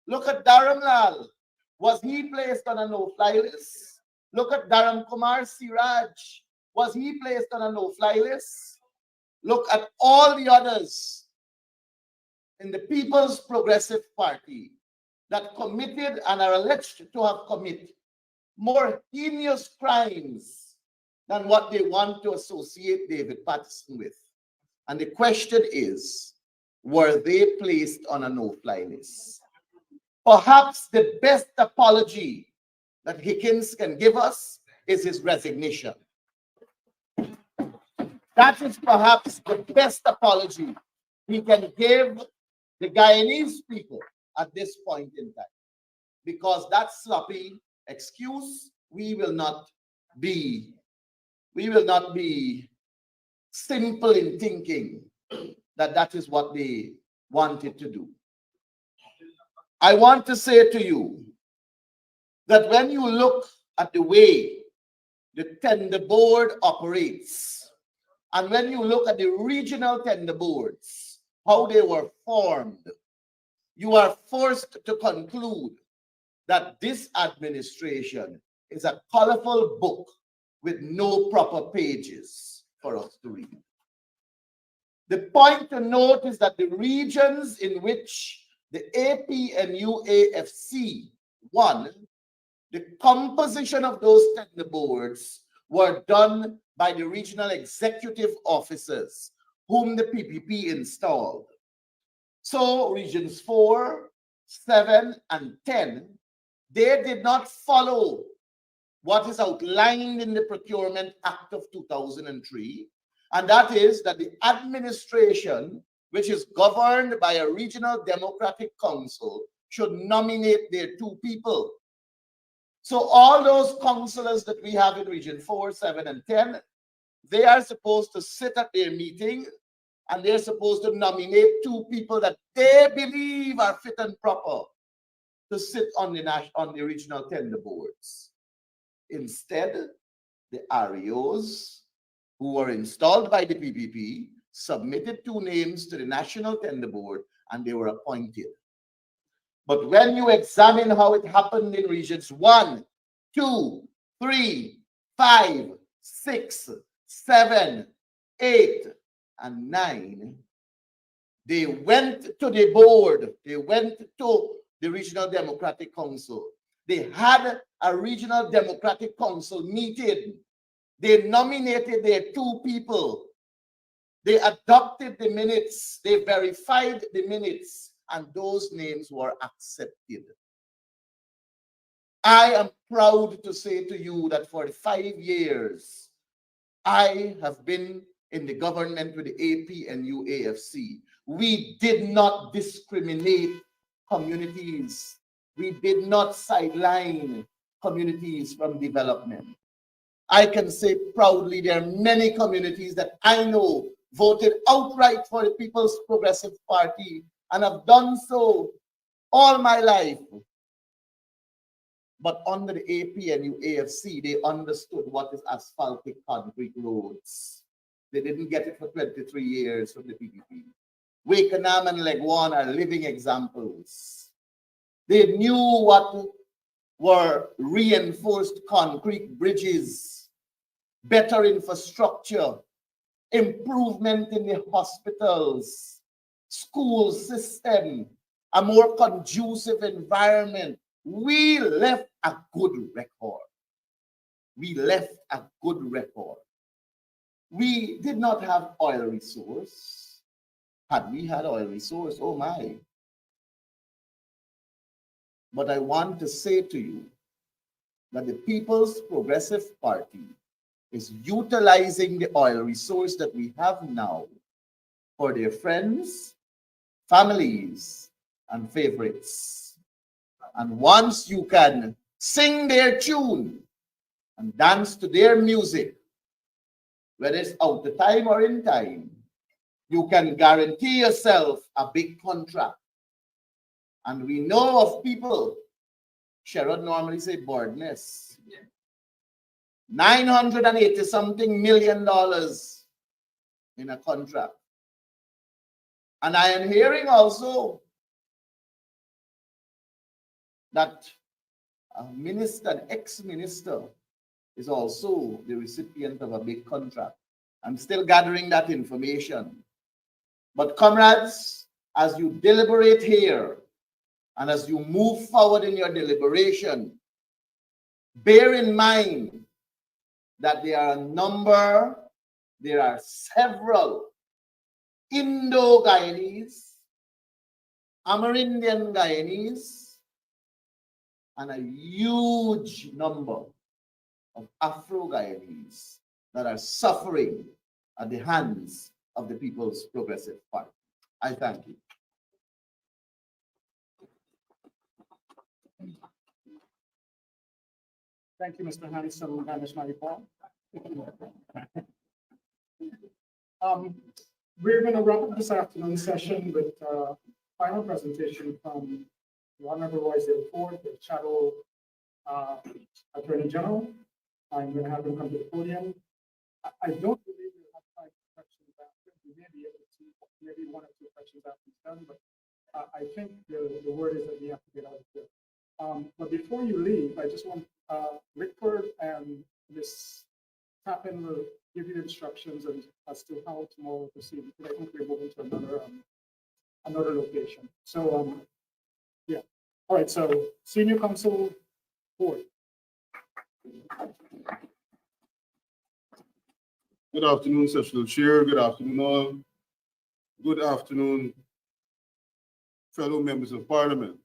Look at Dharam Lal. Was he placed on a no-fly list? Look at Dharam Kumar Siraj. Was he placed on a no-fly list? Look at all the others in the People's Progressive Party that committed and are alleged to have committed more heinous crimes than what they want to associate David Patterson with. And the question is, were they placed on a no-fly list? Perhaps the best apology that Hickins can give us is his resignation. That is perhaps the best apology he can give the Guyanese people at this point in time. Because that sloppy excuse, we will not be simple in thinking that that is what they wanted to do. I want to say to you that when you look at the way the tender board operates, and when you look at the regional tender boards, how they were formed, you are forced to conclude that this administration is a colorful book with no proper pages for us to read. The point to note is that the regions in which the APNU-AFC won, the composition of those tender boards were done by the regional executive officers whom the PPP installed. So regions 4, 7, and 10, they did not follow what is outlined in the Procurement Act of 2003, and that is that the administration, which is governed by a regional democratic council, should nominate their 2 people. So all those councillors that we have in region 4, 7, and 10, they are supposed to sit at their meeting and they're supposed to nominate 2 people that they believe are fit and proper to sit on the regional tender boards. Instead, the REOs who were installed by the PPP submitted 2 names to the National Tender Board and they were appointed. But when you examine how it happened in regions 1, 2, 3, 5, 6, 7, 8, and 9, they went to the board, they went to the Regional Democratic Council. They had a Regional Democratic Council meeting. They nominated their 2 people. They adopted the minutes. They verified the minutes, and those names were accepted. I am proud to say to you that for the 5 years I have been in the government with the APNU-AFC, we did not discriminate communities. We did not sideline communities from development. I can say proudly there are many communities that I know voted outright for the People's Progressive Party and have done so all my life. But under the APNU-AFC, they understood what is asphaltic concrete roads. They didn't get it for 23 years from the PPP. Wakenham and Legwan are living examples. They knew what were reinforced concrete bridges, better infrastructure, improvement in the hospitals, school system, a more conducive environment. We left a good record. We left a good record. We did not have oil resource. Had we had oil resource, oh my. But I want to say to you that the People's Progressive Party is utilizing the oil resource that we have now for their friends, families, and favorites. And once you can sing their tune and dance to their music, whether it's out of time or in time, you can guarantee yourself a big contract. And we know of people, Sherrod normally say boredness, $980-something million in a contract. And I am hearing also that a minister, an ex-minister, is also the recipient of a big contract. I'm still gathering that information. But comrades, as you deliberate here, and as you move forward in your deliberation, bear in mind that there are several Indo-Guyanese, Amerindian Guyanese, and a huge number of Afro-Guyanese that are suffering at the hands of the People's Progressive Party. I thank you. Thank you, Mr. Hanson and Ms. Maripol. We're going to wrap up this afternoon's session with a final presentation from the Honorable Royce Ford, the Shadow Attorney General. I'm going to have him come to the podium. I don't believe we'll have time for questions after. We may be able to, maybe one or two questions after he's done, but I think the word is that we have to get out of here. But before you leave, I just want Rickford and Ms. Tappan will give you instructions as to how tomorrow will proceed, because I think we're moving to another location. So, yeah. All right, so Senior Counsel Ford. Good afternoon, Sessional Chair. Good afternoon, all. Good afternoon, fellow members of Parliament.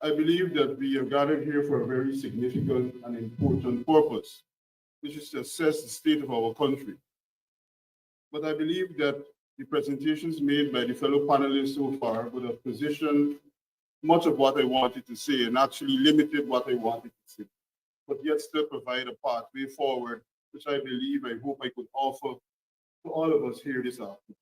I believe that we are gathered here for a very significant and important purpose, which is to assess the state of our country. But I believe that the presentations made by the fellow panelists so far would have positioned much of what I wanted to say and actually limited what I wanted to say, but yet still provide a pathway forward, which I believe, I hope I could offer to all of us here this afternoon.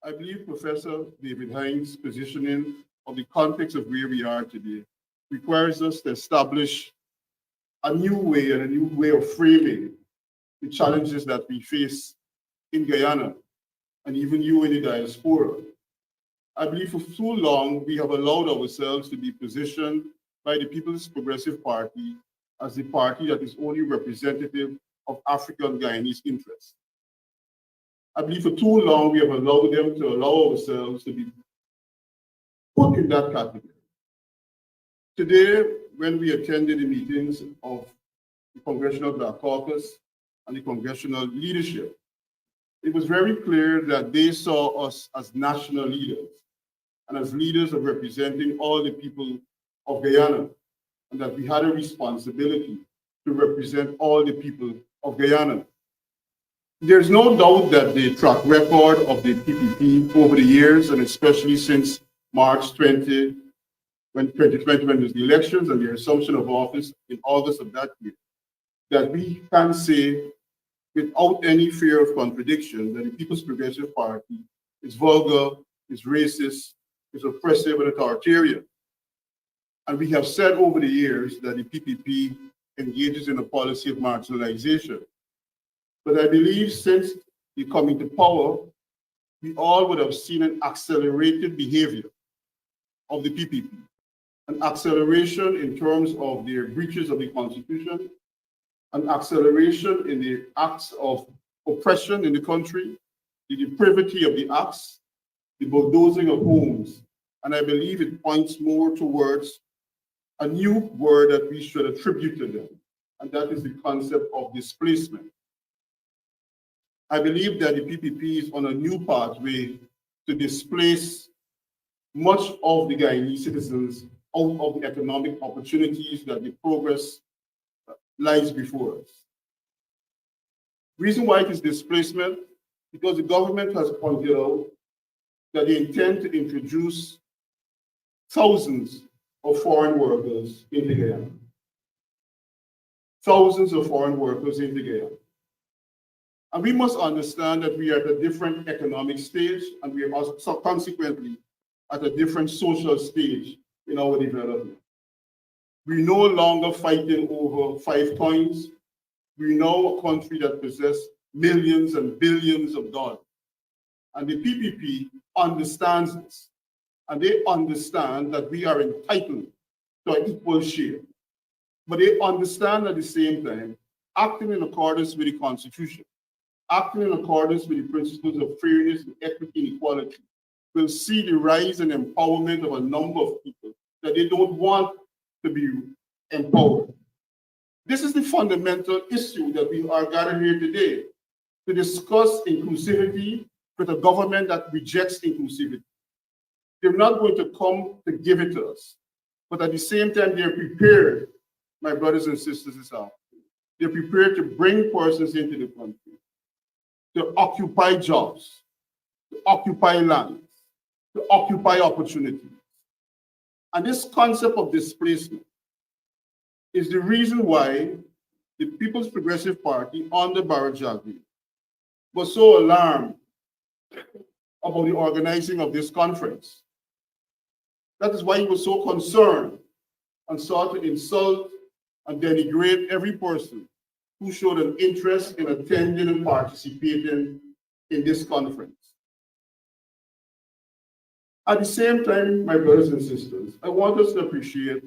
I believe Professor David Hines' positioning of the context of where we are today requires us to establish a new way and a new way of framing the challenges that we face in Guyana and even you in the diaspora. I believe for too long we have allowed ourselves to be positioned by the People's Progressive Party as the party that is only representative of African Guyanese interests. I believe for too long we have allowed them to allow ourselves to be put in that category. Today, when we attended the meetings of the Congressional Black Caucus and the congressional leadership, it was very clear that they saw us as national leaders and as leaders of representing all the people of Guyana, and that we had a responsibility to represent all the people of Guyana. There's no doubt that the track record of the PPP over the years, and especially since March 20, when 2020, when there's the elections and the assumption of office in August of that year, that we can say without any fear of contradiction that the People's Progressive Party is vulgar, is racist, is oppressive and authoritarian. And we have said over the years that the PPP engages in a policy of marginalization. But I believe since the coming to power, we all would have seen an accelerated behavior of the PPP, an acceleration in terms of their breaches of the Constitution, an acceleration in the acts of oppression in the country, the depravity of the acts, the bulldozing of homes. And I believe it points more towards a new word that we should attribute to them, and that is the concept of displacement. I believe that the PPP is on a new pathway to displace much of the Guyanese citizens out of the economic opportunities that the progress lies before us. Reason why it is displacement, because the government has pointed out that they intend to introduce thousands of foreign workers into Guyana. Thousands of foreign workers into Guyana. And we must understand that we are at a different economic stage, and we are also consequently at a different social stage in our development. We're no longer fighting over 5 coins. We're now a country that possesses millions and billions of dollars. And the PPP understands this. And they understand that we are entitled to an equal share. But they understand at the same time, acting in accordance with the Constitution, acting in accordance with the principles of fairness, and equity, and equality, will see the rise and empowerment of a number of people that they don't want to be empowered. This is the fundamental issue that we are gathered here today, to discuss inclusivity with a government that rejects inclusivity. They're not going to come to give it to us, but at the same time, they're prepared, my brothers and sisters this afternoon, they're prepared to bring persons into the country, to occupy jobs, to occupy lands, to occupy opportunities. And this concept of displacement is the reason why the People's Progressive Party under Barajagli was so alarmed about the organizing of this conference. That is why he was so concerned and sought to insult and denigrate every person who showed an interest in attending and participating in this conference. At the same time, my brothers and sisters, I want us to appreciate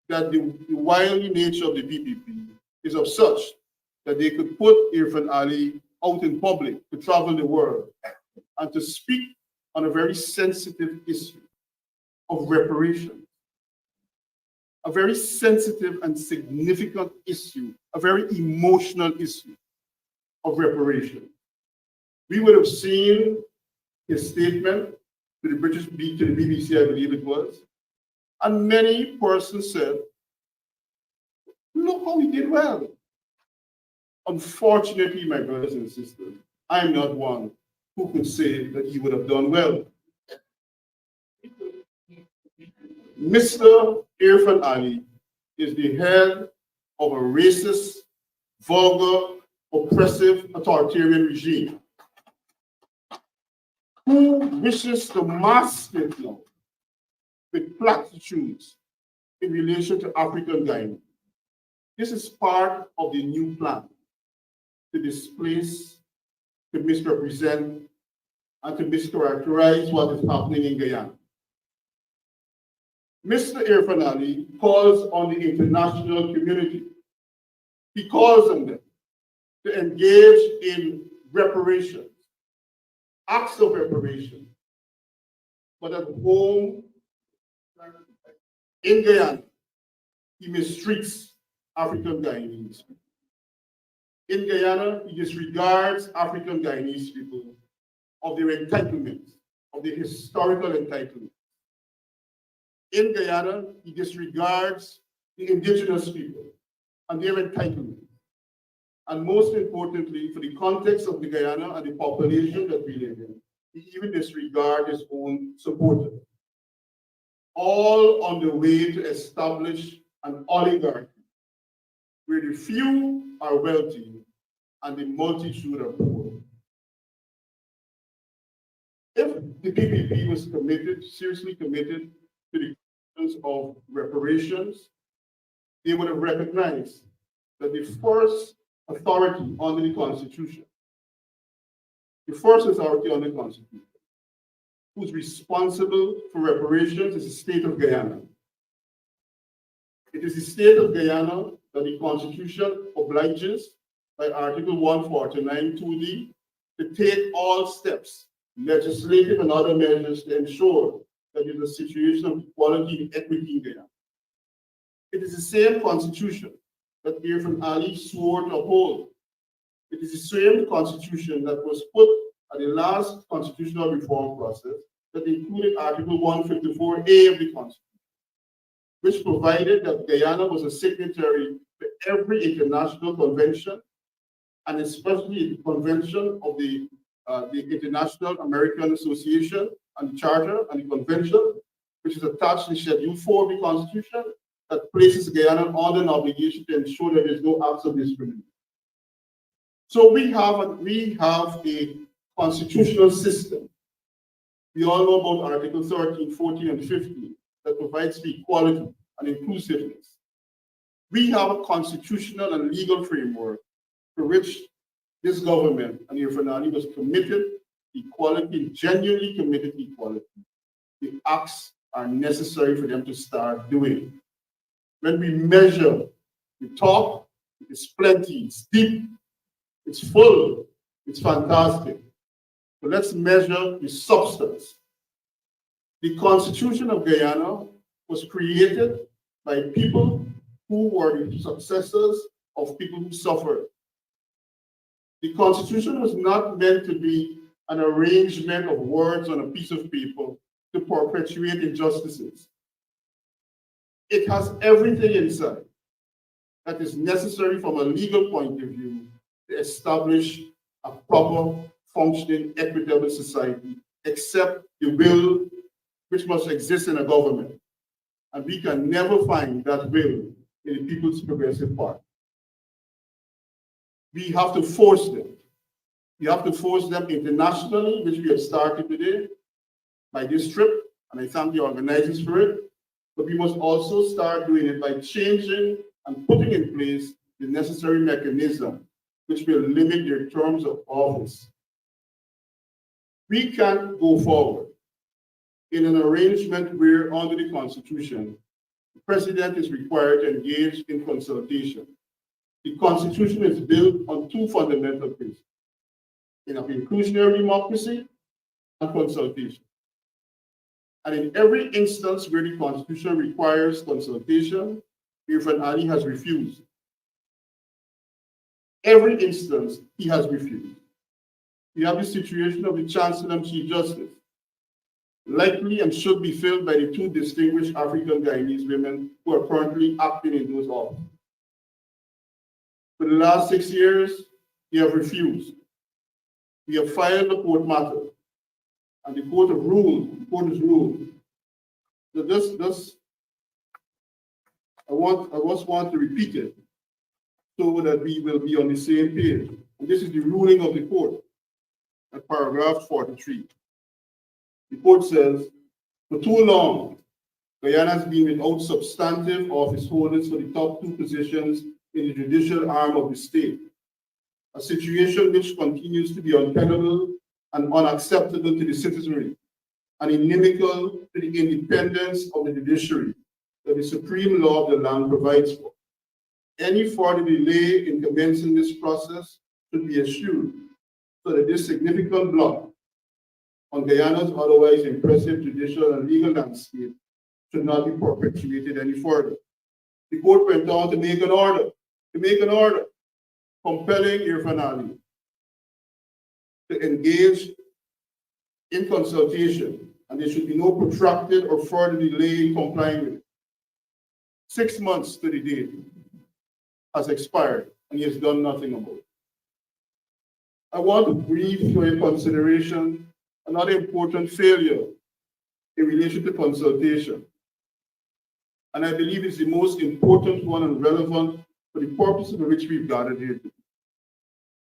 that the wily nature of the PPP is of such that they could put Irfan Ali out in public to travel the world and to speak on a very sensitive issue of reparation, a very sensitive and significant issue, a very emotional issue of reparation. We would have seen his statement to the BBC, I believe it was, and many persons said, look how he did well. Unfortunately, my brothers and sisters, I'm not one who could say that he would have done well. Mr. Irfan Ali is the head of a racist, vulgar, oppressive, authoritarian regime who wishes to mask it now with platitudes in relation to African Guyana. This is part of the new plan to displace, to misrepresent, and to mischaracterize what is happening in Guyana. Mr. Irfan Ali calls on the international community. He calls on them to engage in reparations, acts of reparation. But at home, in Guyana, he mistreats African Guyanese. In Guyana, he disregards African Guyanese people of their entitlements, of their historical entitlements. In Guyana, he disregards the indigenous people and their entitlements. And most importantly, for the context of the Guyana and the population that we live in, he even disregards his own supporters. All on the way to establish an oligarchy where the few are wealthy and the multitude are poor. If the PPP was committed, seriously committed to the questions of reparations, they would have recognized that the first authority under the Constitution, the first authority under the Constitution, who's responsible for reparations is the state of Guyana. It is the state of Guyana that the Constitution obliges by Article 149 2D to take all steps, legislative and other measures to ensure that there is a situation of equality and equity in Guyana. It is the same Constitution that Irfan Ali swore to uphold. It is the same Constitution that was put at the last constitutional reform process that included Article 154A of the Constitution, which provided that Guyana was a signatory to every international convention, and especially the convention of the International American Association and the Charter and the Convention, which is attached to Schedule 4 of the Constitution, that places Guyana under an obligation to ensure that there is no acts of discrimination. So we have a constitutional system. We all know about Article 13, 14, and 15 that provides for equality and inclusiveness. We have a constitutional and legal framework for which this government and Irfan Ali was committed to equality, genuinely committed to equality. The acts are necessary for them to start doing. When we measure the talk, it's plenty, it's deep, it's full, it's fantastic. But let's measure the substance. The Constitution of Guyana was created by people who were the successors of people who suffered. The Constitution was not meant to be an arrangement of words on a piece of paper to perpetuate injustices. It has everything inside that is necessary from a legal point of view to establish a proper, functioning, equitable society, except the will which must exist in a government. And we can never find that will in the People's Progressive Party. We have to force them. We have to force them internationally, which we have started today by this trip, and I thank the organizers for it. But we must also start doing it by changing and putting in place the necessary mechanism which will limit their terms of office. We can't go forward in an arrangement where, under the Constitution, the President is required to engage in consultation. The Constitution is built on two fundamental principles: in an inclusionary democracy and consultation. And in every instance where the Constitution requires consultation, Irfan Ali has refused. Every instance he has refused. We have the situation of the Chancellor and Chief Justice, likely and should be filled by the two distinguished African Guyanese women who are currently acting in those offices. For the last 6 years, they have refused. We have filed a court matter, and the court has ruled. That I just want to repeat it so that we will be on the same page. And this is the ruling of the court at paragraph 43. The court says, for too long, Guyana has been without substantive office holders for the top two positions in the judicial arm of the state, a situation which continues to be untenable and unacceptable to the citizenry and inimical to the independence of the judiciary that the supreme law of the land provides for. Any further delay in commencing this process should be eschewed so that this significant block on Guyana's otherwise impressive judicial and legal landscape should not be perpetuated any further. The court went on to make an order compelling Irfan Ali to engage in consultation, and there should be no protracted or further delay in complying with it. 6 months to the date has expired, and he has done nothing about it. I want to brief for your consideration another important failure in relation to consultation, and I believe it's the most important one and relevant for the purposes for which we've gathered here today.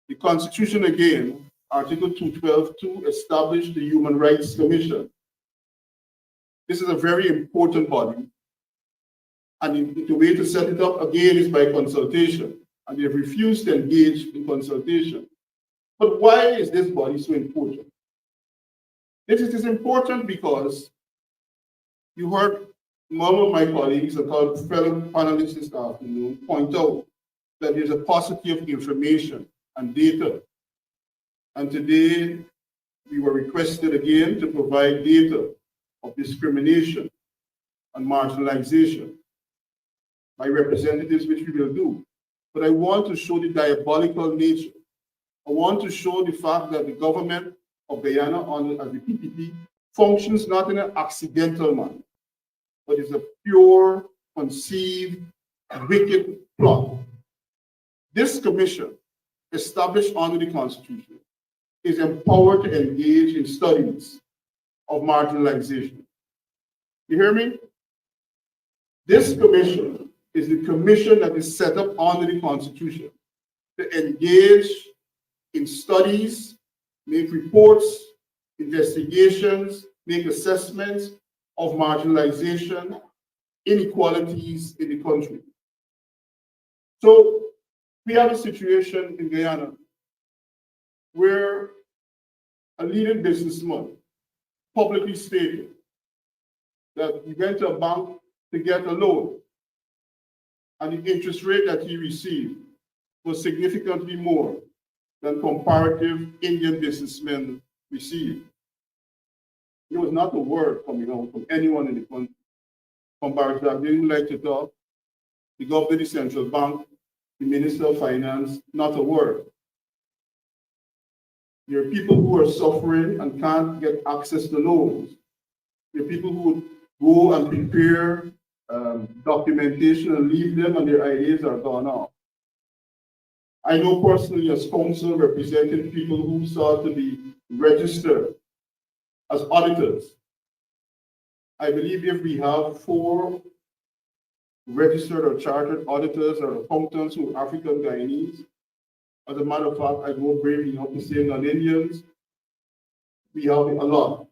The Constitution, again, Article 212.2, established the Human Rights Commission. This is a very important body, and the way to set it up again is by consultation, and they have refused to engage in consultation. But why is this body so important? It is important because you heard one of my colleagues, a fellow panelists this afternoon, point out that there's a paucity of information and data. And today, we were requested again to provide data of discrimination and marginalization by representatives, which we will do. But I want to show the diabolical nature. I want to show the fact that the government of Guyana, as the PPP, functions not in an accidental manner, but is a pure, conceived, wicked plot. This commission, established under the Constitution, is empowered to engage in studies of marginalization. You hear me? This commission is the commission that is set up under the Constitution to engage in studies, make reports, investigations, make assessments of marginalization, inequalities in the country. So we have a situation in Guyana where a leading businessman publicly stated that he went to a bank to get a loan, and the interest rate that he received was significantly more than comparative Indian businessmen received. There was not a word coming out from anyone in the country. Comparative, they didn't like to talk. The governor of the central bank, the minister of finance, not a word. There are people who are suffering and can't get access to loans. There are people who would go and prepare documentation and leave them, and their ideas are gone off. I know personally as counsel representing people who sought to be registered as auditors. I believe if we have 4 registered or chartered auditors or accountants who are African Guyanese, as a matter of fact, I go brave enough to say non-Indians, we have a lot.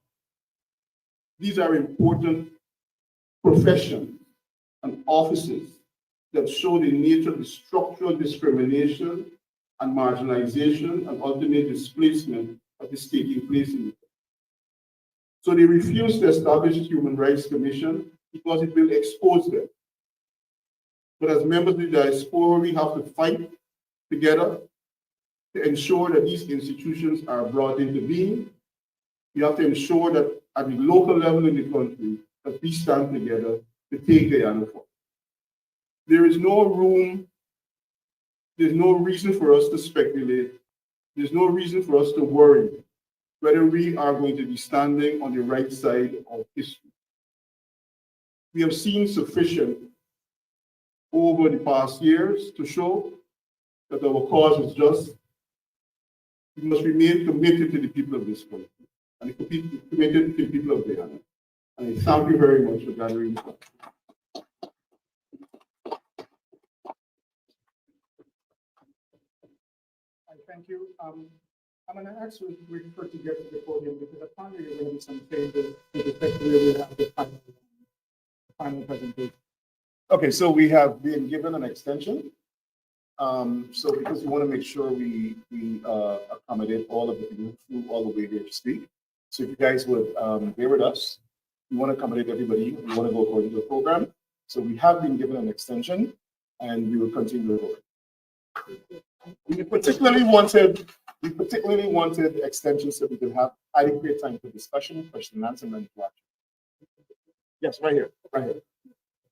These are important professions and offices that show the nature of the structural discrimination and marginalization and ultimate displacement that is taking place in it. So they refuse to establish a human rights commission because it will expose them. But as members of the diaspora, we have to fight together to ensure that these institutions are brought into being. We have to ensure that at the local level in the country, that we stand together to take Guyana forward. There is no room, there's no reason for us to speculate. There's no reason for us to worry whether we are going to be standing on the right side of history. We have seen sufficient over the past years to show that our cause is just. We must remain committed to the people of this country and committed to the people of Guyana. And I thank you very much for gathering this up. Thank you. I'm going to actually refer to get to the podium because apparently there are going to be some changes with respect to where we have the final presentation. Okay, so we have been given an extension. So because we want to make sure we accommodate all of the people through all the way here to speak. So if you guys would bear with us, we want to accommodate everybody. We want to go according to the program. So we have been given an extension and we will continue to go. We particularly wanted extensions so we could have adequate time for discussion, question and answer, and interaction. Yes, right here, right here.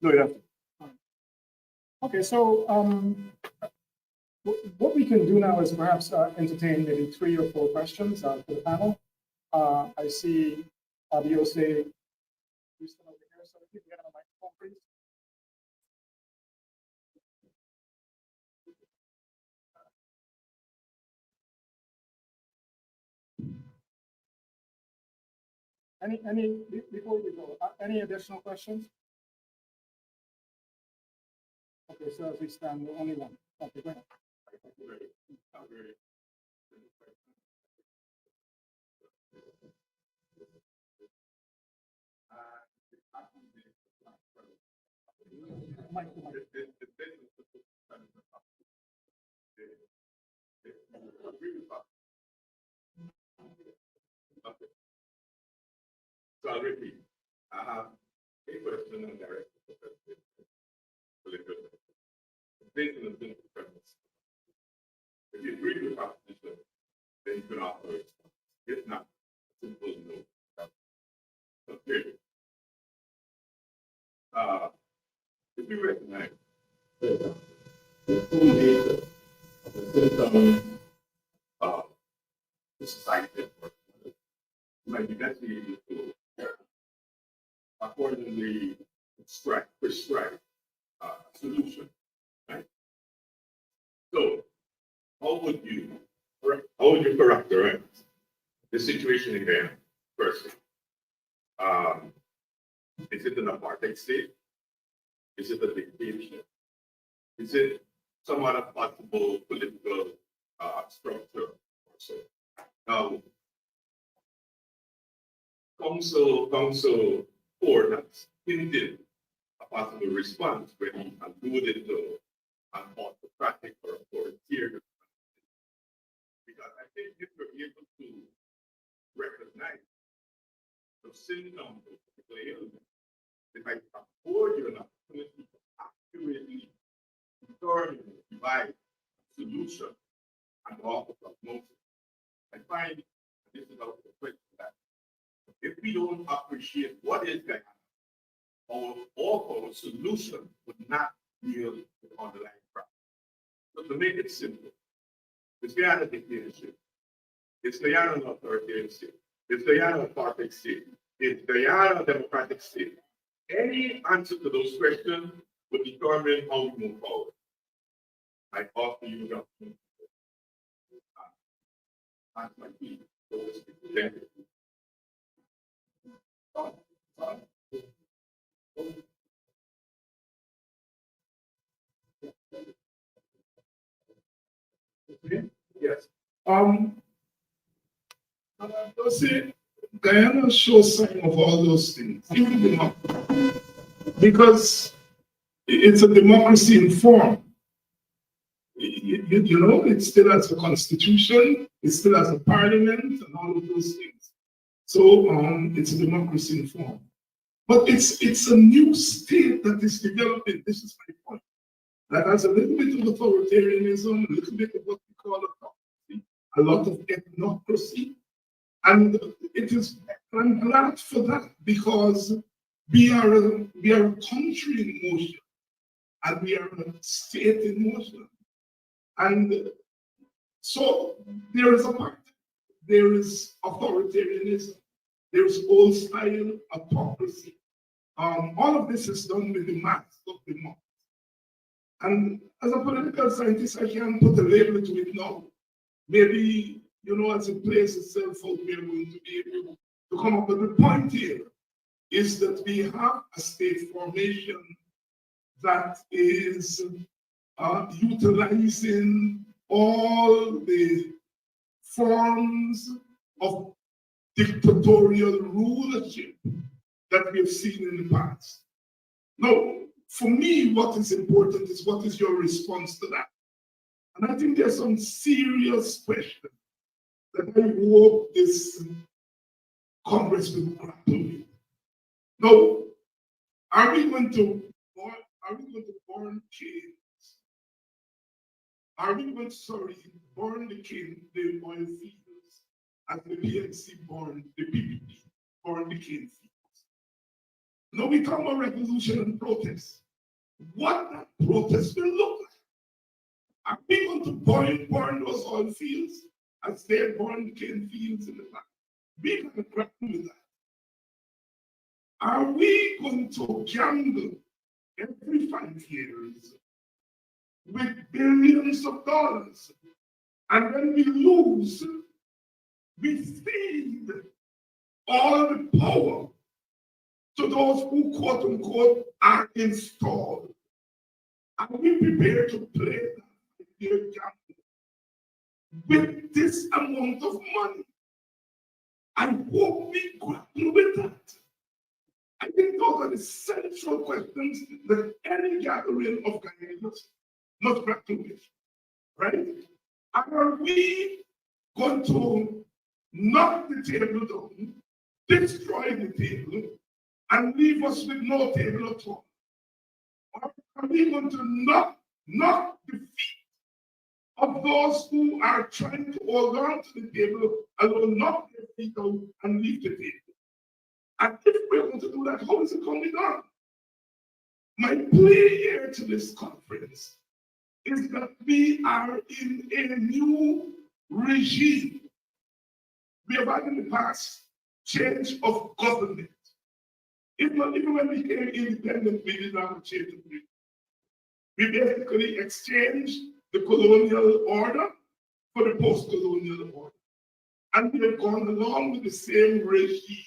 No, you don't have to. Okay, so what we can do now is perhaps entertain maybe 3 or 4 questions for the panel. I see Abiose, who's still over here, so if you can get on the microphone, please. Before we go, any additional questions? Okay, so as we stand, we're only one. Okay, go ahead. So I'll repeat. I have a question and direct political. Based on the political premise. If you agree with the proposition, then you can offer it. If not, simple no. Okay. If you recognize that the full nature of the symptoms of the society, you might be best able to accordingly prescribe a solution, right? So, how would you characterize the situation in Guyana? Firstly, is it an apartheid state? Is it a dictatorship? Is it some other possible political structure or so? Now, Council 4 has hinted a possible response when he alluded to an autocratic or authoritarian. Because I think if we're able to recognize the symptoms of particular illness, if I afford you an opportunity to accurately determine and provide a solution and offer prognosis, I find this is out of the question that if we don't appreciate what is Guyana, our solution would not deal with the underlying problem. So to make it simple, it's Guyana dictatorship, it's Guyana an authoritarian state, it's Guyana apartheid state, it's Guyana a democratic state. Any answer to those questions would determine how we move forward. I offer you the opportunity. That's my key. Thank you. Yes. See, Guyana shows sign of all those things. Because It's a democracy in form. You know, it still has a constitution, it still has a parliament, and all of those things. So it's a democracy in form. But it's a new state that is developing. This is my point. That has a little bit of authoritarianism, a little bit of what we call autocracy, a lot of ethnocracy. And it is, I'm glad for that because we are a country in motion and we are a state in motion. And so there is a part, there is authoritarianism, there's old style autocracy. All of this is done with the mass of democracy. And as a political scientist, I can't put a label to it now. Maybe, you know, as it plays itself out, we are going to be able to come up with the point here is that we have a state formation that is utilizing all the forms of dictatorial rulership that we have seen in the past. Now, for me, what is important is what is your response to that? And I think there's some serious questions that I hope this Congress will grapple with. Now, are we going to burn kids? Are we going to, burn the oil fields as the PNC burned the PPP, burn the cane fields? Now we talk about revolution and protest. What that protest will look like? Are we going to burn those oil fields as they burn the cane fields in the past? We're going to grapple with that. Are we going to gamble every 5 years with billions of dollars? And when we lose, we cede all the power to those who, quote unquote, are installed. Are we prepared to play that gamble with this amount of money? I hope we grapple with that. I think those are the central questions that any gathering of Guyanians must grapple with, right? Are we going to knock the table down, destroy the table, and leave us with no table at all? Or are we going to knock the feet of those who are trying to hold on to the table and will knock their feet out and leave the table? And if we're going to do that, how is it going to be done? My plea here to this conference is that we are in a new regime. We have had in the past change of government. Even when we became independent, we did not have a change of government. We basically exchanged the colonial order for the post-colonial order. And we have gone along with the same regime.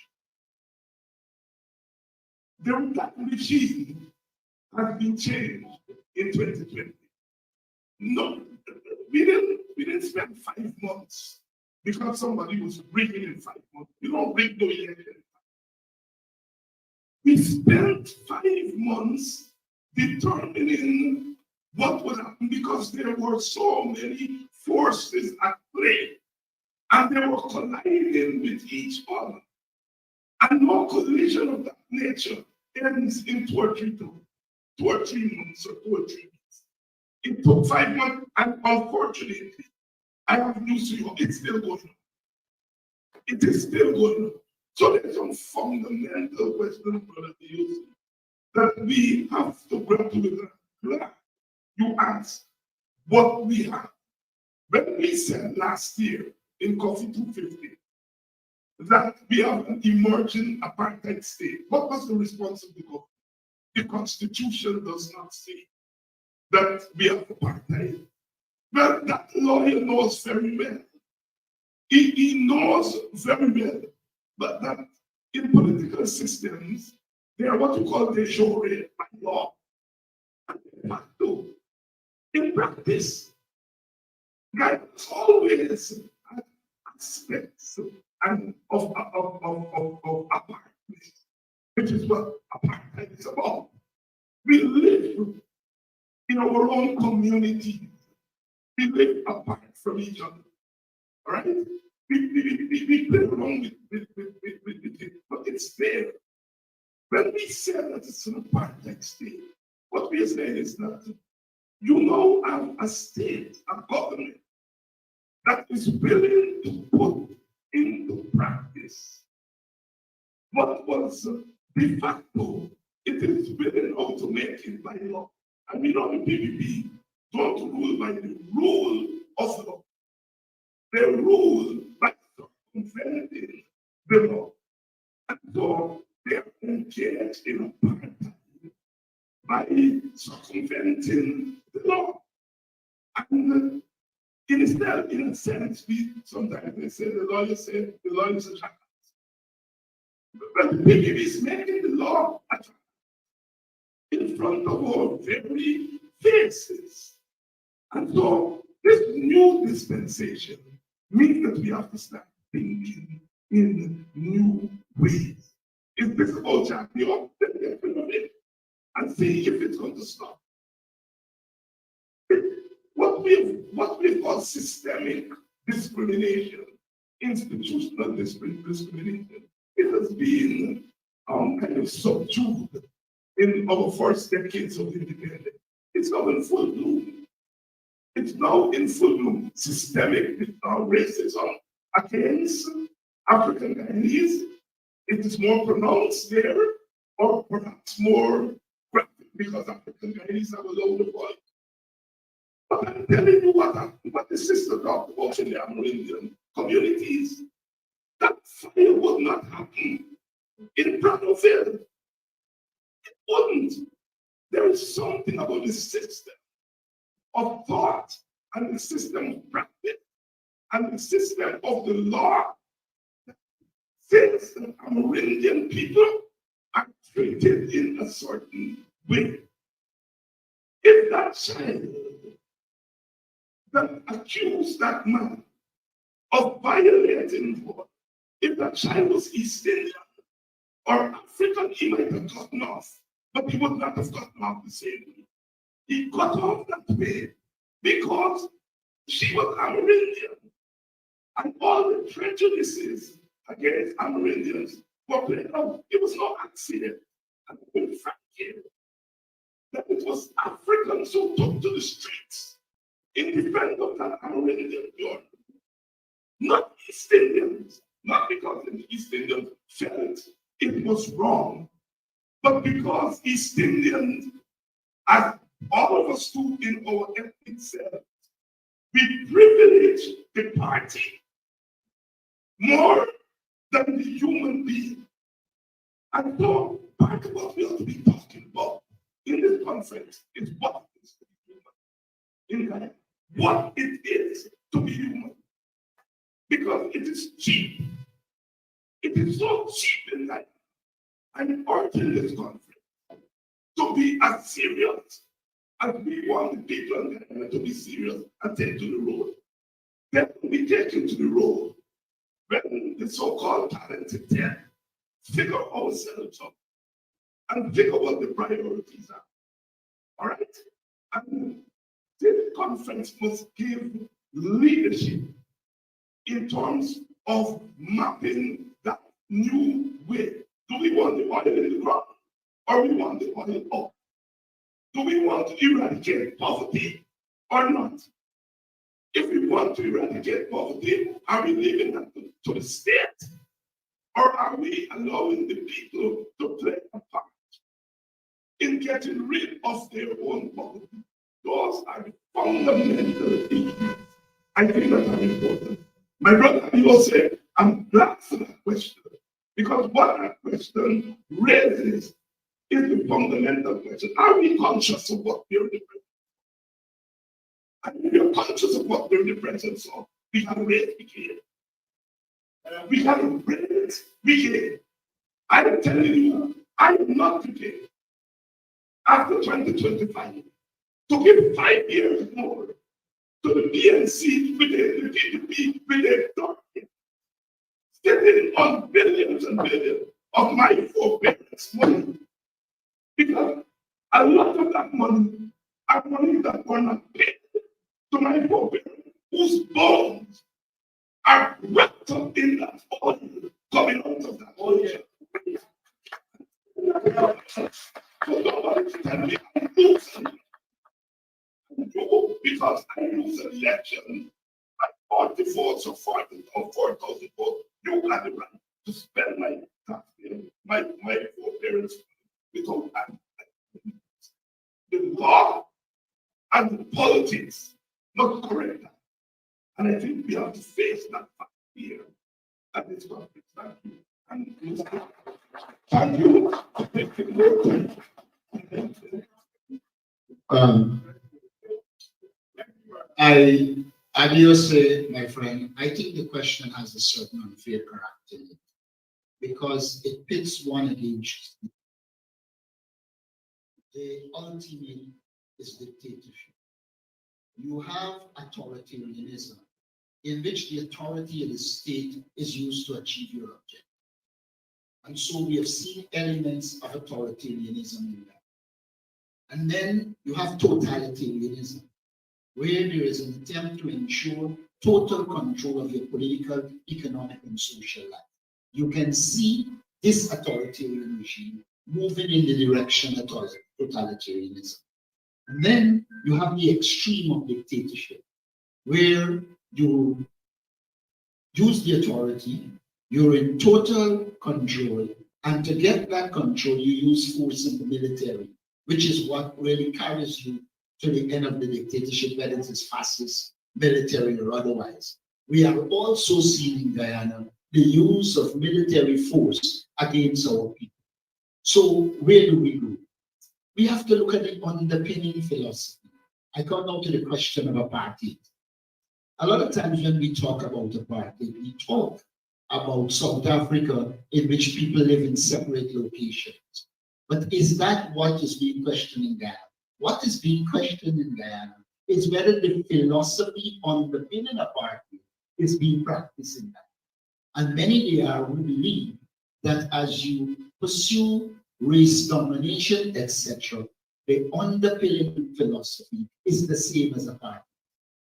That regime has been changed in 2020. No, we didn't spend 5 months because somebody was rigging in 5 months. You don't rig no election. We spent 5 months determining what would happen because there were so many forces at play and they were colliding with each other. And no collision of that nature ends in 2 or 3 months or 2 or 3 weeks. It took 5 months, and unfortunately, I have news to you, it's still going on. It is still going on. So there's some fundamental questions, Brother Dios, that we have to grapple with. You asked what we have. When we said last year in Coffee 250 that we have an emerging apartheid state, what was the response of the government? The Constitution does not say that we have apartheid. Well, that lawyer knows very well. He knows very well but that in political systems, they are what we call de jure by law. In practice, guys always aspects and of apartheid, which is what apartheid is about. We live in our own community. We live apart from each other. All right? We play around with it, but it's there. When we say that it's an apartheid state, what we are saying is that you now have a state, a government that is willing to put into practice what was de facto. It is willing now to make it by law. And we know the PPP don't rule by the rule of law. They rule by circumventing the law. And so they are engaged in apartheid by circumventing the law. And instead, in a sense, we sometimes they say the lawyers say the law is a trap. But the PPP is making the law a trap in front of our very faces. And so this new dispensation means that we have to start thinking in new ways. If this all champion up, then get rid of it and see if it's going to stop. What we call systemic discrimination, institutional discrimination, it has been kind of subdued in our first decades of independence. It's now in full bloom. It's now in full bloom. Systemic racism against African Guyanese. It is more pronounced there, or perhaps more graphic because African Guyanese have a lower voice. But I'm telling you what the sister talked about in the Amerindian communities. That fire would not happen in Brandonville. It wouldn't. There is something about the system of thought and the system of practice and the system of the law that says that Amerindian people are treated in a certain way. If that child that accused that man of violating law, if that child was East Indian or African, he might have gotten off, but he would not have gotten off the same way. He got off that way because she was Amerindian. And all the prejudices against Amerindians were played out. It was no accident. And in fact, that it was Africans who took to the streets in defense of that Amerindian girl. Not East Indians, not because the East Indians felt it was wrong, but because East Indians, as all of us do in our ethnic self, we privilege the party more than the human being. And so part of what we ought to be talking about in this conference is what is to be human in Ghana. What it is to be human. Because it is cheap. It is so cheap in Ghana. I'm urging this conference to be as serious as we want the people in Ghana to be serious and take to the road. Then we take it to the road when the so-called talented 10 figure ourselves up and figure what the priorities are. All right? And this conference must give leadership in terms of mapping that new way. Do we want the oil in the ground or we want the oil up? Do we want to eradicate poverty or not? If we want to eradicate poverty, are we leaving that to the state? Or are we allowing the people to play a part in getting rid of their own poverty? Those are the fundamental issues I think that are important. My brother, he will say, I'm glad for that question, because what that question raises is the fundamental question. Are we conscious of what we're representing? And if we're conscious of what we're representing, so we have raised Brigade. We have raised Brigade. I'm telling you, I am not prepared after 2025 to give 5 years more to the PNC with the PDP with the target, sitting on billions and billions of my forebearers' money. Because A lot of that money are money that were not paid to my foreparents, whose bones are wrapped up in that oil coming out of that ocean. So nobody tell me I'm losing. Because I lose an election at 40 votes or 4,000 votes, you got the right to spend my taxpayer, my foreparents without that. The law and the politics not correct that. And I think we have to face that fact here at this conference. Thank you. And thank you for taking more time. I will say, my friend, I think the question has a certain unfair character in it because it pits one against the ultimate is dictatorship. You have authoritarianism in which the authority of the state is used to achieve your objective. And so we have seen elements of authoritarianism in that. And then you have totalitarianism, where there is an attempt to ensure total control of your political, economic, and social life. You can see this authoritarian regime moving in the direction of totalitarianism. And then you have the extreme of dictatorship, where you use the authority, you're in total control, and to get that control, you use force in the military, which is what really carries you to the end of the dictatorship, whether it is fascist, military, or otherwise. We are also seeing in Guyana the use of military force against our people. So where do we go? We have to look at the underpinning philosophy. I come now to the question of apartheid. A lot of times when we talk about apartheid, we talk about South Africa in which people live in separate locations. But is that what is being questioned in Guyana? What is being questioned in Guyana is whether the philosophy underpinning apartheid is being practiced in that. And many there are who believe that as you pursue race domination, etc., the underpinning philosophy is the same as apartheid.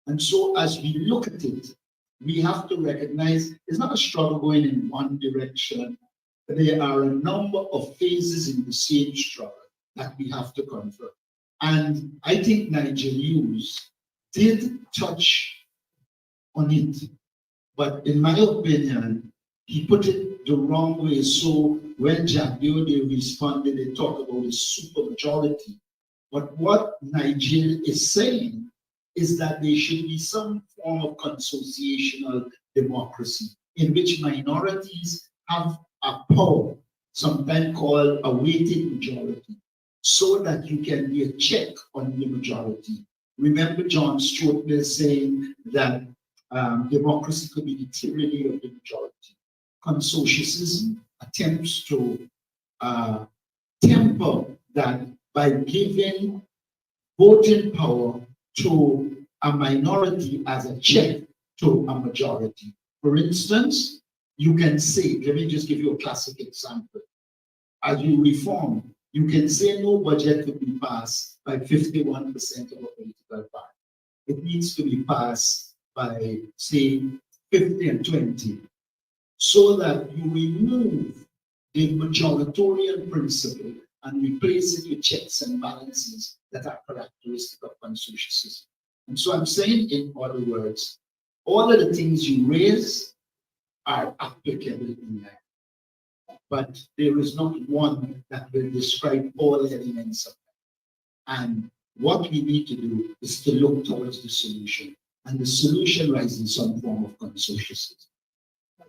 And so as we look at it, we have to recognize it's not a struggle going in one direction. There are a number of phases in the same struggle that we have to confront. And I think Nigel Hughes did touch on it, but in my opinion, he put it the wrong way. So when Jack Deode responded, they talked about a supermajority. But what Nigel is saying is that there should be some form of consociational democracy in which minorities have a power, sometimes called a weighted majority, so that you can be a check on the majority. Remember John Stuart Mill saying that democracy could be the tyranny of the majority. Consociacism attempts to temper that by giving voting power to a minority as a check to a majority. For instance, you can say, let me just give you a classic example. As you reform, you can say no budget could be passed by 51% of a political party. It needs to be passed by, say, 50 and 20, so that you remove the majoritarian principle and replace it with checks and balances that are characteristic of consociacism. And so I'm saying, in other words, all of the things you raise are applicable in that. But there is not one that will describe all elements of that. And what we need to do is to look towards the solution. And the solution lies in some form of consociacism.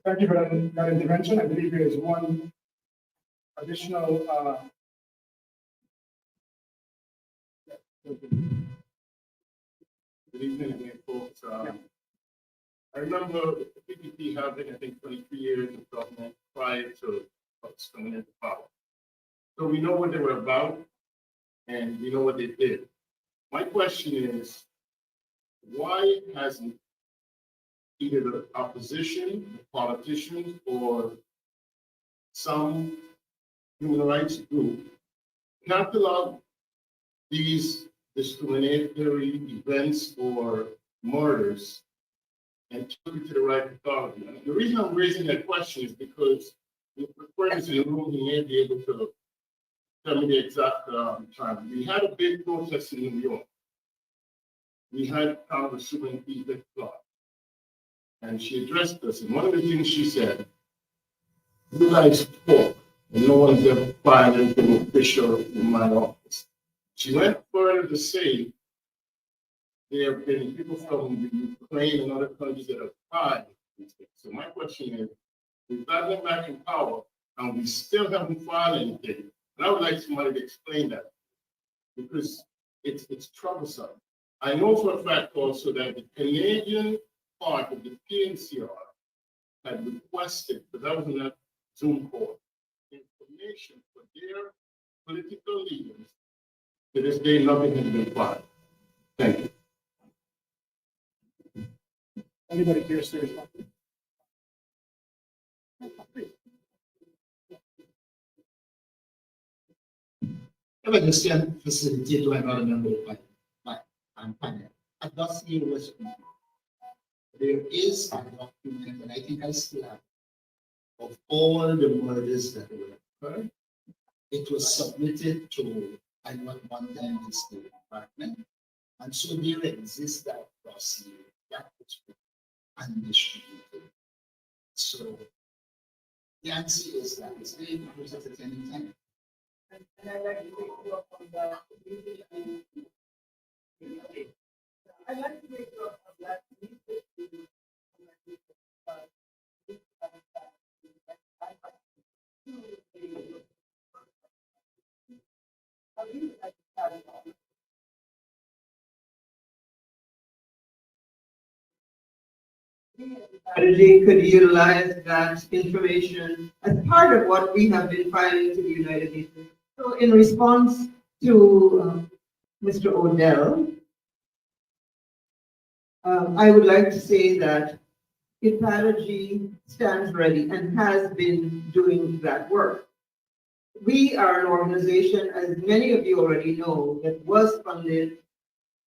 Thank you for that intervention. I believe there is one additional Good evening again, folks. I remember the PPP having, I think, 23 years of government prior to us coming into power. So we know what they were about and we know what they did. My question is, why hasn't either the opposition, the politicians, or some human rights group capitalized these discriminatory events or murders and took it to the right authority. And the reason I'm raising that question is because the friends in the room, he may be able to tell me the exact time. We had a big protest in New York. We had Congresswoman Edith Clark, and she addressed us. And one of the things she said, you guys talk, and no one's ever filed anything official in my office. She went further to say there have been people from the Ukraine and other countries that have filed these things. So my question is, we've got them back in power, and we still haven't filed anything. And I would like somebody to explain that, because it's troublesome. I know for a fact also that the Canadian part of the PNCR had requested, but that was in that Zoom call, information for their political leaders. To this day, nothing has been filed. Thank you. Anybody curious to respond? I would just facilitate to another member of my panel. A dossier was completed. There is a document, and I think I still have, of all the murders that were occurred. It was submitted to, I know one time the State Department, and so there exists that dossier that was undistributed. So the answer is that it's very important at any time. And I'd like to take you up on that. I'd like to make you up on that. Strategy could utilize that information as part of what we have been filing to the United Nations. So in response to Mr. Odell, I would like to say that IPADG stands ready and has been doing that work. We are an organization, as many of you already know, that was funded,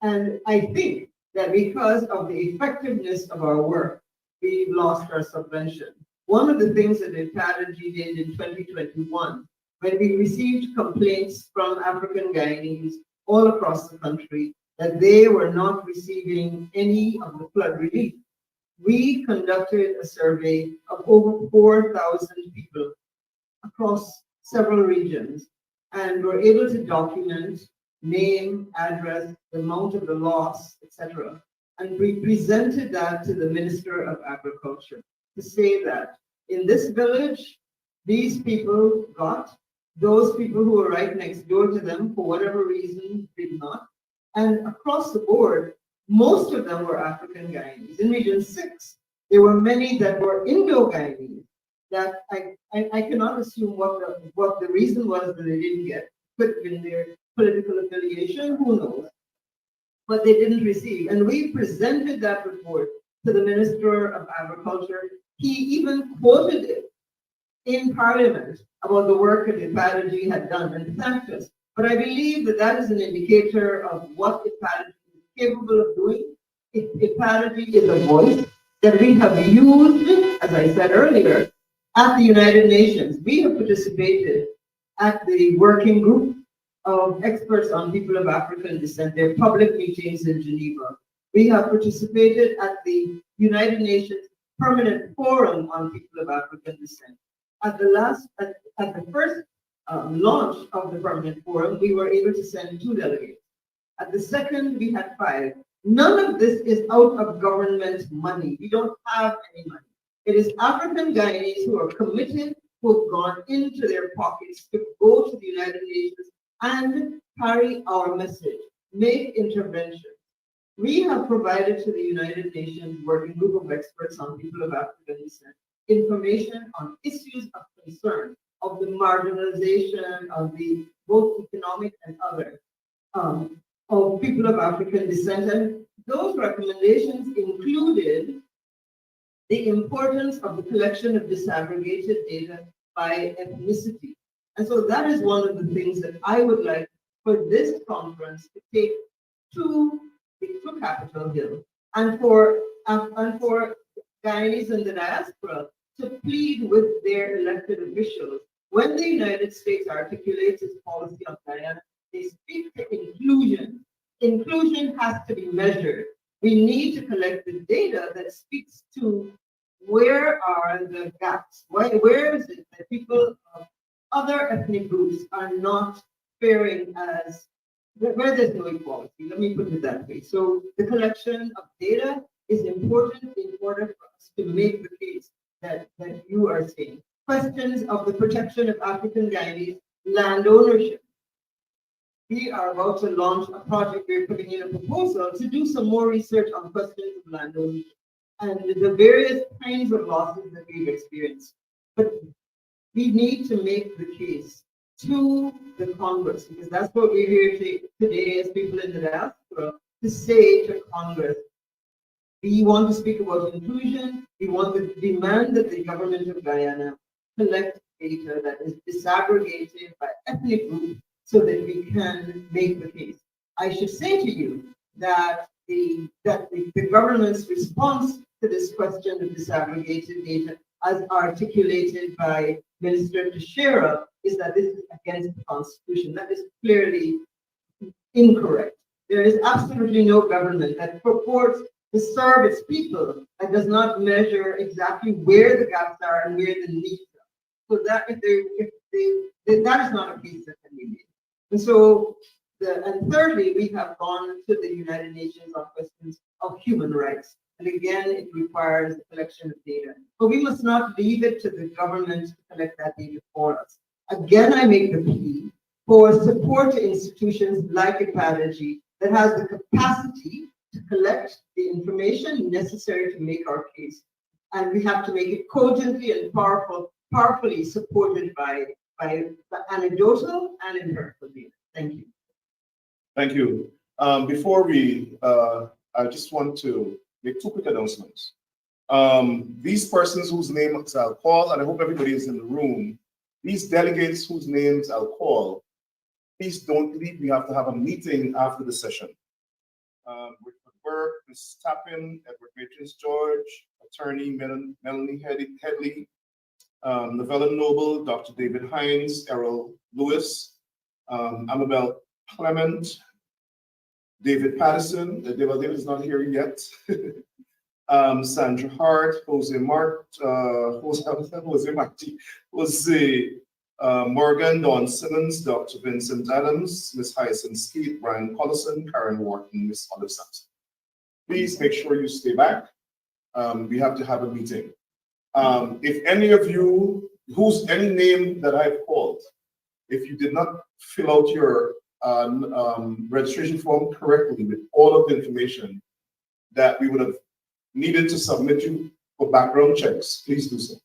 and I think that because of the effectiveness of our work, we've lost our subvention. One of the things that IPADG did in 2021, when we received complaints from African Guyanese all across the country that they were not receiving any of the flood relief, we conducted a survey of over 4,000 people across several regions and were able to document name, address, the amount of the loss, etc. And we presented that to the Minister of Agriculture to say that in this village, these people got, those people who were right next door to them, for whatever reason, did not. And across the board, most of them were African Guyanese. In Region 6, there were many that were Indo-Guyanese that I cannot assume what the reason was that they didn't get, could have been their political affiliation, who knows, but they didn't receive. And we presented that report to the Minister of Agriculture. He even quoted it in Parliament about the work that IPADG had done and thanked us. But I believe that that is an indicator of what IPADG is capable of doing. IPADG is a voice that we have used, as I said earlier, at the United Nations. We have participated at the working group of experts on people of African descent, their public meetings in Geneva. We have participated at the United Nations Permanent Forum on People of African Descent. At the first launch of the Permanent Forum, we were able to send 2 delegates. At the second, we had 5. None of this is out of government money. We don't have any money. It is African Guyanese who are committed, who have gone into their pockets to go to the United Nations and carry our message, make interventions. We have provided to the United Nations Working Group of Experts on People of African Descent information on issues of concern, of the marginalization of the both economic and other, of people of African descent. And those recommendations included the importance of the collection of disaggregated data by ethnicity. And so that is one of the things that I would like for this conference to take to Capitol Hill and for Guyanese in the diaspora to plead with their elected officials. When the United States articulates its policy on Guyana, they speak to inclusion. Inclusion has to be measured. We need to collect the data that speaks to where are the gaps? Where is it that people of other ethnic groups are not faring as, where there's no equality? Let me put it that way. So the collection of data is important in order for us to make the case that you are saying. Questions of the protection of African Guyanese land ownership. We are about to launch a project. We're putting in a proposal to do some more research on questions of land ownership and the various kinds of losses that we've experienced. But we need to make the case to the Congress, because that's what we're here today as people in the diaspora, to say to Congress, we want to speak about inclusion. We want to demand that the government of Guyana collect data that is disaggregated by ethnic group so that we can make the case. I should say to you that the government's response to this question of disaggregated data, as articulated by Minister Teixeira, is that this is against the Constitution. That is clearly incorrect. There is absolutely no government that purports to serve its people that does not measure exactly where the gaps are and where the needs are. So that that is not a case that can be made. And so, and thirdly, we have gone to the United Nations on questions of human rights. And again, it requires the collection of data. But we must not leave it to the government to collect that data for us. Again, I make the plea for support to institutions like Ecology that has the capacity to collect the information necessary to make our case. And we have to make it cogently and powerfully supported by anecdotal and empirical data. Thank you. Thank you. Before we, I just want to make two quick announcements. These persons whose names I'll call, and I hope everybody is in the room, these delegates whose names I'll call, please don't leave. We have to have a meeting after the session. Richard Burke, Ms. Tappan, Edward Matrix George, Attorney Melanie Headley, Novella Noble, Dr. David Hines, Errol Lewis, Amabel Clement, David Patterson, David is not here yet, Sandra Hart, Jose Morgan, Don Simmons, Dr. Vincent Adams, Ms. Hyacinth Skeet, Brian Collison, Karen Wharton, Ms. Olive Sampson. Please make sure you stay back. We have to have a meeting. If any of you, any name that I've called, if you did not fill out your registration form correctly with all of the information that we would have needed to submit you for background checks, please do so.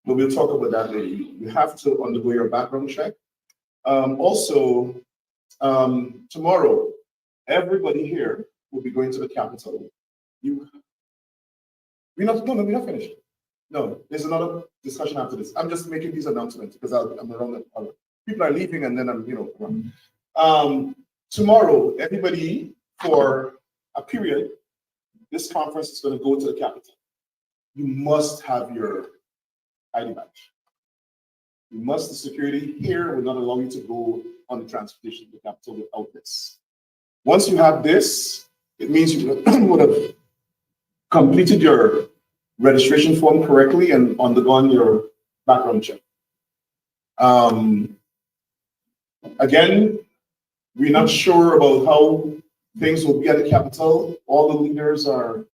But we'll talk about that later. You have to undergo your background check. Also, tomorrow, everybody here will be going to the Capitol. We're not finished. No, there's another discussion after this. I'm just making these announcements because I'm around the people are leaving and then I'm, tomorrow, everybody for a period, this conference is going to go to the Capitol. You must have your ID badge. You must, the security here will not allow you to go on the transportation to the Capitol without this. Once you have this, it means you would have completed your registration form correctly and undergone your background check. Again, we're not sure about how things will be at the Capitol. All the leaders are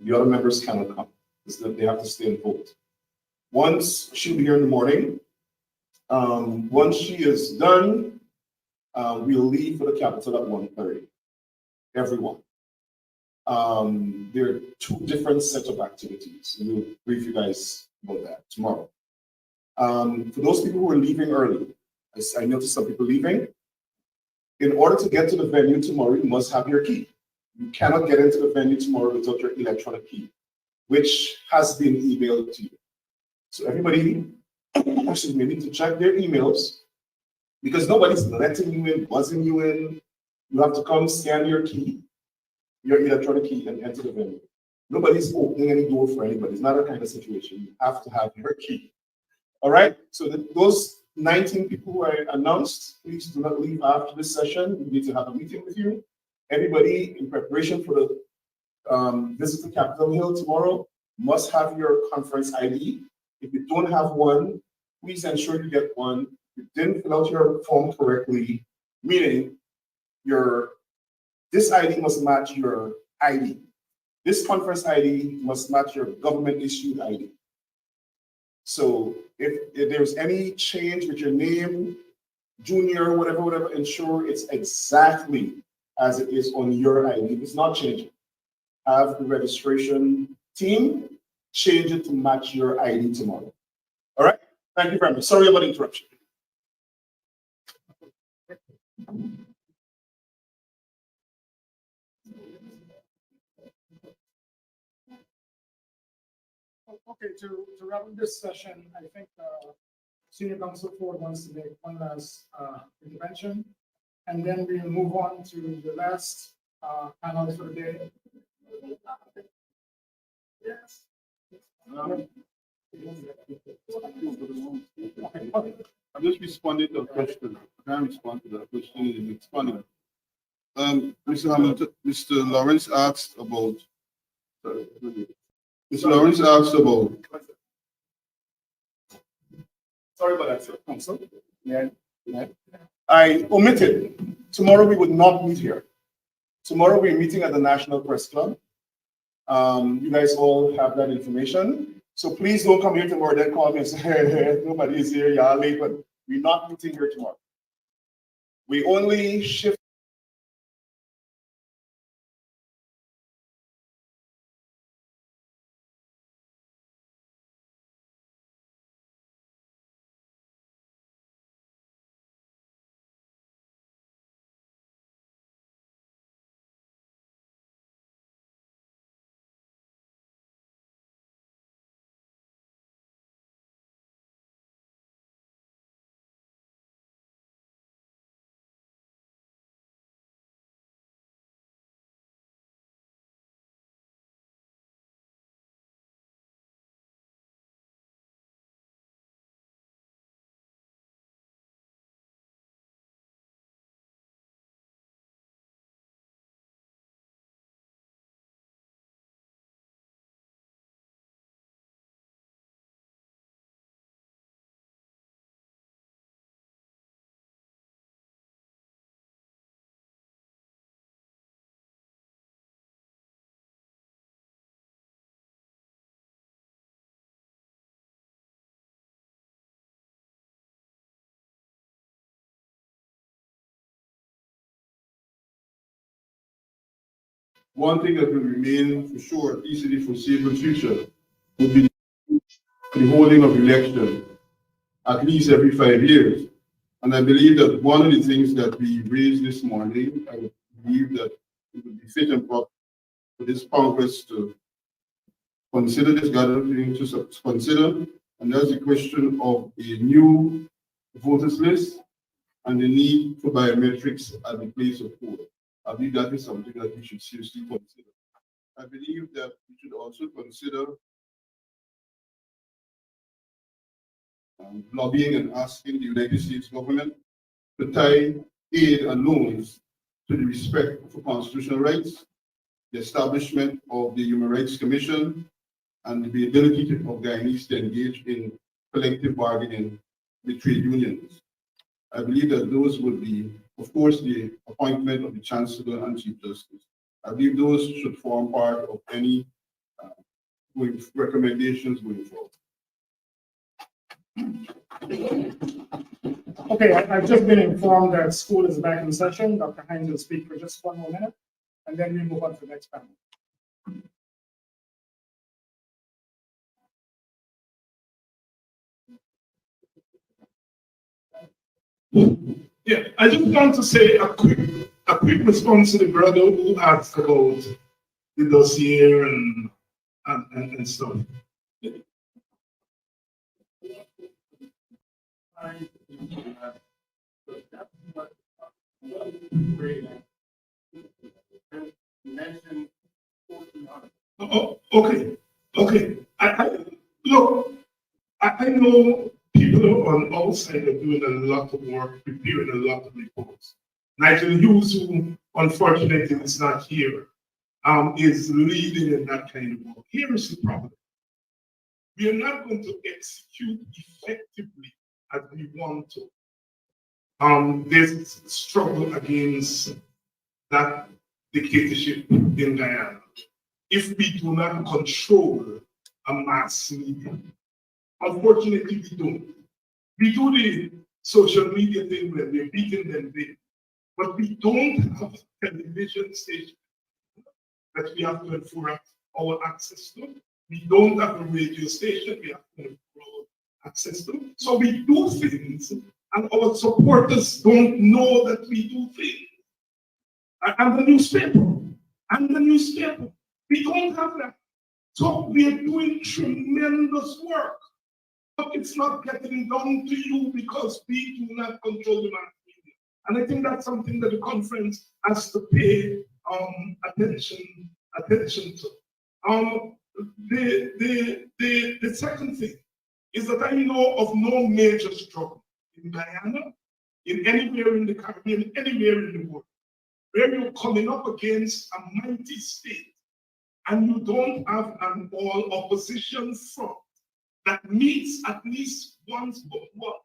the other members cannot come. They have to stay and vote. Once she'll be here in the morning, once she is done, We'll leave for the capital at 1:30. Everyone. There are two different sets of activities. We'll brief you guys about that tomorrow. For those people who are leaving early, I noticed some people leaving. In order to get to the venue tomorrow, you must have your key. You cannot get into the venue tomorrow without your electronic key, which has been emailed to you. So everybody, actually, we need to check their emails because nobody's letting you in, buzzing you in. You have to come scan your key, your electronic key, and enter the venue. Nobody's opening any door for anybody. It's not a kind of situation. You have to have your key. All right? So those 19 people who I announced, please do not leave after this session. We need to have a meeting with you. Everybody in preparation for the visit to Capitol Hill tomorrow must have your conference ID. If you don't have one, please ensure you get one. If you didn't fill out your form correctly, meaning this ID must match your ID. This conference ID must match your government issued ID. So if there's any change with your name, junior, whatever, ensure it's exactly as it is on your ID. It's not changing. Have the registration team change it to match your ID tomorrow. All right? Thank you very much. Sorry about the interruption. Okay, to wrap up this session, I think Senior Counsel Ford wants to make one last intervention, and then we'll move on to the last panel for the day. Yes. I'm just responding to a question. I can't respond to that question in responding. Mr. Hamilton, Mr. Lawrence asked about. Sorry, Mr. Lawrence asked about. Sorry about that, sir. Counsel. Yeah. I omitted. Tomorrow we would not meet here. Tomorrow we're meeting at the National Press Club. You guys all have that information. So please don't come here tomorrow, then call me and say, hey, nobody is here, y'all late, but we're not meeting here tomorrow. We only shift. One thing that will remain for sure, at least in the foreseeable future, would be the holding of election at least every 5 years. And I believe that one of the things that we raised this morning, I believe that it would be fit and proper for this Congress to consider this gathering, to consider, and that's the question of a new voters list and the need for biometrics at the place of vote. I believe that is something that we should seriously consider. I believe that we should also consider lobbying and asking the United States government to tie aid and loans to the respect for constitutional rights, the establishment of the Human Rights Commission, and the ability of Guyanese to engage in collective bargaining with trade unions. I believe that those would be, of course, the appointment of the Chancellor and Chief Justice. I believe those should form part of any recommendations going forward. Okay, I've just been informed that school is back in session. Dr. Hines will speak for just one more minute, and then we move on to the next panel. Yeah, I just want to say a quick response to the brother who asked about the dossier and stuff. Oh, okay. Look, I know people on outside are doing a lot of work, preparing a lot of reports. Nigel Hughes, who unfortunately is not here, is leading in that kind of work. Here is the problem. We are not going to execute effectively as we want to. This struggle against that dictatorship in Guyana if we do not control a mass media. Unfortunately, we don't. We do the social media thing where we're beating them there, but we don't have a television station that we have to enforce our access to. We don't have a radio station we have to enforce access to. So we do things, and our supporters don't know that we do things. And the newspaper, we don't have that. So we are doing tremendous work. But it's not getting done to you because we do not control the mass media. And I think that's something that the conference has to pay attention to. The second thing is that I know of no major struggle in Guyana, in anywhere in the Caribbean, anywhere in the world, where you're coming up against a mighty state and you don't have an all-opposition front that meets at least once a month.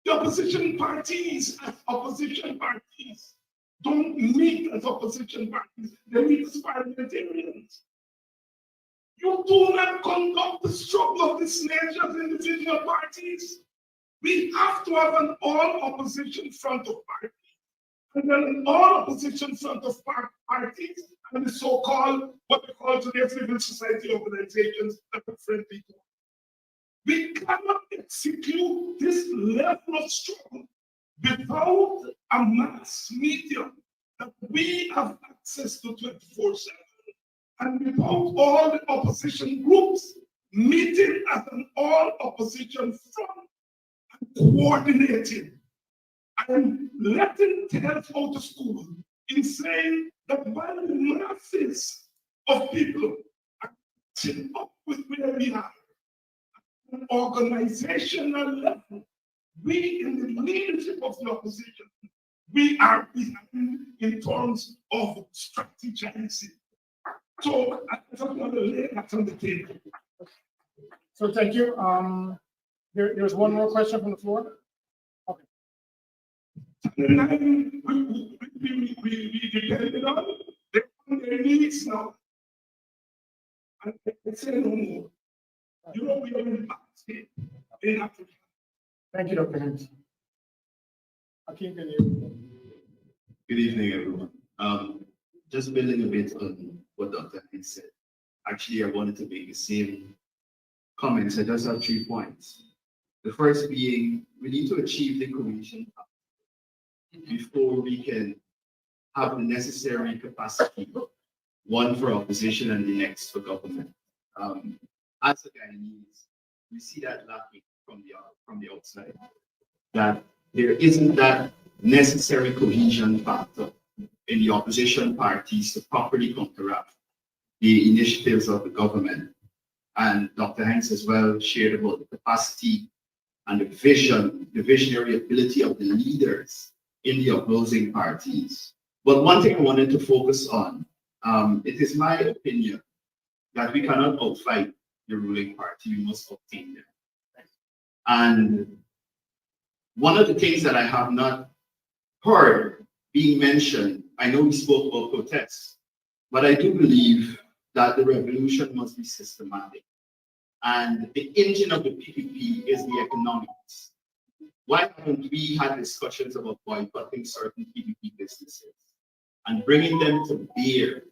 The opposition parties as opposition parties don't meet as opposition parties, they meet as parliamentarians. You do not conduct the struggle of this nation as individual parties. We have to have an all-opposition front of parties, and then an all-opposition front of parties, and the so-called, what we call today civil society organizations that are friendly to us. We cannot execute this level of struggle without a mass media that we have access to 24/7, and without all the opposition groups meeting as an all-opposition front and coordinating and letting tales out of school in saying that while the masses of people are catching up with where we are, at an organizational level, we in the leadership of the opposition, we are behind in terms of strategizing. So I just want to lay that on the table. So thank you. There's one more question from the floor. Okay. We depended on their needs now. And they say no more. You know, we are in basket in Africa. Thank you, Dr. Hines. Hakeem, can you? Good evening, everyone. Just building a bit on what Dr. Hines said. Actually, I wanted to make the same comments. I just have 3 points. The first being, we need to achieve the cohesion before we can have the necessary capacity, one for opposition and the next for government. As the Guyanese, we see that lacking from the outside, that there isn't that necessary cohesion factor in the opposition parties to properly counteract the initiatives of the government. And Dr. Hines as well shared about the capacity and the vision, the visionary ability of the leaders in the opposing parties. But one thing I wanted to focus on, it is my opinion that we cannot outfight the ruling party, we must obtain them. And one of the things that I have not heard being mentioned, I know we spoke about protests, but I do believe that the revolution must be systematic. And the engine of the PPP is the economics. why haven't we had discussions about boycotting certain PPP businesses and bringing them to bear?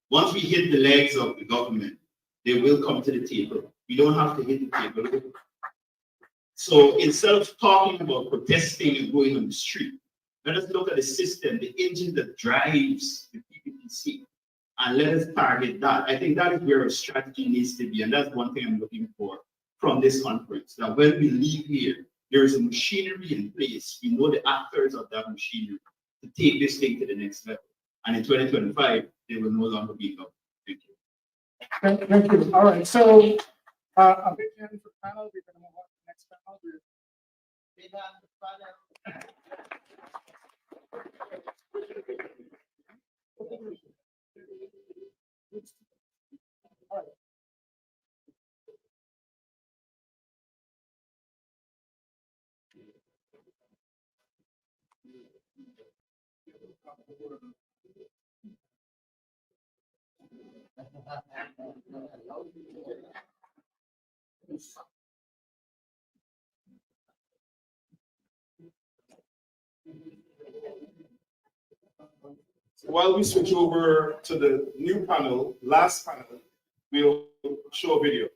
Once we hit the legs of the government, they will come to the table. We don't have to hit the table. So instead of talking about protesting and going on the street, let us look at the system, the engine that drives the PPPC, and let us target that. I think that is where our strategy needs to be, and that's one thing I'm looking for from this conference. That when we leave here, there is a machinery in place. We know the actors of that machinery to take this thing to the next level. And in 2025, they will no longer be government. Thank you. Thank you. All right, so a big hand for panel. We're going to move on to the next panel. All right. While we switch over to the new panel, last panel, we'll show a video.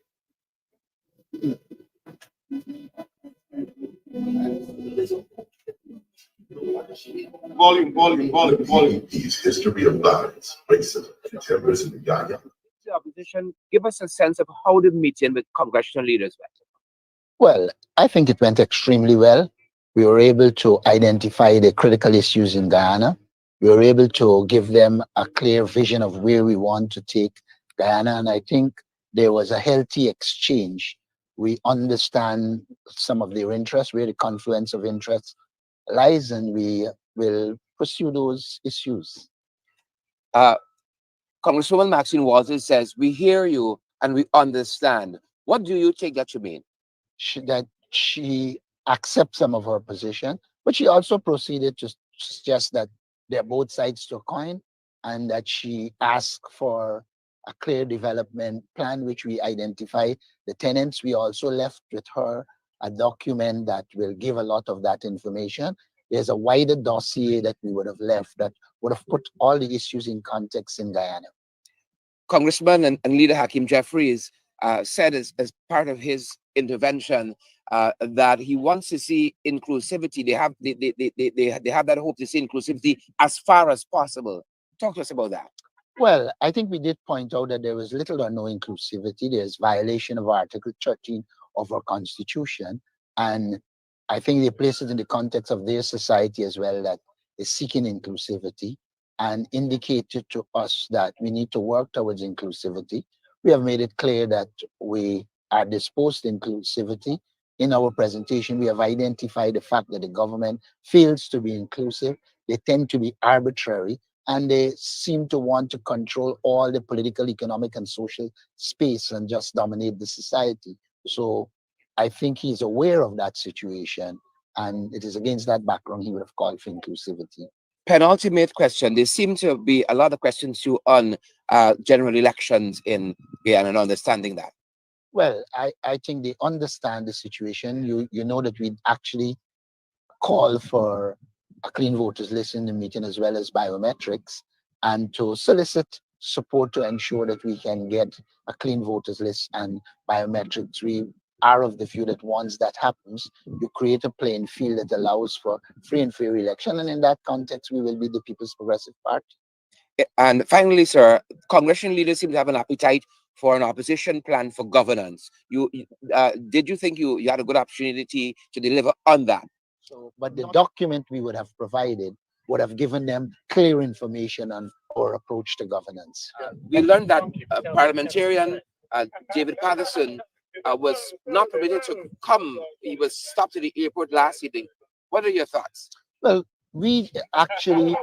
Volume. These history of violence, racism, and terrorism in Guyana. The opposition, give us a sense of how the meeting with congressional leaders went. Well, I think it went extremely well. We were able to identify the critical issues in Guyana. We were able to give them a clear vision of where we want to take Guyana. And I think there was a healthy exchange. We understand some of their interests, where the confluence of interests lies, and we will pursue those issues. Congresswoman Maxine Walters says, we hear you and we understand. What do you take that you mean? That she accepts some of her position, but she also proceeded to suggest that they're both sides to a coin, and that she asked for a clear development plan, which we identify the tenants. We also left with her a document that will give a lot of that information. There's a wider dossier that we would have left that would have put all the issues in context in Guyana. Congressman and Leader Hakeem Jeffries said as part of his intervention that he wants to see inclusivity. They have that hope to see inclusivity as far as possible. Talk to us about that. Well, I think we did point out that there was little or no inclusivity. There's violation of Article 13 of our Constitution. And I think they place it in the context of their society as well, that is seeking inclusivity, and indicated to us that we need to work towards inclusivity. We have made it clear that we are disposed to inclusivity. In our presentation, we have identified the fact that the government fails to be inclusive. They tend to be arbitrary, and they seem to want to control all the political, economic, and social space and just dominate the society. So I think he's aware of that situation, and it is against that background he would have called for inclusivity. Penultimate question. There seem to be a lot of questions too on general elections in Guyana and understanding that. Well, I think they understand the situation. You know that we actually call for a clean voters list in the meeting, as well as biometrics, and to solicit support to ensure that we can get a clean voters list and biometrics. We are of the view that once that happens, you create a playing field that allows for free and fair election. And in that context, we will be the People's Progressive Party. And finally, sir, congressional leaders seem to have an appetite for an opposition plan for governance. Did you think you had a good opportunity to deliver on that? So, but the document we would have provided would have given them clear information on our approach to governance. We learned that parliamentarian David Patterson was not permitted to come. He was stopped at the airport last evening. What are your thoughts? Well, we actually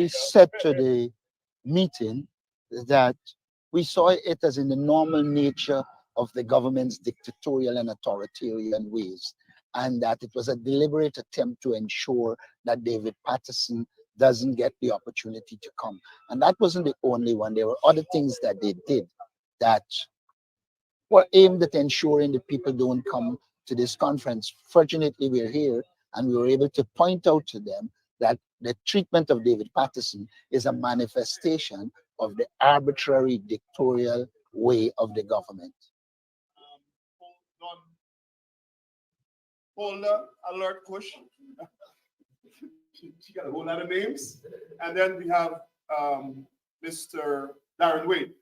said to the meeting that we saw it as in the normal nature of the government's dictatorial and authoritarian ways, and that it was a deliberate attempt to ensure that David Patterson doesn't get the opportunity to come. And that wasn't the only one. There were other things that they did that were aimed at ensuring that people don't come to this conference. Fortunately, we're here and we were able to point out to them that the treatment of David Patterson is a manifestation of the arbitrary dictatorial way of the government. Holder, alert, push. She got a whole lot of names. And then we have Mr. Darren Wade.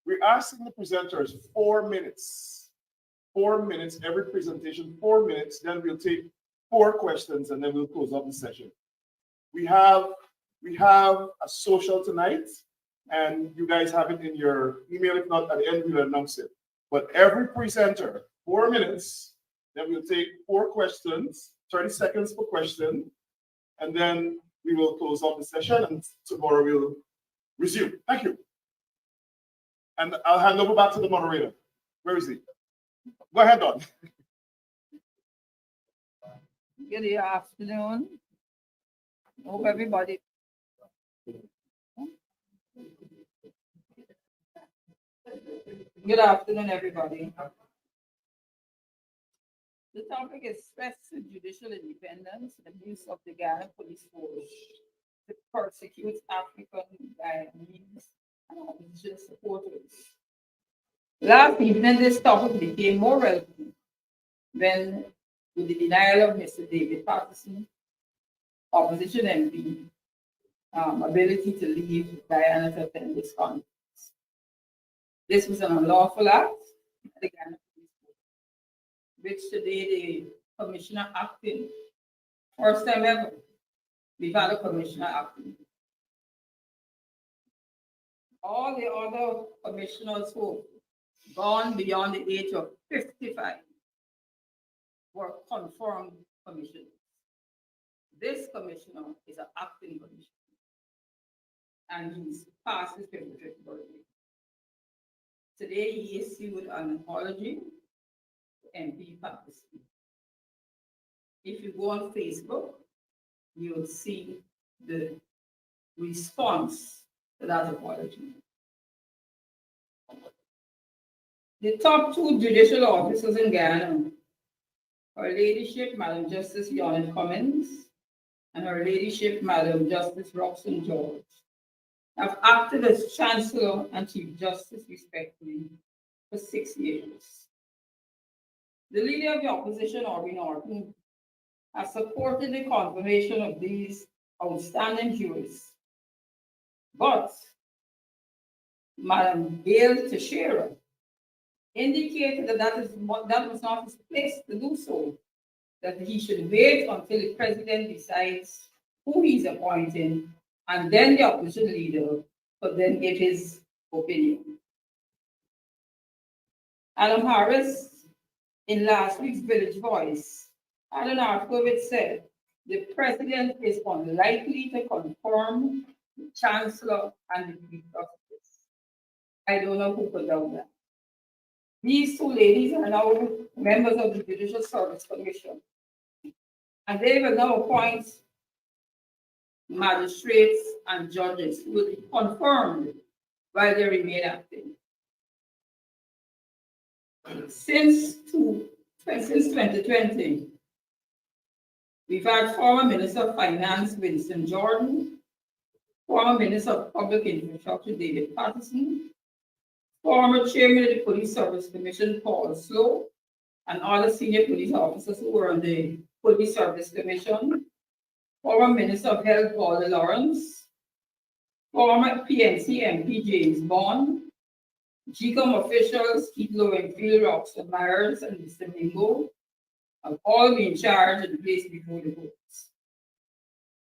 We're asking the presenters 4 minutes. 4 minutes, every presentation, 4 minutes. Then we'll take 4 questions and then we'll close up the session. We have a social tonight, and you guys have it in your email. If not, at the end we'll announce it. But every presenter, 4 minutes, then we'll take 4 questions, 30 seconds per question, and then we will close off the session, and tomorrow we'll resume. Thank you. And I'll hand over back to the moderator. Where is he? Go ahead, Don. Good afternoon. Hope everybody. Good afternoon, everybody. The topic is threats to judicial independence and abuse of the Guyana police force to persecute African Guyanese and opposition supporters. Last evening, this topic became more relevant when, with the denial of Mr. David Patterson, opposition MP, ability to leave Guyana to attend this conference. This was an unlawful act by the Guyana Police Force, which today the commissioner acting, first time ever, we've had a commissioner acting. All the other commissioners who gone beyond the age of 55 were confirmed commissioners. This commissioner is an acting commissioner, and he's past his 55th birthday. Today, he issued an apology to MP Patterson. If you go on Facebook, you'll see the response to that apology. The top 2 judicial officers in Guyana, Her Ladyship Madam Justice Yonette Cummins and Her Ladyship Madam Justice Roxanne George, have acted as Chancellor and Chief Justice respectively for 6 years. The Leader of the Opposition, Aubrey Norton, has supported the confirmation of these outstanding jurists. But Madam Gail Teixeira indicated that that was not his place to do so, that he should wait until the president decides who he's appointing, and then the opposition leader could then give his opinion. Adam Harris, in last week's Village Voice, had an article which said the president is unlikely to confirm the chancellor and the chief justice. I don't know who could doubt that. These 2 ladies are now members of the Judicial Service Commission, and they will now appoint magistrates and judges who will be confirmed while they remain active. Since 2020, we've had former Minister of Finance Winston Jordan, former Minister of Public Infrastructure David Patterson, former Chairman of the Police Service Commission Paul Slow, and other senior police officers who were on the Police Service Commission, former Minister of Health Paul Lawrence, former PNC MP James Bond, GCOM officials Keith Lowenfield, Roxanne Myers, and Mr. Mingo have all been charged and placed before the courts.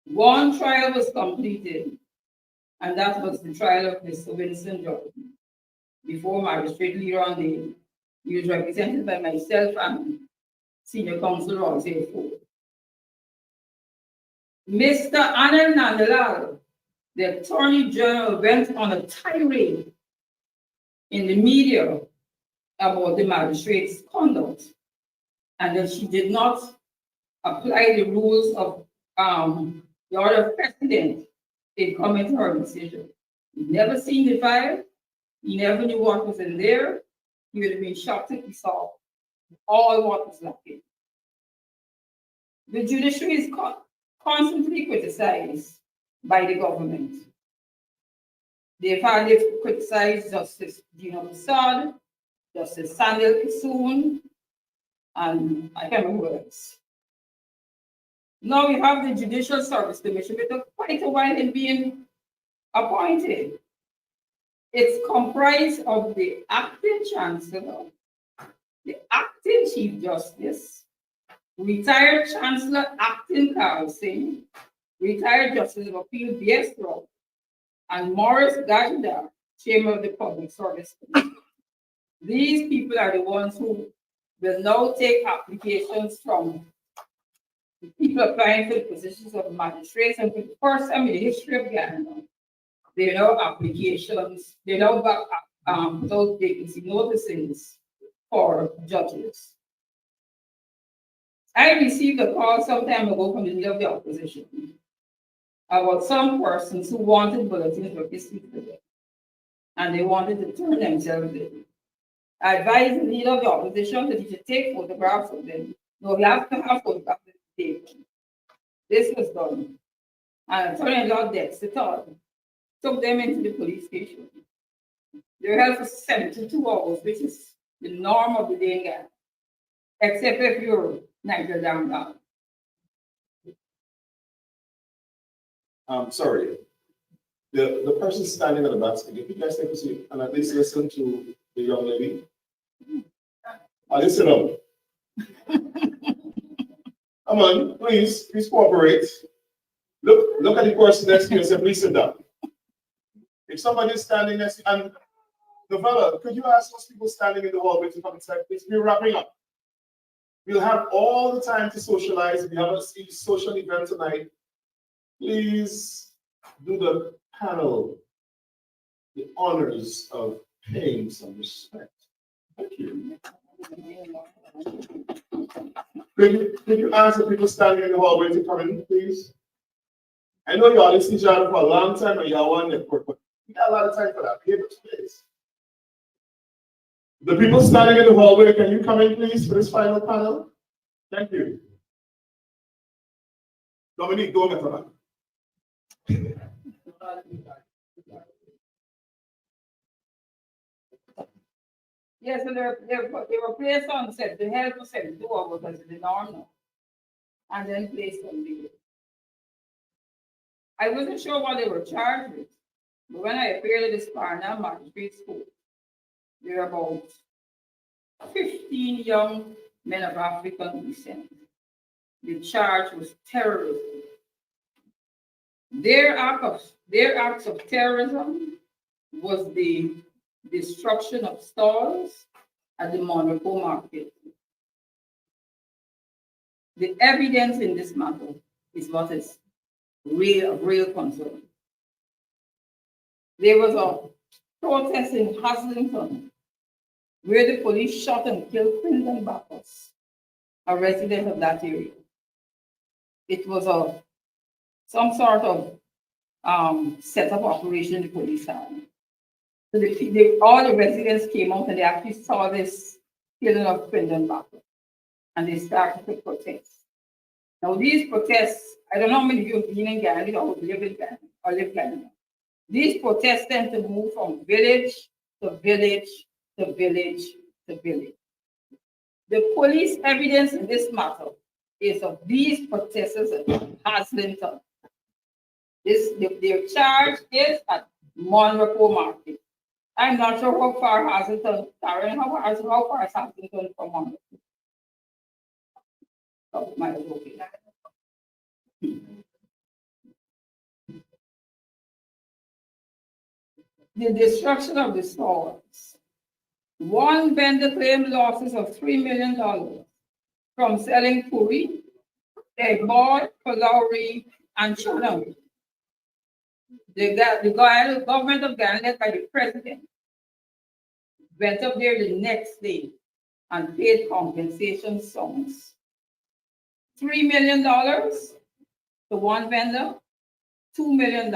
1 trial was completed, and that was the trial of Mr. Winston Jordan before Magistrate Leron Day. He was represented by myself and Senior Counsel Roxanne Ford. Mr. Anil Nandalal, the Attorney General, went on a tirade in the media about the magistrate's conduct, and that she did not apply the rules of the order of precedent in coming to her decision. He'd never seen the file, he never knew what was in there. He would have been shocked if he saw all what was lacking. The judiciary is constantly criticized by the government. They've criticized Justice Gina Prasad, Justice Sandil Kissoon, and I can't remember who else. Now we have the Judicial Service Commission, which took quite a while in being appointed. It's comprised of the acting chancellor, the acting chief justice, retired chancellor acting Carlson, retired justice of appeal B.S. Rowe, and Morris Gajda, chairman of the Public Service Commission. These people are the ones who will now take applications from people applying for the positions of magistrates, and for the first time in the history of Guyana, there are now applications, there are now those vacancy notices for judges. I received a call some time ago from the leader of the opposition about some persons who wanted bulletins for history for them, and they wanted to turn themselves in. I advised the leader of the opposition that he should take photographs of them. No, we have to have photographs of the table. This was done. And Attorney-in-law Dexter took them into the police station. They were held for 72 hours, which is the norm of the day in Ghana, except if you're Niger down. Sorry. The person standing at the back, if you guys take a seat and at least listen to the young lady. Listen up. Come on, please cooperate. Look at the person next to you and say, please sit down. If somebody is standing next to you, and Novella, could you ask those people standing in the hallway to come inside, please? We're wrapping up. We'll have all the time to socialize. We have a social event tonight. Please do the panel the honors of paying some respect. Thank you. Could you ask the people standing in the hallway to come in, please? I know y'all listened to each other for a long time and y'all want network, but we got a lot of time for that. We have space. The people standing in the hallway, can you come in, please, for this final panel? Thank you. Dominique, go ahead. Yes, so they were placed on set. The held for 72 hours because it's the norm now. And then placed on leave. I wasn't sure what they were charged with, but when I appeared at the Sparna Magistrates Court, there were about 15 young men of African descent. The charge was terrorism. Their acts of terrorism was the destruction of stalls at the Monaco market. The evidence in this matter is what is real concern. There was a protest in Haslington where the police shot and killed Quinton Bacchus, a resident of that area. It was some sort of setup operation the police had. So all the residents came out and they actually saw this killing of Quinton Bacchus, and they started to protest. Now these protests, I don't know how many of you have been in Guyana or live in Guyana or live in Guyana. These protests tend to move from village to village to village to village. The police evidence in this matter is of these protesters at Haslington. Their charge is at Monaco Market. I'm not sure how far Haslington, Karen, how far is Haslington from Monaco? Oh, my okay. The destruction of the stores. One vendor claimed losses of $3 million from selling puri, eggball, kalori, and chana. The government of Ghana, led by the president, went up there the next day and paid compensation sums. $3 million to one vendor, $2 million,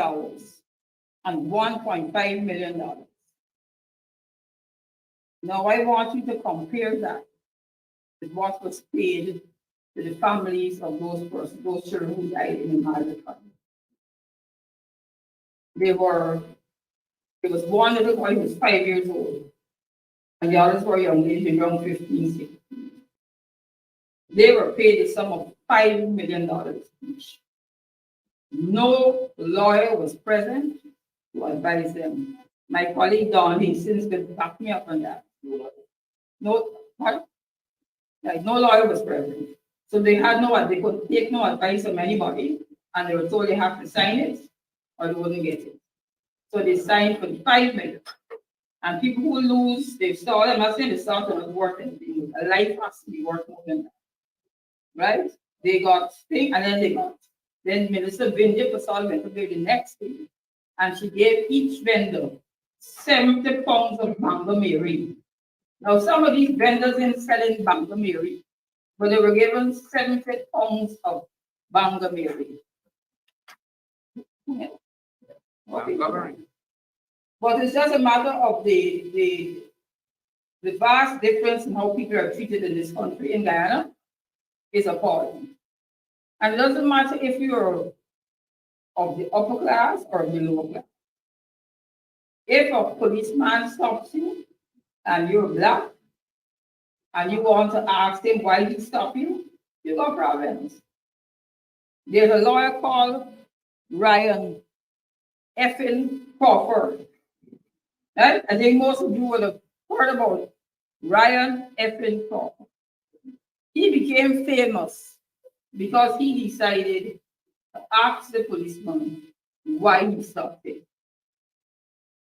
and $1.5 million. Now I want you to compare that with what was paid to the families of those persons, those children who died in the massacre. There was one little boy who was 5 years old, and the others were young, they were around 15, 16. They were paid a sum of $5 million each. No lawyer was present to advise them. My colleague Don Hastings will back me up on that. No, what? Like, no lawyer was present. So they could take no advice from anybody, and they were told they have to sign it or they wouldn't get it. So they signed for the $5 million. And people who lose, they saw, I'm not saying the South was worth anything. A life has to be worth more than that. Right? They got thing, and then Minister Vindia Pasal went to pay the next thing. And she gave each vendor 70 pounds of Banga Mary. Now, some of these vendors didn't selling Banga Mary, but they were given 70 pounds of Banga Mary. Yeah. But it's just a matter of the vast difference in how people are treated in this country, in Guyana, is appalling. And it doesn't matter if you're of the upper class or the lower class. If a policeman stops you and you're black, and you want to ask him why he stopped you, you got problems. There's a lawyer called Ryan Effin Crawford. Right? I think most of you would have heard about Ryan Effin Crawford. He became famous because he decided to ask the policeman why he stopped him.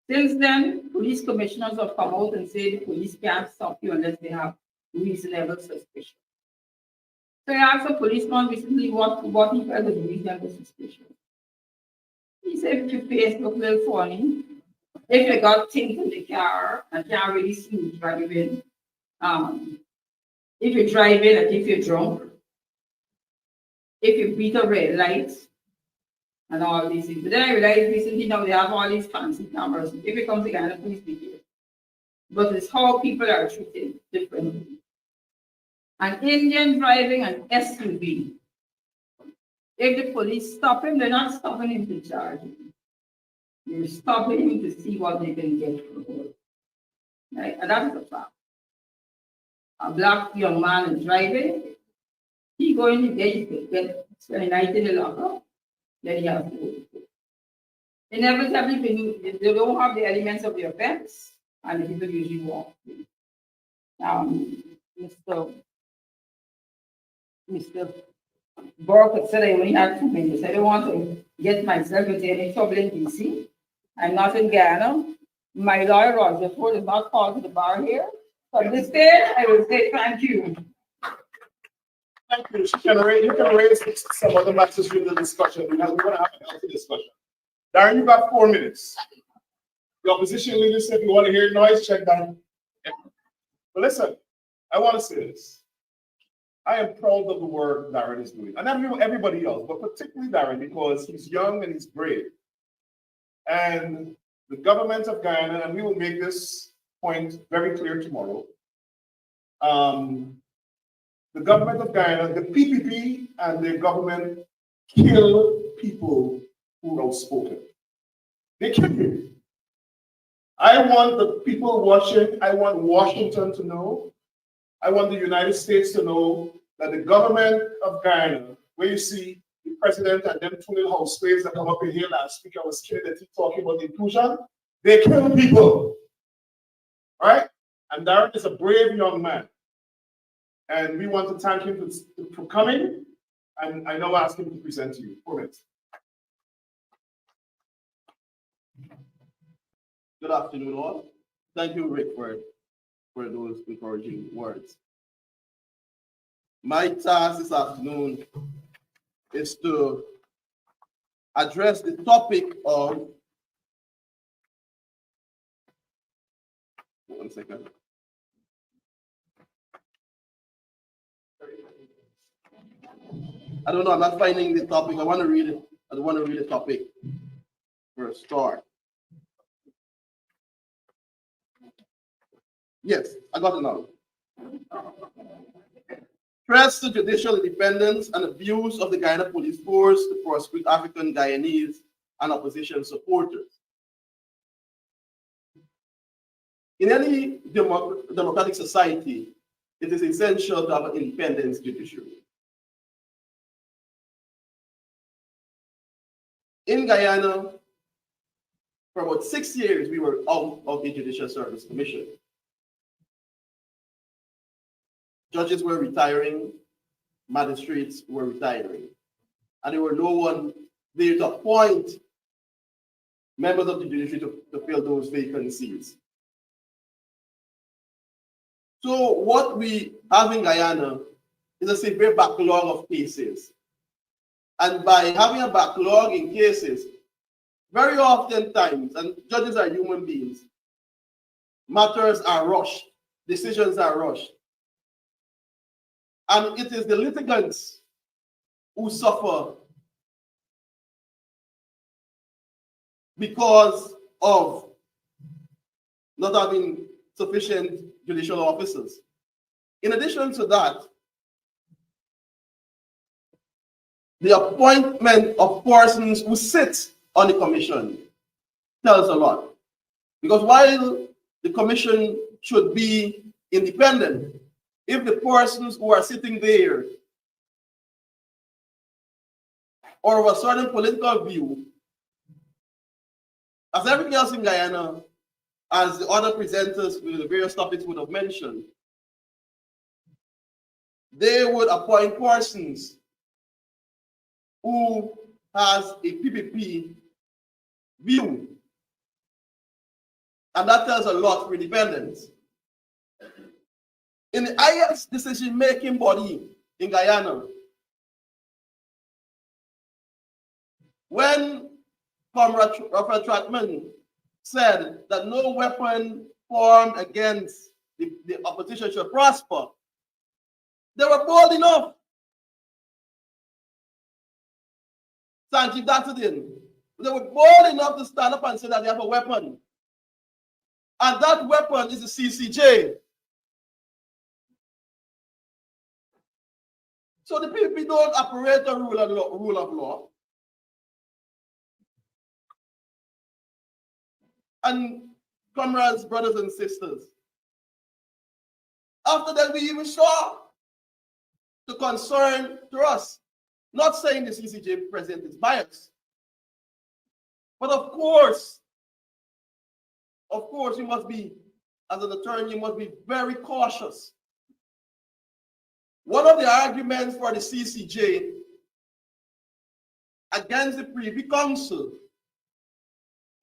Since then, police commissioners have come out and said the police can't stop you unless they have reasonable suspicion. So I asked a policeman recently what he felt was reasonable suspicion. He said, if your face look a little funny, if you got things in the car and can't really see you driving, if you're driving and if you're drunk, if you beat a red light, and all these things. But then I realized recently now they have all these fancy cameras. If it comes to Ghana, please be careful. But it's how people are treated differently. An Indian driving an SUV, if the police stop him, they're not stopping him to charge him. They're stopping him to see what they can get from him. Right? And that's a fact. A black young man is driving, he going to get spend a night in the lockup, then he has to go. Inevitably, they don't have the elements of the offense, and the people usually walk. Mr. Burke said I only had 2 minutes. I don't want to get myself into any trouble in DC. I'm not in Guyana. My lawyer, Roger Ford, is not called to the bar here. So at this stage, I will say thank you. Thank you. You can raise some other matters during the discussion because we're going to have a healthy discussion. Darren, you got 4 minutes. The opposition leader said you want to hear noise, check that. But listen, I want to say this. I am proud of the work Darren is doing. And everybody else, but particularly Darren, because he's young and he's brave. And the government of Guyana, and we will make this point very clear tomorrow. The government of Guyana, the PPP and the government kill people who are outspoken. They kill you. I want the people watching, I want Washington to know, I want the United States to know that the government of Guyana, where you see the president and them two little house slaves that come up in here last week, I was kidding that he's talking about inclusion, they kill people. Right? And Darren is a brave young man. And we want to thank him for coming. And I now ask him to present to you. 4 minutes. Good afternoon, all. Thank you, Rick, for those encouraging words. My task this afternoon is to address the topic of, one second. I don't know, I'm not finding the topic. I want to read it. I want to read the topic for a start. Yes, I got it now. threats to judicial independence and abuse of the Guyana police force to prosecute African Guyanese and opposition supporters. In any democratic society, it is essential to have an independent judiciary. In Guyana, for about 6 years, we were out of the Judicial Service Commission. Judges were retiring, magistrates were retiring, and there were no one there to appoint members of the judiciary to fill those vacancies. So what we have in Guyana is a severe backlog of cases. And by having a backlog in cases, very often times, and judges are human beings, matters are rushed, decisions are rushed. And it is the litigants who suffer because of not having sufficient judicial officers. In addition to that, the appointment of persons who sit on the commission tells a lot. Because while the commission should be independent, if the persons who are sitting there or of a certain political view, as everything else in Guyana, as the other presenters with the various topics would have mentioned, they would appoint persons who has a PPP view. And that tells a lot for independence. In the highest decision-making body in Guyana, when Comrade Raphael Trotman said that no weapon formed against the opposition should prosper, they were bold enough. Sanjeev Datadin, they were bold enough to stand up and say that they have a weapon. And that weapon is the CCJ. So the people don't operate the rule of law. And comrades, brothers and sisters, after that we even saw the concern to us, not saying the CCJ president is biased, but of course, you must be, as an attorney, you must be very cautious. One of the arguments for the CCJ against the Privy Council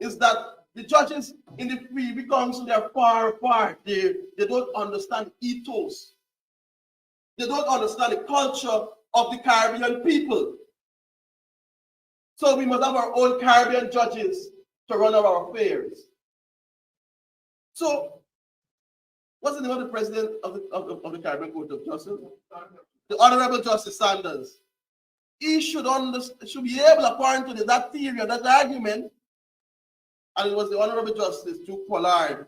is that the judges in the Privy Council, they're far apart. They don't understand ethos. They don't understand the culture of the Caribbean people. So we must have our own Caribbean judges to run our affairs. So, what's the name of the president of the Caribbean Court of Justice? The Honorable Justice Sanders. He should be able, according to that theory or that argument, and it was the Honorable Justice Duke Pollard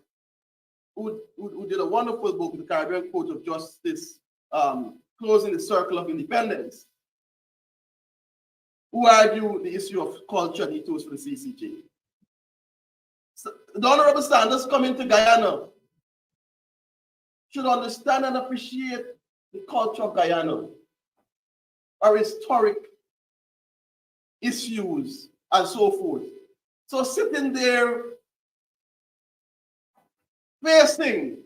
who did a wonderful book, The Caribbean Court of Justice, Closing the Circle of Independence, who argued the issue of culture and ethos for the CCJ. So the Honorable Sanders coming to Guyana should understand and appreciate the culture of Guyana, our historic issues, and so forth. So sitting there facing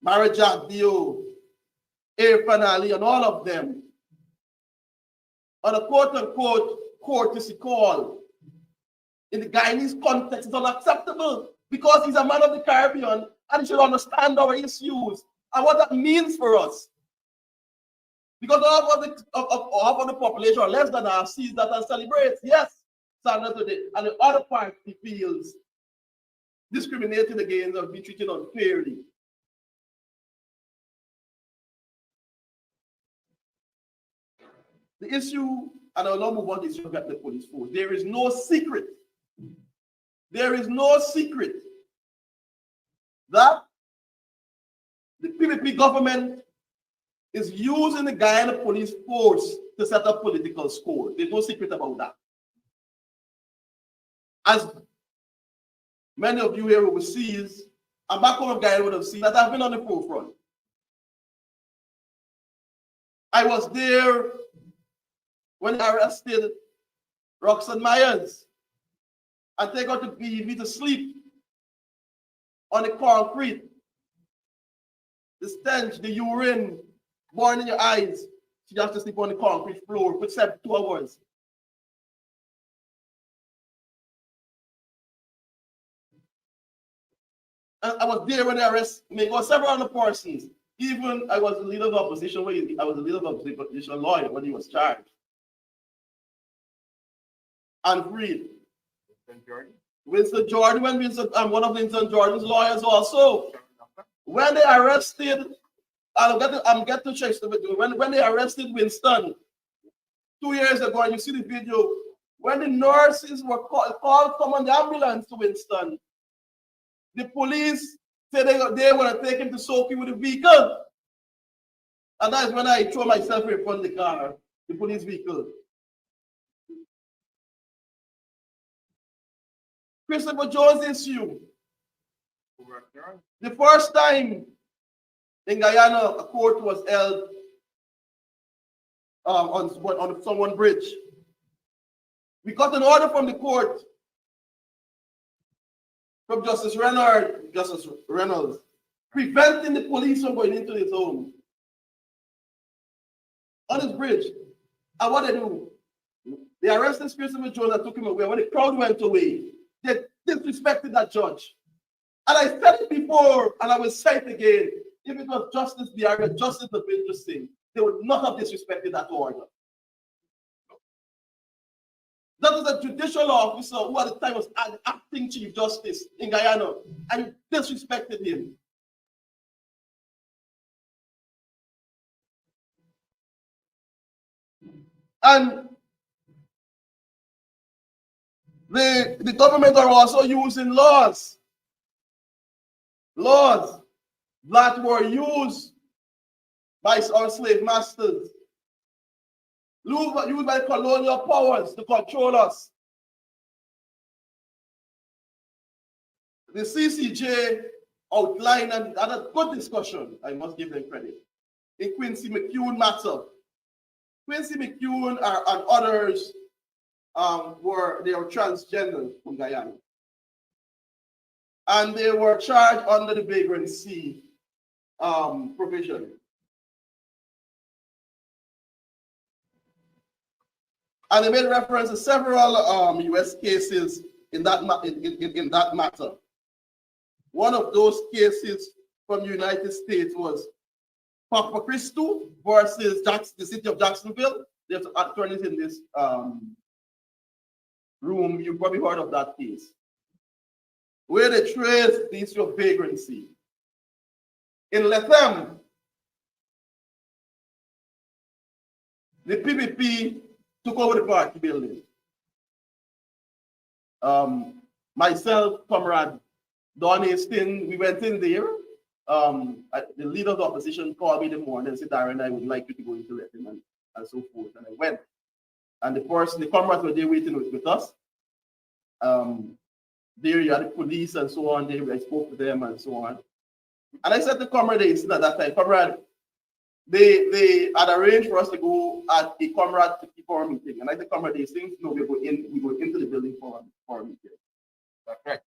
Marajak Dio, Irfan Ali, and all of them on a quote-unquote courtesy call in the Guyanese context is unacceptable because he's a man of the Caribbean and he should understand our issues and what that means for us. Because half of the population, or less than half, sees that and celebrates. Yes, Sanders today. And the other part, he feels discriminated against or be treated unfairly. The issue, and I'll not move on to the issue of the police force. There is no secret. There is no secret that the people PPP government is using the Guyana police force to set up political score. There's no secret about that. As many of you here overseas, and back home of Guyana would have seen that I've been on the forefront. I was there when I arrested Roxanne Myers and take her to BV to sleep on the concrete. The stench, the urine, born in your eyes. She has to sleep on the concrete floor for 2 hours. And I was there when they arrested me. There were several other persons. Even I was the leader of the opposition. I was the leader of the opposition lawyer when he was charged. And freed. Winston Jordan, when Winston, I'm one of Winston Jordan's lawyers also. When they arrested, I'm getting to check when they arrested Winston 2 years ago, and you see the video, when the nurses were called come on the ambulance to Winston, the police said they want to take him to Sophie with a vehicle. And that's when I throw myself in front of the car, the police vehicle. Christopher Jones issue. The first time in Guyana, a court was held on someone bridge. We got an order from the court, from Justice Reynolds, preventing the police from going into his home on his bridge. And what they do? They arrested Christopher Jones and took him away. When the crowd went away, they disrespected that judge. And I said it before, and I will say it again. If it was Justice Biaria, Justice the interesting, they would not have disrespected that order. That was a judicial officer who at the time was acting Chief Justice in Guyana, and disrespected him. And the government are also using laws that were used by our slave masters, used by colonial powers to control us. The CCJ outlined and had a good discussion, I must give them credit, in Quincy McEwen matter. Quincy McEwen and others were transgender from Guyana. And they were charged under the vagrancy provision. And they made reference to several US cases in that matter. One of those cases from the United States was Papa Christo versus the city of Jacksonville. There's attorneys in this room. You've probably heard of that case, where they traced the issue of vagrancy. In Lethem, the PPP took over the party building. Myself, Comrade Don Hastings, we went in there. The leader of the opposition called me in the morning and said, Darren, I would like you to go into Lethem and so forth. And I went. And the comrades were there waiting with us. There you had the police and so on. I spoke to them and so on. And I said to Comrade Hastings at that time, Comrade, they had arranged for us to go at a comrade for a meeting. And I said, Comrade Hastings, no, we go into the building for a meeting. That's right.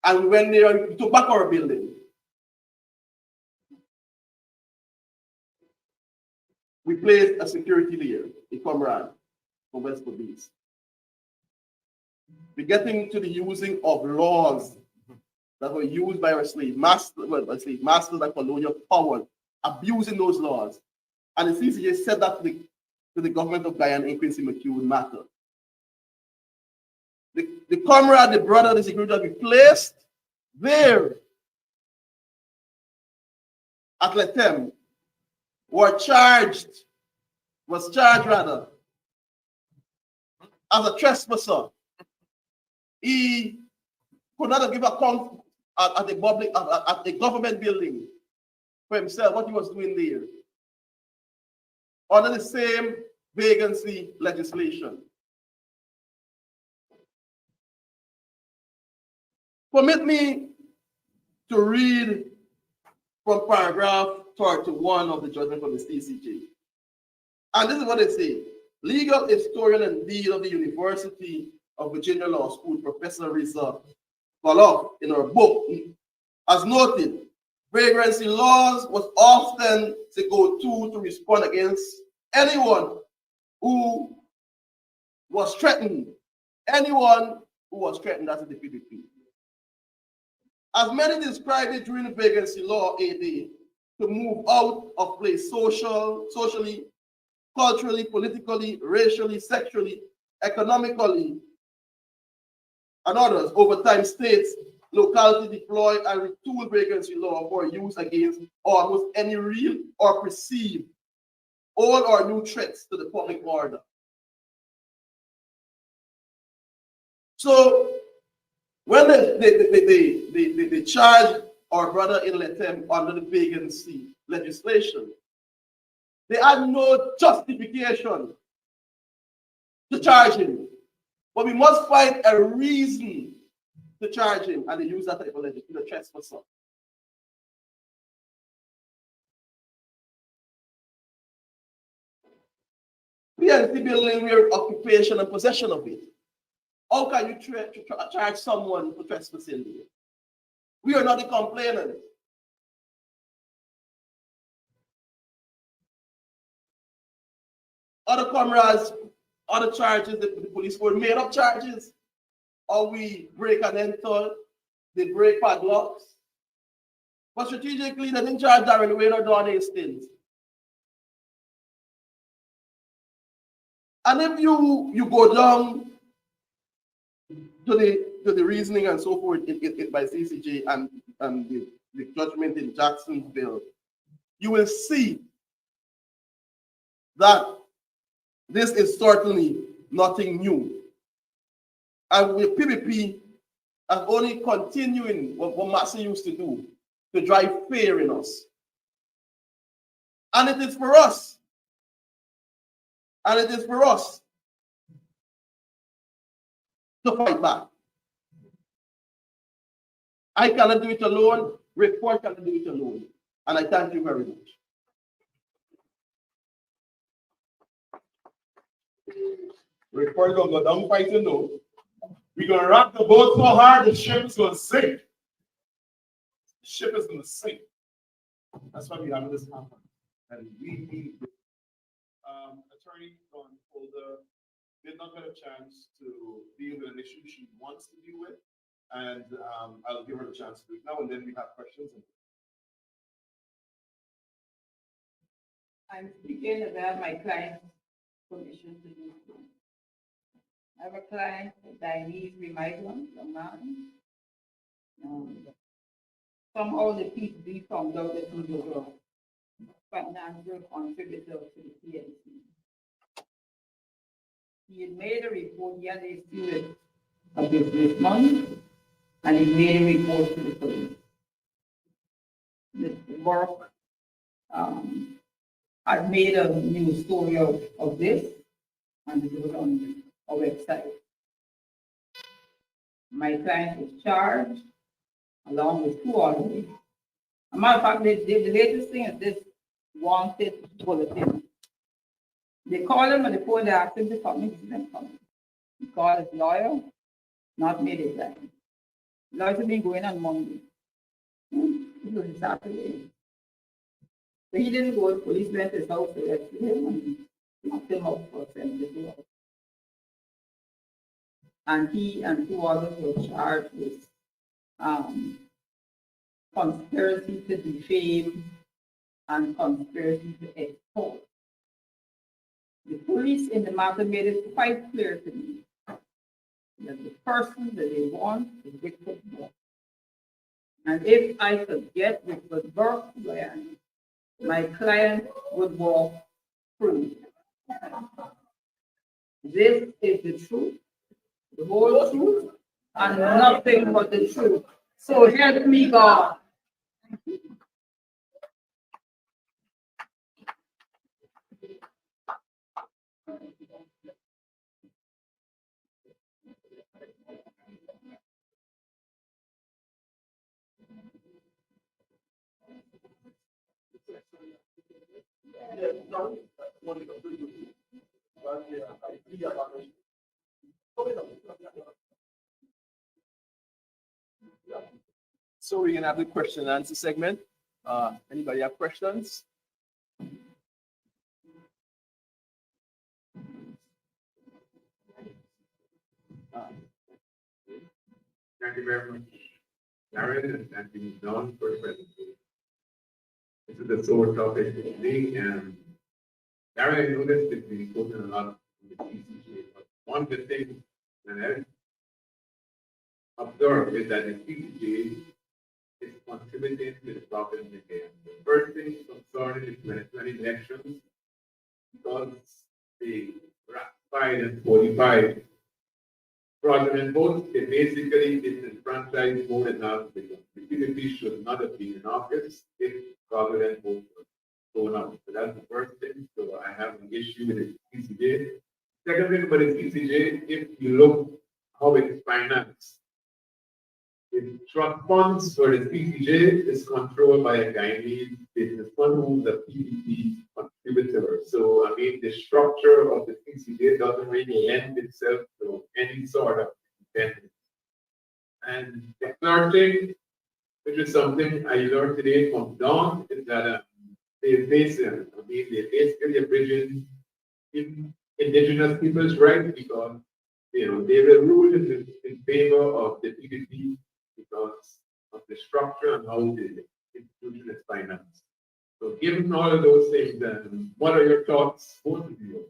And when they took back our building, we placed a security there, a comrade from West Police. We're getting to the using of laws that were used by our slave masters and colonial powers, abusing those laws. And the CCJ said that to the government of Guyana in Quincy McEwen matter. The comrade, the brother, the security that we placed there at Lethem was charged as a trespasser. He could not give account at the government building. for himself what he was doing there under the same vacancy legislation. Permit me to read from paragraph 31 of the judgment from the CCJ. And this is what it says. Legal historian and dean of the University of Virginia Law School, Professor Risa Goloff, in her book, has noted, vagrancy laws was often the go-to to respond against anyone who was threatened. Anyone who was threatened, that's the PPP. As many described it during the vagrancy law AD, to move out of place socially, culturally, politically, racially, sexually, economically, and others. Over time, states, locality deploy and retool vagrancy law for use against almost any real or perceived old or new threats to the public order. So when they charge our brother in Letem under the vacancy legislation, they had no justification to charge him. But we must find a reason to charge him, and they use that type of legislation, the trespasser. PNC building, where occupation and possession of it. How can you charge someone for trespassing there? We are not the complainant. Other comrades, other charges, the police were made up charges. Or we break and enter, they break padlocks. But strategically, they didn't charge Darren Wayne or Don Hastings. And if you go down to the reasoning and so forth by CCJ and the judgment in Jacksonville, you will see that this is certainly nothing new. And with PPP, and only continuing what Massey used to do, to drive fear in us. And it is for us. And it is for us to fight back. I cannot do it alone. Report cannot do it alone. And I thank you very much. Report gonna go down fighting though. We're gonna rock the boat so hard the ship is gonna sink. The ship is gonna sink. That's why we have this conference. And we Attorney Dawn Holder did not get a chance to deal with an issue she wants to deal with. And I'll give her the chance to do it now, and then we have questions. I'm speaking about my client's permission to do so. I have a client, a Guyanese migrant, a man. Somehow the PPP found out that he was a financial contributor to the PNC. He had made a report, he had a student a businessman, and he made a report to the police. The work I've made a new story of this, and it was on our website. My client was charged along with two others. As a matter of fact, the latest thing is this wanted bulletin. They called him on the phone, they asked him to come, he didn't come. He called his lawyer, not made it time. The lawyer had been going on Monday. It was Saturday. So he didn't go, the police went to his house to arrest him and locked him up for 72 hours. And he and two others were charged with conspiracy to defame and conspiracy to export. The police in the matter made it quite clear to me that the person that they want is Richard Burke. And if I could get Richard Burke where my client would walk free. This is the truth, the whole truth, and nothing but the truth. So help me God. So we're gonna have the question and answer segment. Anybody have questions? Thank you very much, Darren, and thank you, Don, for the presentation. This is the sore topic today, and Darren, I noticed that we spoken a lot on the CCJ, but one of the things that I observed is that the CCJ is contributing to the problem again. The first thing concerning the 2020 elections, because they ratified and 45 fraudulent votes, they basically disenfranchised more than half the country. The PDP should not have been in office if fraudulent votes were going out. So that's the first thing. So I have an issue with the CCJ. Second thing about the CCJ, if you look how it's financed, the trust funds for the CCJ is controlled by a Guyanese business fund who's a PDP contributor. So, I mean, the structure of the CCJ doesn't really lend itself to any sort of independence. And the third thing, which is something I learned today from Don, is that they're basically abridging indigenous people's rights because, they will rule in favor of the PDP because of the structure and how the institution is financed. So given all of those things, what are your thoughts, both of you,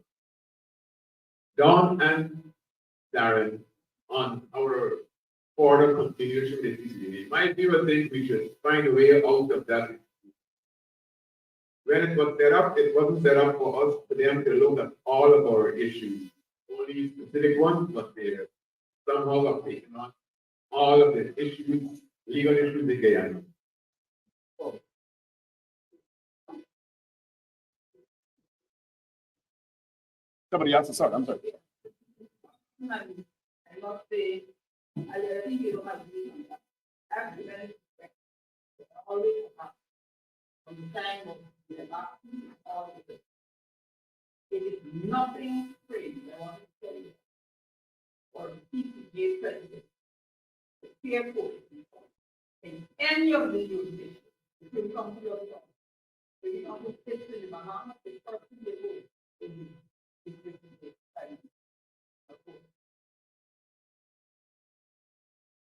Don and Darren, on our further continuation with the CCJ? My view, I think we should find a way out of that. When it was set up, it wasn't set up for us, for them to look at all of our issues, only specific ones, but they somehow have taken on all of the issues, legal issues in Guyana. Somebody else, sorry, I'm sorry. I must say, I think you don't have to do that. I've been very respectful. Always have. From the time of the election, all of it. It is nothing strange, I want to tell you. For the PCJ president, the fearful in any of the jurisdictions, if you come to your job, if you come to sit in the Bahamas, the first thing they do is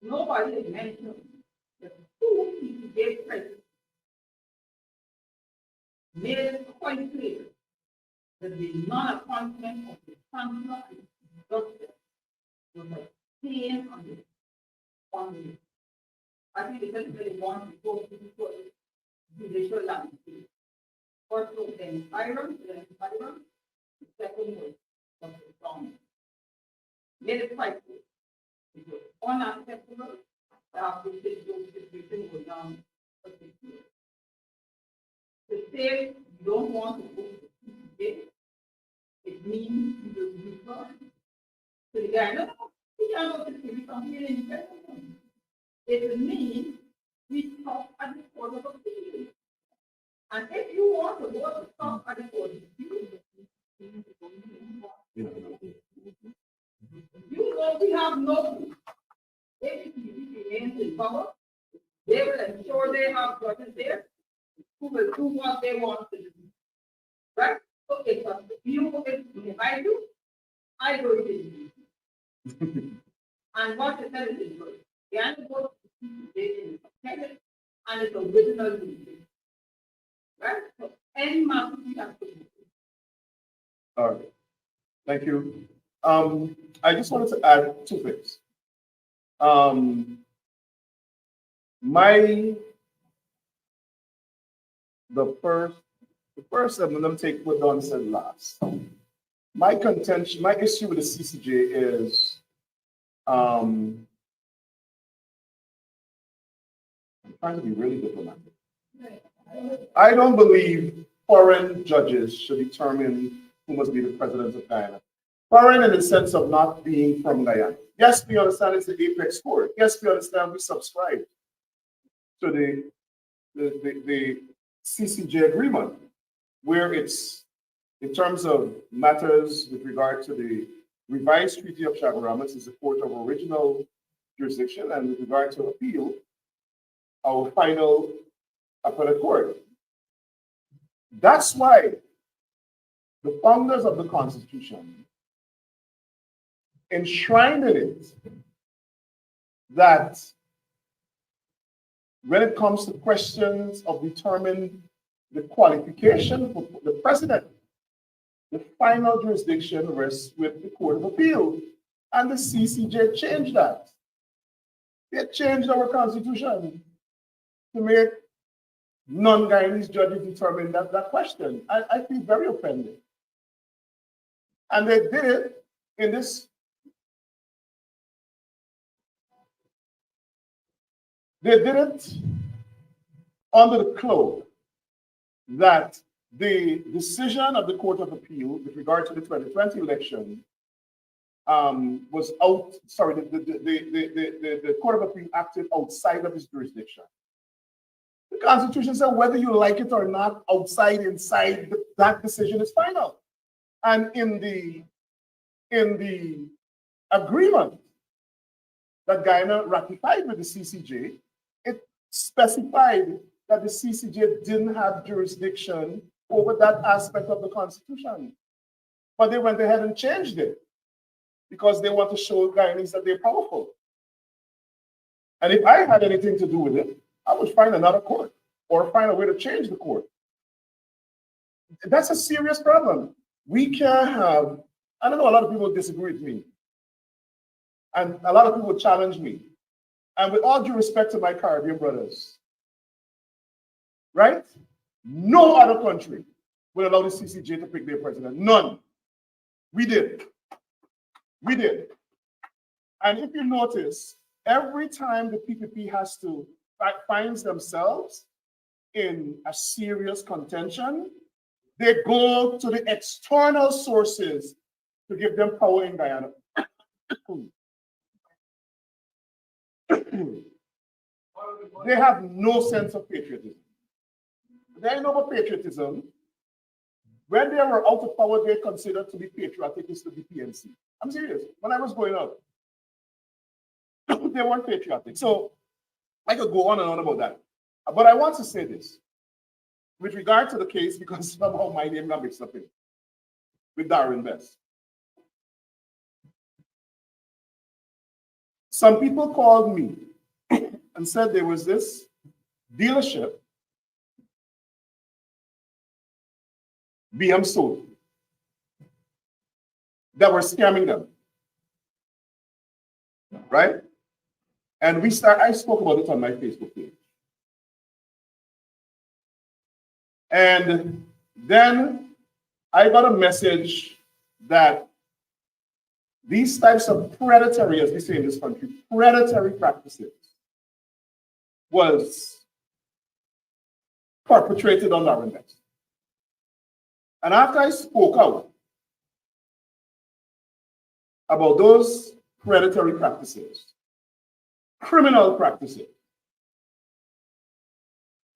nobody has mentioned the two PCJ presidents made it quite clear that the non-appointment of the chancellor and justice was a pain on the family. I think the president wants to go to the judicial landscape. First was then Byron, the second was Dr. Brown. Made it quite clear. It was unacceptable after the situation was down for 6 years. To say you don't want to go to the CCJ, it means you will return to the Guyana. We can't go to the CCJ from here in the it means we stop at the court of appeal. And if you want to go to stop at the court of appeal, you know we have no if the remains in power, they will ensure they have judges there who will do what they want to do. Right? So if I do, I go to you. And what the Senate is good. The animal is protected and it's original music. Right? So any market we have to do. All right. Thank you. I just wanted to add two things. The first, I'm going to take what Don said last. My contention, my issue with the CCJ is, I'm trying to be really diplomatic. I don't believe foreign judges should determine who must be the president of Guyana. Foreign in the sense of not being from Guyana. Yes, we understand it's the apex court. Yes, we understand we subscribe to the CCJ agreement. where it's in terms of matters with regard to the revised Treaty of Chaguaramas is the court of original jurisdiction, and with regard to appeal, our final appellate court. That's why the founders of the Constitution enshrined in it that when it comes to questions of determining the qualification for the president, the final jurisdiction rests with the Court of Appeal. And the CCJ changed that. They changed our constitution to make non-Guyanese judges determine that question. I feel very offended. And they did it in this. They did it under the cloak that the decision of the Court of Appeal with regard to the 2020 election was out, sorry, the Court of Appeal acted outside of its jurisdiction. The Constitution said whether you like it or not, outside, inside, that decision is final. And in the agreement that Guyana ratified with the CCJ, it specified that the CCJ didn't have jurisdiction over that aspect of the Constitution. But they went ahead and changed it because they want to show Guyanese that they're powerful. And if I had anything to do with it, I would find another court or find a way to change the court. That's a serious problem. We can't have, I don't know, a lot of people disagree with me. And a lot of people challenge me. And with all due respect to my Caribbean brothers, right? No other country would allow the CCJ to pick their president. None. We did. We did. And if you notice, every time the PPP finds themselves in a serious contention, they go to the external sources to give them power in Guyana. They have no sense of patriotism. They ain't no patriotism. When they were out of power, they considered to be patriotic is to be PNC. I'm serious. When I was growing up, they weren't patriotic. So I could go on and on about that. But I want to say this with regard to the case, because somehow my name got mixed up in it, with Darwin Best. Some people called me and said there was this dealership, BM sold, that were scamming them, right? And I spoke about it on my Facebook page. And then I got a message that these types of predatory, as we say in this country, predatory practices was perpetrated on Darwin Best. And after I spoke out about those predatory practices, criminal practices,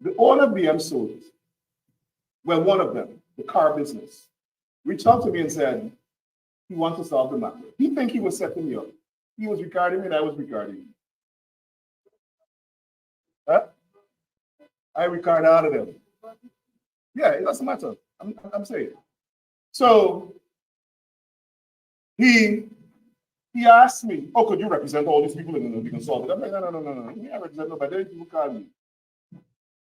the owner of BM Sold, well, one of them, the car business, reached out to me and said he wants to solve the matter. He think he was setting me up. He was regarding me and I was regarding him. Huh? I regard out of them. Yeah, it doesn't matter. I'm saying. So he asked me, oh, could you represent all these people in the consultant? I'm like, no. I represent nobody. Then people call me.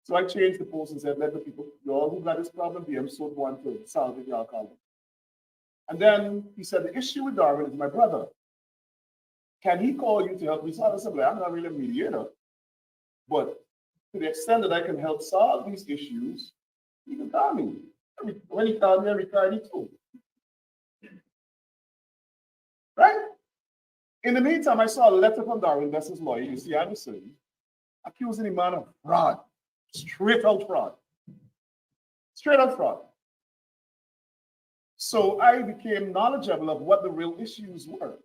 So I changed the post and said, let the people, y'all who got this problem, BM so want to solve it, y'all call them. And then he said, the issue with Darwin is my brother. Can he call you to help me solve it? I'm not really a mediator, but to the extent that I can help solve these issues, he can call me. When he called me, I regarded too. Right? In the meantime, I saw a letter from Darwin Best's lawyer, UC Anderson, accusing the man of fraud, straight out fraud. Straight out fraud. So I became knowledgeable of what the real issues were.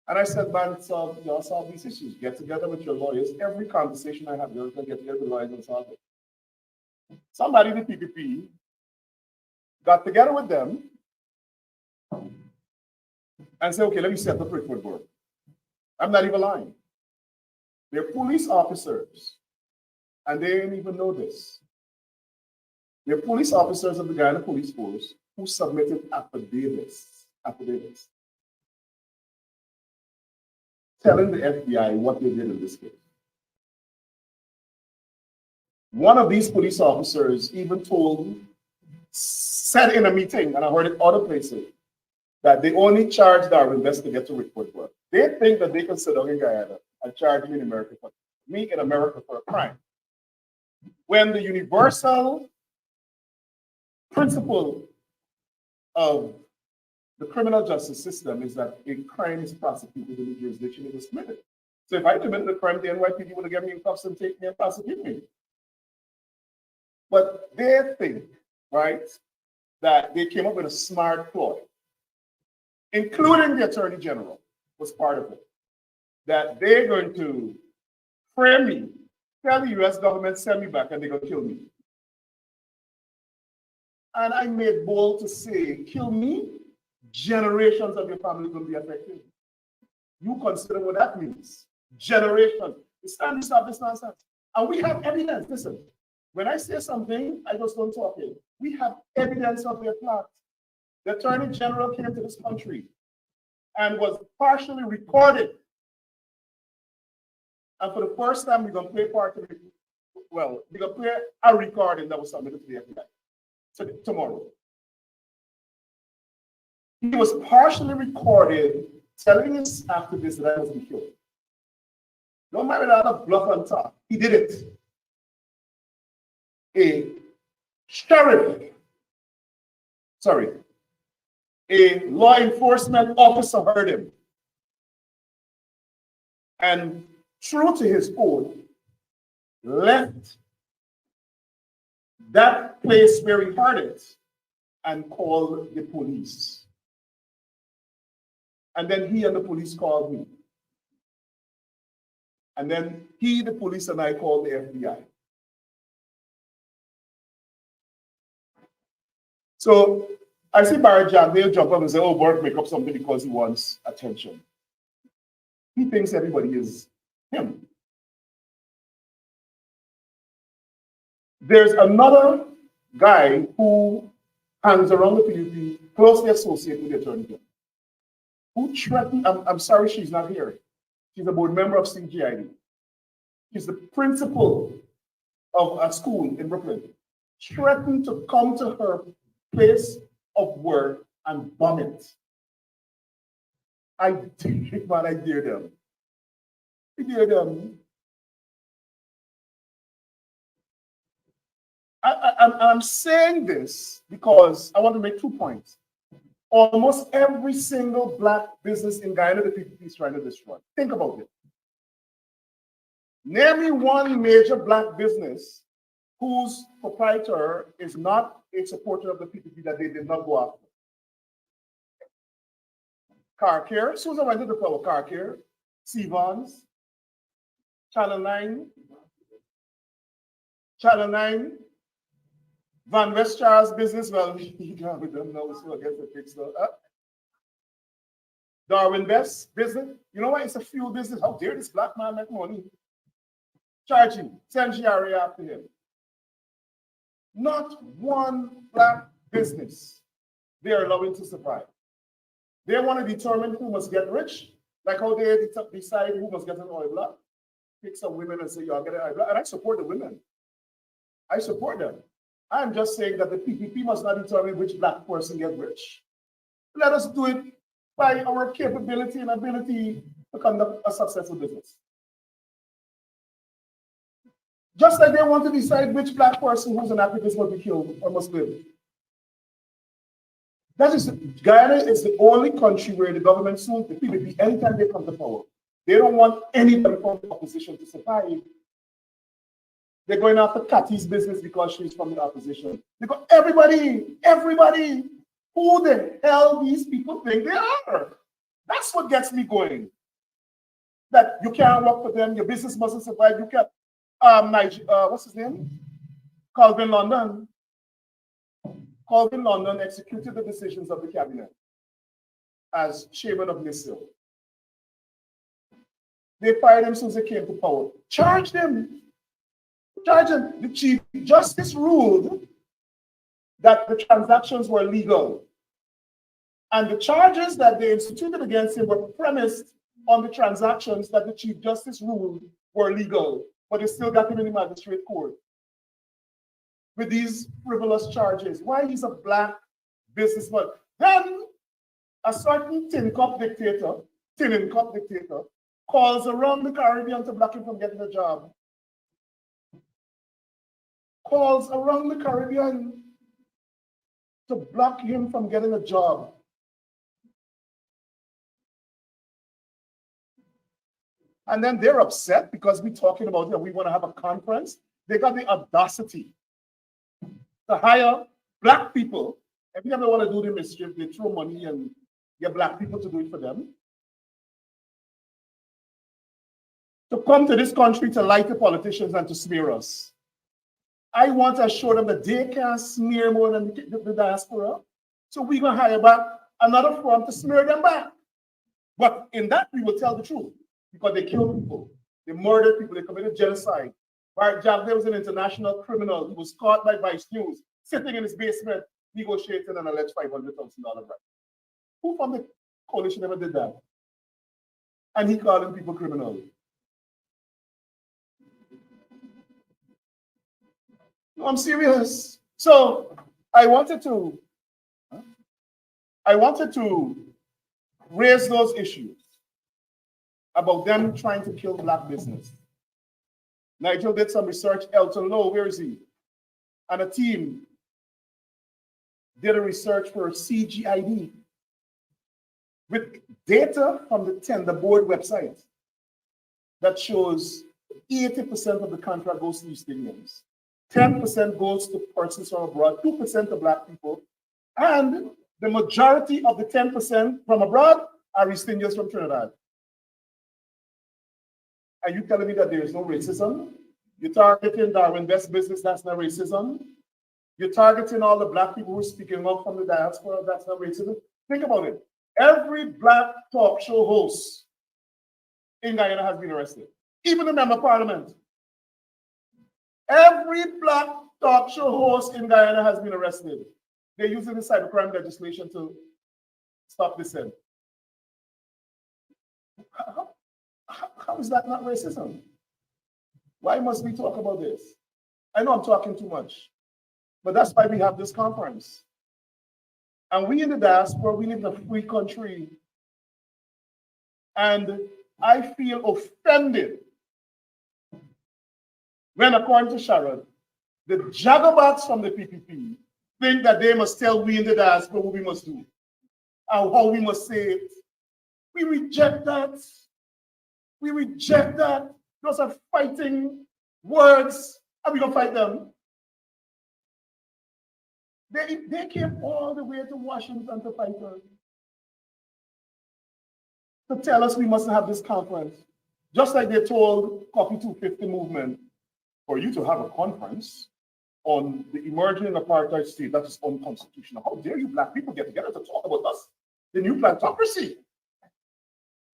And I said, man, y'all solve these issues. Get together with your lawyers. Every conversation I have, you're going to get together with lawyers and solve it. somebody in the PPP got together with them and said, okay, let me set up report board. I'm not even lying. They're police officers, and they didn't even know this. They're police officers of the Guyana Police Force who submitted affidavits telling the FBI what they did in this case. One of these police officers even said in a meeting, and I heard it other places, that they only charge Darwin Best to get to report work. They think that they can sit down in Guyana and charge me in America for a crime. When the universal principle of the criminal justice system is that a crime is prosecuted in the jurisdiction it was committed. So if I committed a crime, the NYPD would have given me in cuffs and take me and prosecute me. But they think, right, that they came up with a smart ploy, including the Attorney General was part of it, that they're going to frame me, tell the US government, send me back, and they're going to kill me. And I made bold to say, kill me, generations of your family will be affected. You consider what that means. Generations. It's time to stop this nonsense. And we have evidence. Listen, when I say something, I just don't talk it. We have evidence of their plot. The Attorney General came to this country and was partially recorded. And for the first time, we're going to play we're going to play a recording that was submitted to the FBI tomorrow. He was partially recorded telling his activists that I was being killed. Don't mind a lot of bluff on top. He did it. A law enforcement officer heard him. And true to his oath, left that place where he heard it and called the police. And then he and the police called me. And then he, the police, and I called the FBI. So I see Barry Jack, they'll jump up and say, oh, Burke make up something because he wants attention. He thinks everybody is him. There's another guy who hangs around the PUP, closely associated with the Attorney General, who threatened, I'm sorry she's not here. She's a board member of CGID. She's the principal of a school in Brooklyn, threatened to come to her place of work and bomb it. I dare them. I dare them. I'm saying this because I want to make 2 points. Almost every single Black business in Guyana, the PPP is trying to destroy. Think about it. Name me one major Black business whose proprietor is not a supporter of the PPP that they did not go after. Car Care, Susan went to the fellow Car Care, Sevons, Channel 9, Van West Charles business, well, we got with them now, so I guess it fixed up. Darwin Best business, you know what? It's a fuel business. How dare this Black man make money? Charge him, send GRA after him. Not one Black business they are allowing to survive. They want to determine who must get rich, like how they decide who must get an oil block. Pick some women and say, y'all get an oil block. And I support the women. I support them. I'm just saying that the PPP must not determine which Black person gets rich. Let us do it by our capability and ability to conduct a successful business. Just like they want to decide which Black person who's an activist will be killed or must live. Guyana is the only country where the government sues the PPP anytime they come to power. They don't want anybody from the opposition to survive. They're going after Kathy's business because she's from the opposition. Because everybody, who the hell these people think they are? That's what gets me going. That you can't work for them, your business mustn't survive. You can't. What's his name? Calvin London. Calvin London executed the decisions of the cabinet as chairman of NISIL. They fired him since they came to power. Charged him. Charged him. The Chief Justice ruled that the transactions were legal. And the charges that they instituted against him were premised on the transactions that the Chief Justice ruled were legal. But they still got him in the magistrate court with these frivolous charges. Why? He's a black businessman. Then a certain tin cup dictator calls around the Caribbean to block him from getting a job. Calls around the Caribbean to block him from getting a job. And then they're upset because we're talking about that we want to have a conference. They got the audacity to hire black people. Every time they want to do the mischief, they throw money and get black people to do it for them. To come to this country to lie to politicians and to smear us. I want to show them that they can smear more than the diaspora. So we're going to hire back another firm to smear them back. But in that, we will tell the truth because they killed people. They murdered people. They committed genocide. Bart Jagdeh was an international criminal. He was caught by Vice News, sitting in his basement, negotiating an alleged $500,000 bribe. Who from the coalition ever did that? And he calling people criminals. No, I'm serious. So I wanted to raise those issues about them trying to kill black business. Nigel did some research. Elton Lowe, where is he? And a team did a research for CGID with data from the tender board website that shows 80% of the contract goes to East Indians. 10% goes to persons from abroad, 2% to black people, and the majority of the 10% from abroad are East Indians from Trinidad. Are you telling me that there is no racism? You're targeting Darwin Best business, that's not racism. You're targeting all the black people who are speaking up from the diaspora, that's not racism. Think about it. Every black talk show host in Guyana has been arrested, even the member of parliament. Every black talk show host in Guyana has been arrested. They're using the cybercrime legislation to stop this. How is that not racism? Why must we talk about this? I know I'm talking too much, but that's why we have this conference. And we in the diaspora, we live in a free country. And I feel offended when, according to Sharon, the jagabats from the PPP think that they must tell we in the diaspora what we must do and how we must say it. We reject that. We reject that. Those are fighting words, and we're going to fight them. They came all the way to Washington to fight us, to tell us we mustn't have this conference. Just like they told Copy 250 movement, for you to have a conference on the emerging apartheid state, that is unconstitutional. How dare you black people get together to talk about us, the new plantocracy?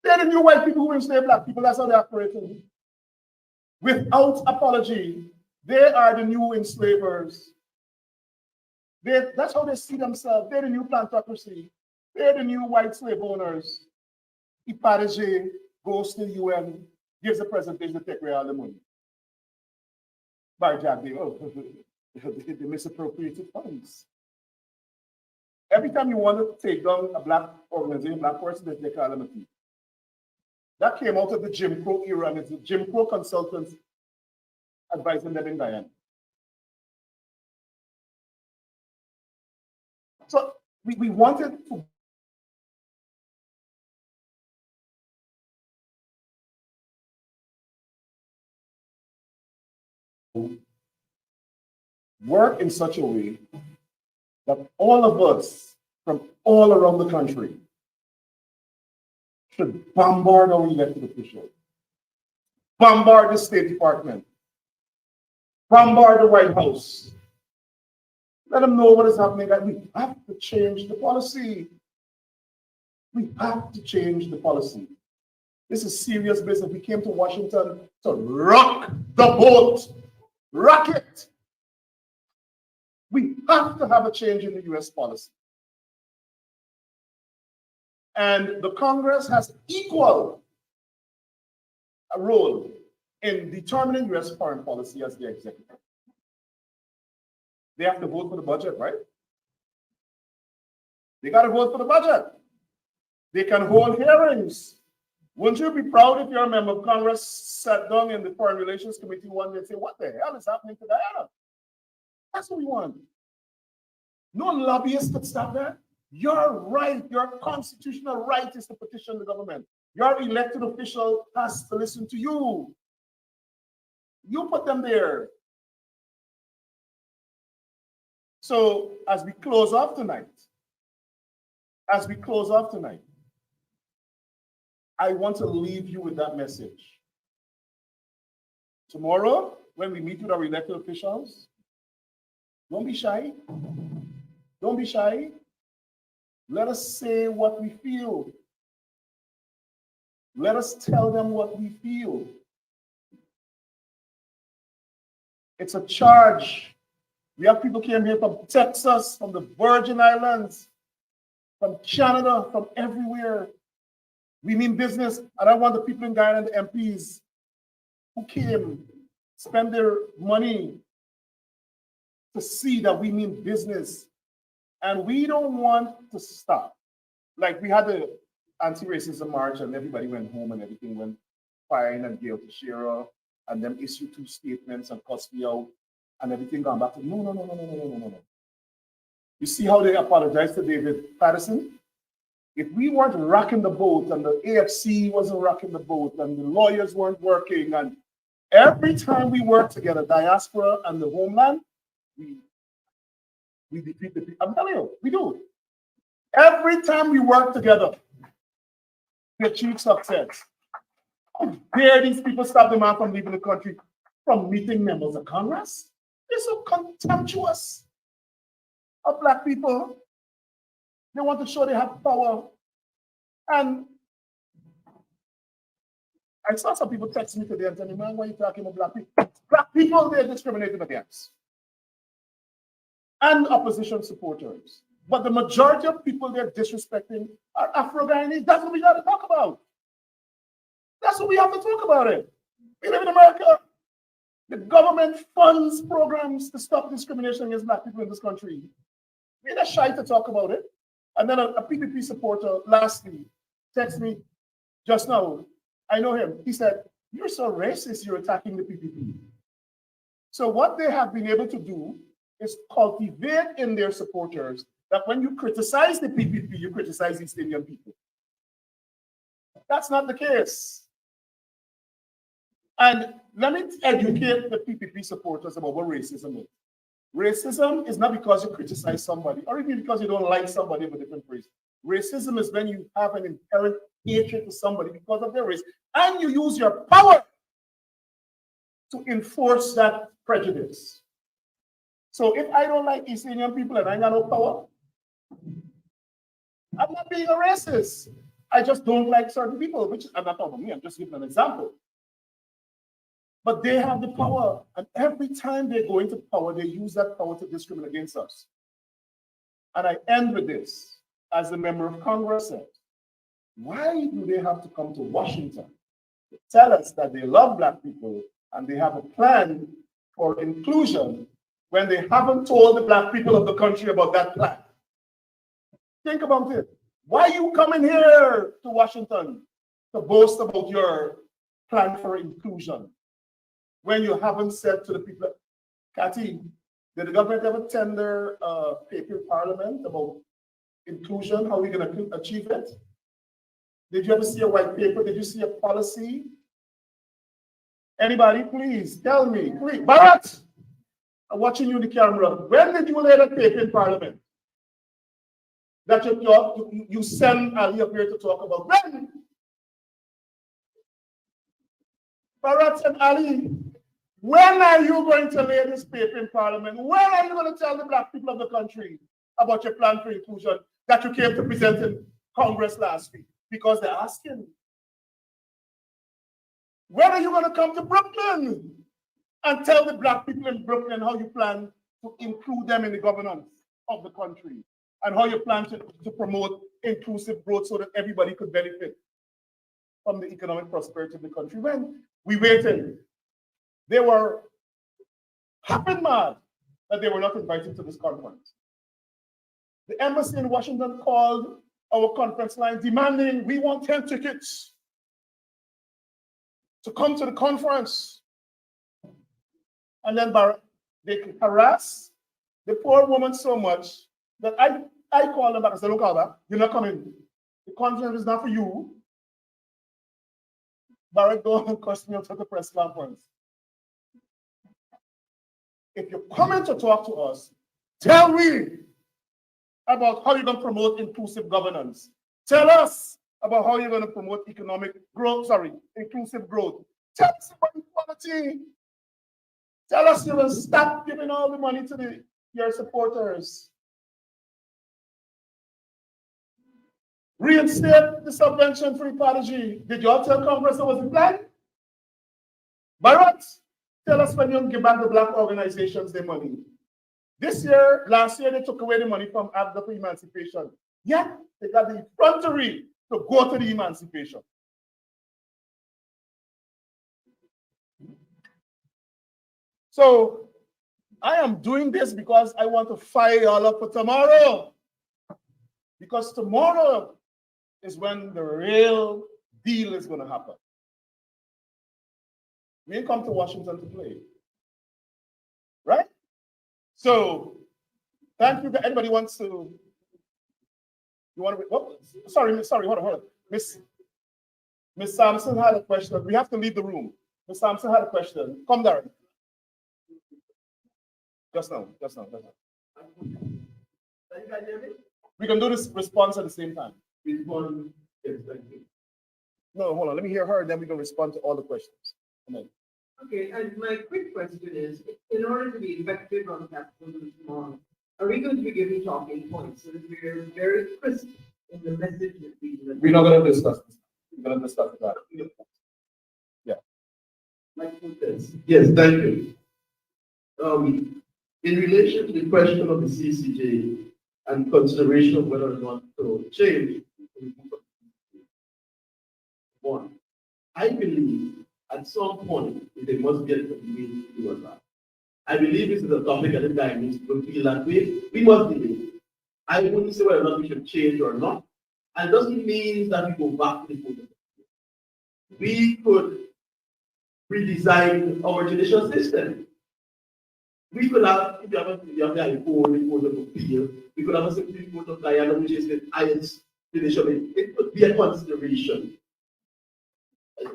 They're the new white people who enslave black people. That's how they're operating. Without apology, they are the new enslavers. That's how they see themselves. They're the new plantocracy. They're the new white slave owners. Iparege goes to the UN, gives a presentation to take away all the money. By Jagdeh, they misappropriated funds. Every time you want to take down a black organization, black person, they call them a thief. That came out of the Jim Crow era, and it's the Jim Crow consultants advising them in Guyana. So we wanted to work in such a way that all of us from all around the country should bombard our elected officials, bombard the State Department, bombard the White House. Let them know what is happening. That we have to change the policy. We have to change the policy. This is serious business. We came to Washington to rock the boat. Rock it. We have to have a change in the US policy. And the Congress has equal a role in determining US foreign policy as the executive. They have to vote for the budget, right? They got to vote for the budget. They can hold hearings. Wouldn't you be proud if you're a member of Congress sat down in the Foreign Relations Committee one day and say, what the hell is happening to Guyana? That's what we want. No lobbyist could stop that. Your right, your constitutional right is to petition the government. Your elected official has to listen to you. You put them there. So as we close off tonight, I want to leave you with that message. Tomorrow, when we meet with our elected officials, don't be shy. Don't be shy. Let us say what we feel. Let us tell them what we feel. It's a charge. We have people came here from Texas, from the Virgin Islands, from Canada, from everywhere. We mean business, and I want the people in Guyana, the MPs who came, spend their money to see that we mean business. And we don't want to stop. Like we had the anti-racism march and everybody went home and everything went fine and Gail Teixeira and them issued 2 statements and cussed me out and everything gone back to no. You see how they apologized to David Patterson? If we weren't rocking the boat and the AFC wasn't rocking the boat and the lawyers weren't working and every time we work together, diaspora and the homeland, we defeat the people. I'm telling you, we do. Every time we work together, we achieve success. How dare these people stop the man from leaving the country, from meeting members of Congress? They're so contemptuous of Black people. They want to show they have power. And I saw some people text me today and tell me, man, why are you talking about Black people? Black people, they're discriminated against. And opposition supporters. But the majority of people they're disrespecting are Afro-Guyanese. That's what we got to talk about. That's what we have to talk about it. We live in America. The government funds programs to stop discrimination against Black people in this country. We're not shy to talk about it. And then a PPP supporter, lastly, texted me just now. I know him. He said, you're so racist, you're attacking the PPP. So what they have been able to do is cultivate in their supporters that when you criticize the PPP, you criticize East Indian people. That's not the case. And let me educate the PPP supporters about what racism is. Racism is not because you criticize somebody or even because you don't like somebody of a different race. Racism is when you have an inherent hatred to somebody because of their race and you use your power to enforce that prejudice. So if I don't like East Indian people and I got no power, I'm not being a racist. I just don't like certain people, which I'm not talking about me, I'm just giving an example. But they have the power, and every time they go into power, they use that power to discriminate against us. And I end with this, as the member of Congress said, why do they have to come to Washington to tell us that they love Black people and they have a plan for inclusion when they haven't told the Black people of the country about that plan? Think about it. Why are you coming here to Washington to boast about your plan for inclusion when you haven't said to the people? Cathy, did the government ever tender a paper in Parliament about inclusion? How are we going to achieve it? Did you ever see a white paper? Did you see a policy? Anybody, please tell me. Please. Bharat, I'm watching you in the camera. When did you lay that paper in Parliament? That you send Ali up here to talk about. When? Bharat and Ali, When are you going to lay this paper in Parliament? When are you going to tell the black people of the country about your plan for inclusion that you came to present in Congress last week? Because they're asking. When are you going to come to Brooklyn and tell the black people in Brooklyn how you plan to include them in the governance of the country and how you plan to promote inclusive growth so that everybody could benefit from the economic prosperity of the country? When we waited, they were hopping mad that they were not invited to this conference. The embassy in Washington called our conference line demanding we want 10 tickets to come to the conference. And then they harass the poor woman so much that I called them back and said, look, Alba, you're not coming. The conference is not for you. Barrett, go and cuss me out at the press conference. If you're coming to talk to us, tell me about how you're going to promote inclusive governance. Tell us about how you're going to promote economic growth, inclusive growth. Tell us about equality. Tell us you will stop giving all the money to your supporters. Reinstate the subvention-free policy. Did you all tell Congress that was the plan? Barrett, tell us when you give back the black organizations their money. Last year, they took away the money from AFDA for emancipation. Yet, they got the effrontery to go to the emancipation. So, I am doing this because I want to fire y'all up for tomorrow. Because tomorrow is when the real deal is going to happen. We ain't come to Washington to play. Right? So, thank you. Anybody wants to? You want to? Oh, sorry, hold on. Miss Sampson had a question. We have to leave the room. Miss Sampson had a question. Come, Darren. Just now. We can do this response at the same time. No, hold on. Let me hear her, then we can respond to all the questions. Amen. Okay, and my quick question is, in order to be effective on capitalism tomorrow, are we going to be giving talking points so that we're very crisp in the message that we deliver? We're not going to discuss this. We're going to discuss that. Yeah. Yes, thank you. In relation to the question of the CCJ and consideration of whether or not to change, one, I believe at some point there must be a community to do that. I believe this is a topic at the time needs to feel that way. We must debate. I wouldn't say whether or not we should change or not. And it doesn't mean that we go back to the code. We could redesign our judicial system. We could have, if you have the code of appeal, we could have a Supreme Court of Guyana, which is the highest judicial. It could be a consideration.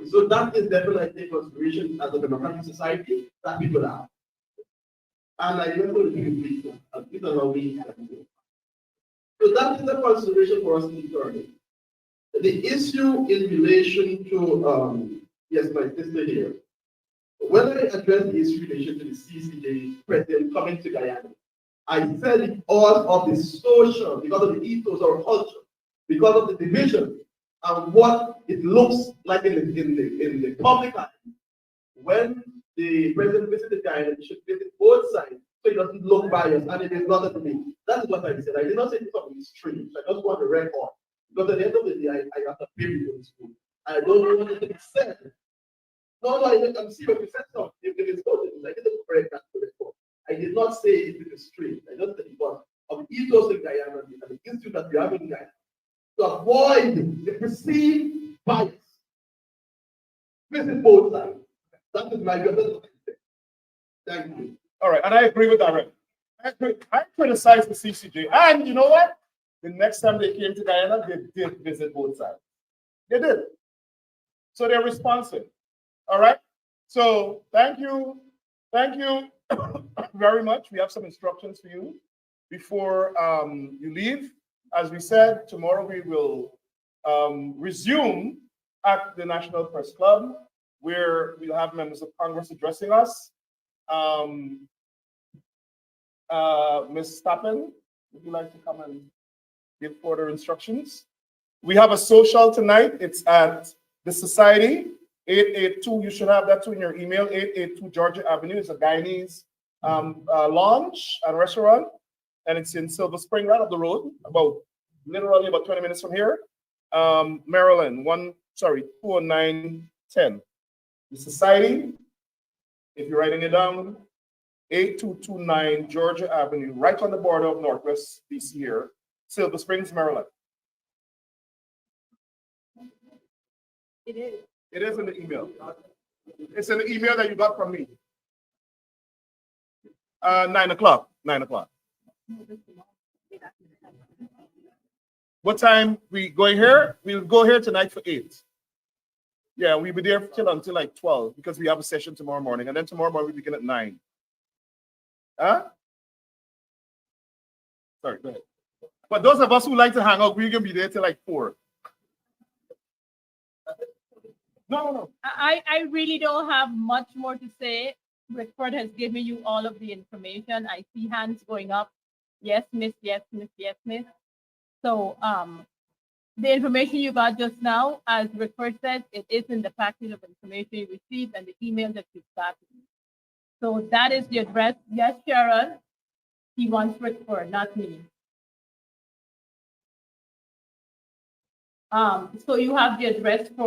So that is definitely a consideration as a democratic society that we could have. And I remember the how we so that is a consideration for us internally. The issue in relation to yes, my sister here. When I addressed the issue in relation to the CCJ president coming to Guyana, I said it all of the social, because of the ethos or culture, because of the division, and what it looks like in the public eye. When the president visited Guyana, he should visit both sides so it doesn't look biased, and it is not to me. That is what I said. I did not say something strange. I just want to record. Because at the end of the day, I have to pay in school. I don't want it to be said. No, I'm serious. You said something. If it is good, I didn't correct that to report. I did not say it is strange. I just said it was of the ethos in Guyana and the institute that we have in Guyana to avoid the perceived bias. Visit both sides. That is my view. Thank you. All right, and I agree with that. I criticize the CCJ, and you know what? The next time they came to Guyana, they did visit both sides. They did. So they're responsive. All right. So thank you very much. We have some instructions for you before you leave. As we said, tomorrow we will resume at the National Press Club, where we'll have members of Congress addressing us. Ms. Stappen, would you like to come and give further instructions? We have a social tonight. It's at the Society, 882. You should have that too in your email. 882 Georgia Avenue is a Guyanese lounge and restaurant, and it's in Silver Spring, right up the road, literally about 20 minutes from here. Maryland, 20910. The Society, if you're writing it down, 8229 Georgia Avenue, right on the border of Northwest DC here, Silver Springs, Maryland. It is. It is in the email. It's in the email that you got from me. 9 o'clock. 9 o'clock. What time we going here? We'll go here tonight for 8. Yeah, we'll be there until like 12 because we have a session tomorrow morning, and then tomorrow morning we begin at 9. Huh? Sorry, go ahead. But those of us who like to hang out, we're gonna be there till like 4. No. I really don't have much more to say. Rickford has given you all of the information. I see hands going up. Yes, miss, yes, miss, yes, miss. So the information you got just now, as Rickford said, it is in the package of information you received and the email that you got. So that is the address. Yes, Sharon, he wants Rickford, not me. So you have the address for